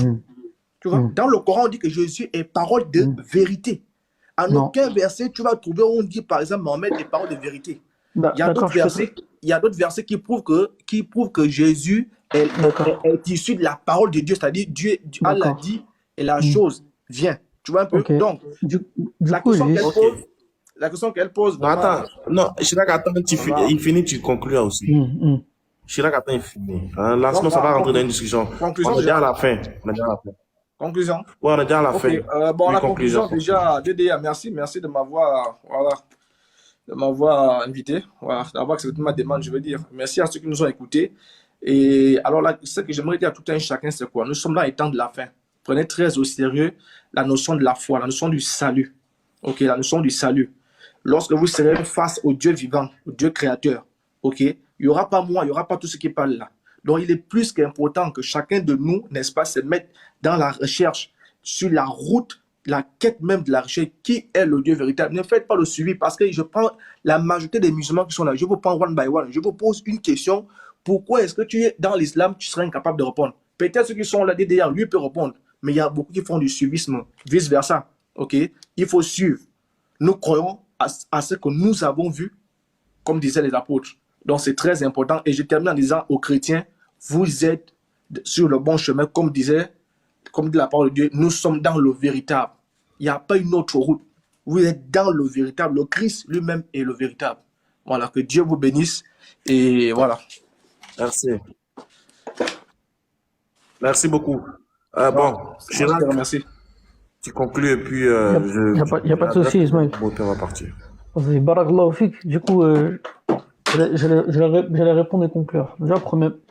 [SPEAKER 7] Tu vois, dans le Coran, on dit que Jésus est parole de vérité. En
[SPEAKER 8] Non.
[SPEAKER 7] aucun verset, tu vas trouver où on dit, par exemple, Mohamed est parole de vérité.
[SPEAKER 8] Bah,
[SPEAKER 7] Il y a
[SPEAKER 8] d'accord,
[SPEAKER 7] d'autres versets, qui prouvent que Jésus
[SPEAKER 8] D'accord.
[SPEAKER 7] est issu de la parole de Dieu, c'est-à-dire Allah
[SPEAKER 8] D'accord.
[SPEAKER 7] dit et la
[SPEAKER 8] Hmm.
[SPEAKER 7] chose vient. Tu vois un peu?
[SPEAKER 8] Ok.
[SPEAKER 7] Donc,
[SPEAKER 8] Du
[SPEAKER 7] la
[SPEAKER 8] coup,
[SPEAKER 7] question qu'elle
[SPEAKER 8] Elvis.
[SPEAKER 7] pose, la question qu'elle pose,
[SPEAKER 1] Non,
[SPEAKER 7] vraiment,
[SPEAKER 1] attends. Non, Chirac, attends,
[SPEAKER 7] vraiment.
[SPEAKER 1] il finit, tu conclus aussi. Chirac, attends, il finit. Là, sinon, ça va rentrer dans une discussion.
[SPEAKER 7] Conclusion
[SPEAKER 1] On est déjà à
[SPEAKER 7] déjà.
[SPEAKER 1] la fin. On est déjà à la fin.
[SPEAKER 7] Conclusion.
[SPEAKER 1] Ouais, on est déjà à la
[SPEAKER 7] Ok,
[SPEAKER 1] fin.
[SPEAKER 7] bon,
[SPEAKER 1] Oui,
[SPEAKER 7] la
[SPEAKER 1] conclusion.
[SPEAKER 7] conclusion déjà, DDA, merci de m'avoir invité, voilà, d'avoir accepté ma demande, je veux dire. Merci à ceux qui nous ont écoutés. Et alors là, ce que j'aimerais dire à tout un chacun, c'est quoi? Nous sommes dans les temps de la fin. Prenez très au sérieux la notion de la foi, la notion du salut. Ok, la notion du salut. Lorsque vous serez face au Dieu vivant, au Dieu créateur, ok, il n'y aura pas moi, il n'y aura pas tout ce qui parle là. Donc, il est plus qu'important que chacun de nous, n'est-ce pas, se mette dans la recherche, sur la route, la quête même de la recherche, qui est le Dieu véritable. Ne faites pas le suivi parce que je prends la majorité des musulmans qui sont là, je vous prends one by one, je vous pose une question. Pourquoi est-ce que tu es dans l'islam, tu serais incapable de répondre? Peut-être ceux qui sont là derrière, lui peut répondre, mais il y a beaucoup qui font du suivisme, vice-versa. Ok, il faut suivre. Nous croyons à ce que nous avons vu, comme disaient les apôtres. Donc c'est très important. Et je termine en disant aux chrétiens, vous êtes sur le bon chemin, comme dit la parole de Dieu, nous sommes dans le véritable. Il n'y a pas une autre route. Vous êtes dans le véritable. Le Christ lui-même est le véritable. Voilà, que Dieu vous bénisse. Et voilà.
[SPEAKER 1] Merci. Merci beaucoup. Bon,
[SPEAKER 7] Je te remercie.
[SPEAKER 1] tu conclus et puis
[SPEAKER 8] Il n'y a pas de souci, Ismaël.
[SPEAKER 1] Bon, on va partir.
[SPEAKER 8] Vas-y, Barakallahu fik. Du coup, j'allais répondre et conclure. Déjà,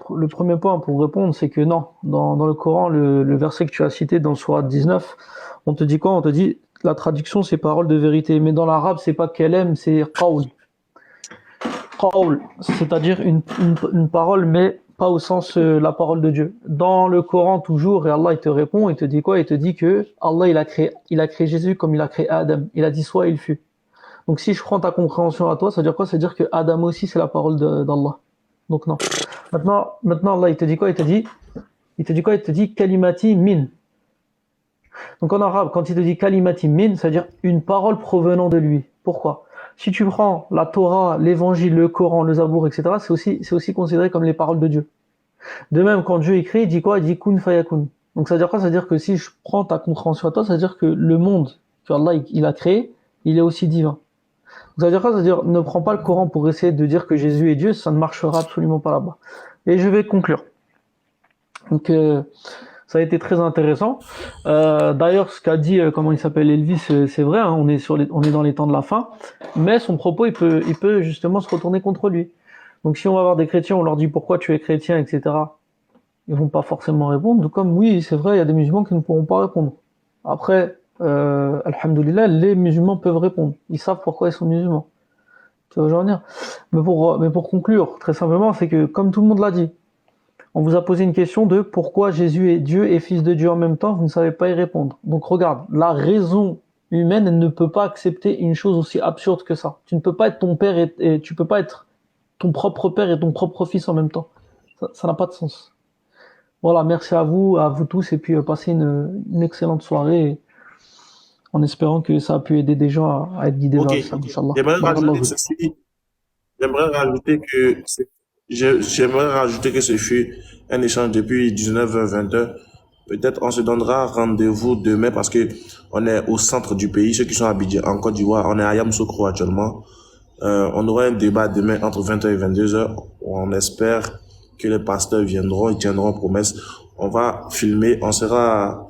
[SPEAKER 8] le premier point pour répondre, c'est que non, dans le Coran, le verset que tu as cité dans Sourate 19, on te dit quoi? On te dit, la traduction, c'est parole de vérité. Mais dans l'arabe, c'est pas kelem, c'est qawl. Qawl, c'est-à-dire une parole, mais pas au sens la parole de Dieu. Dans le Coran, toujours, et Allah, il te répond, il te dit quoi? Il te dit que Allah, il a créé Jésus comme il a créé Adam. Il a dit soit il fut. Donc si je prends ta compréhension à toi, ça veut dire quoi? Ça veut dire que Adam aussi, c'est la parole d'Allah. Donc non. Maintenant, Allah, il te dit quoi? Il te dit quoi? Il te dit kalimati min. Donc en arabe, quand il te dit kalimati min, ça veut dire une parole provenant de lui. Pourquoi? Si tu prends la Torah, l'évangile, le Coran, le Zabour, etc., c'est aussi considéré comme les paroles de Dieu. De même, quand Dieu écrit, il dit quoi? Il dit kun fayakun. Donc ça veut dire quoi? Ça veut dire que si je prends ta compréhension à toi, ça veut dire que le monde que Allah il a créé, il est aussi divin. Ça veut dire quoi? Ça veut dire, ne prends pas le Coran pour essayer de dire que Jésus est Dieu, ça ne marchera absolument pas là-bas. Et je vais conclure. Donc, ça a été très intéressant. D'ailleurs, ce qu'a dit, comment il s'appelle, Elvis, c'est vrai, hein, on est dans les temps de la fin, mais son propos, il peut justement se retourner contre lui. Donc, si on va avoir des chrétiens, on leur dit pourquoi tu es chrétien, etc., ils vont pas forcément répondre. Donc, comme oui, c'est vrai, il y a des musulmans qui ne pourront pas répondre. Après, alhamdoulilah, les musulmans peuvent répondre. Ils savent pourquoi ils sont musulmans. Tu vois, je veux dire. Mais pour conclure, très simplement, c'est que, comme tout le monde l'a dit, on vous a posé une question de pourquoi Jésus est Dieu et fils de Dieu en même temps, vous ne savez pas y répondre. Donc regarde, la raison humaine, elle ne peut pas accepter une chose aussi absurde que ça. Tu ne peux pas être ton père et tu peux pas être ton propre père et ton propre fils en même temps. Ça n'a pas de sens. Voilà, merci à vous tous, et puis passez une excellente soirée, en espérant que ça a pu aider des gens à être guidés vers ça, Inch'Allah.
[SPEAKER 1] J'aimerais rajouter que ce fut un échange depuis 19h-20h. Peut-être on se donnera rendez-vous demain parce que on est au centre du pays. Ceux qui sont à Abidjan, en Côte d'Ivoire, on est à Yamoussoukro actuellement. On aura un débat demain entre 20h et 22h. On espère que les pasteurs viendront, ils tiendront promesse. On va filmer, on sera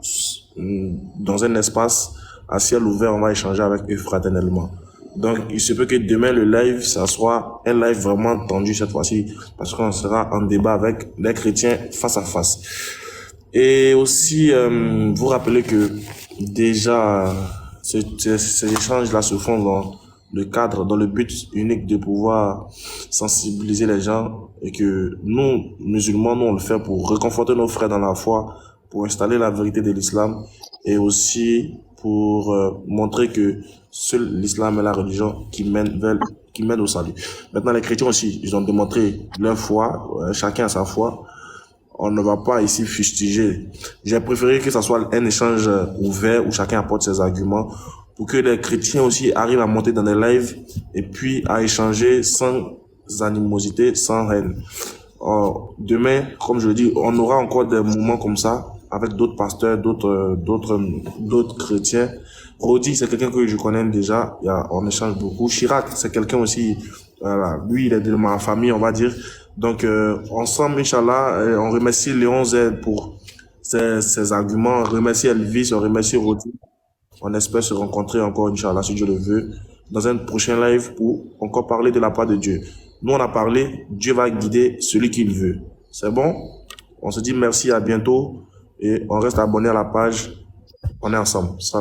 [SPEAKER 1] dans un espace à ciel ouvert, on va échanger avec eux fraternellement. Donc, il se peut que demain, le live, ça soit un live vraiment tendu cette fois-ci, parce qu'on sera en débat avec les chrétiens face à face. Et aussi, vous rappelez que déjà, ces échanges-là se font dans le but unique de pouvoir sensibiliser les gens, et que nous, musulmans, nous, on le fait pour réconforter nos frères dans la foi, pour installer la vérité de l'islam, et aussi pour montrer que seul l'islam est la religion qui mène au salut. Maintenant, les chrétiens aussi, ils ont démontré leur foi, chacun a sa foi. On ne va pas ici fustiger. J'ai préféré que ça soit un échange ouvert où chacun apporte ses arguments pour que les chrétiens aussi arrivent à monter dans des lives et puis à échanger sans animosité, sans haine. Demain, comme je le dis, on aura encore des moments comme ça avec d'autres pasteurs, d'autres chrétiens. Rodi, c'est quelqu'un que je connais déjà, on échange beaucoup. Chirac, c'est quelqu'un aussi, voilà, lui, il est de ma famille, on va dire. Donc, ensemble, Inch'Allah, on remercie Léon Z pour ses arguments, on remercie Elvis, on remercie Rodi. On espère se rencontrer encore, Inch'Allah, si Dieu le veut, dans un prochain live pour encore parler de la part de Dieu. Nous, on a parlé, Dieu va guider celui qu'il veut. C'est bon? On se dit merci, à bientôt, et on reste abonné à la page. On est ensemble. Salam.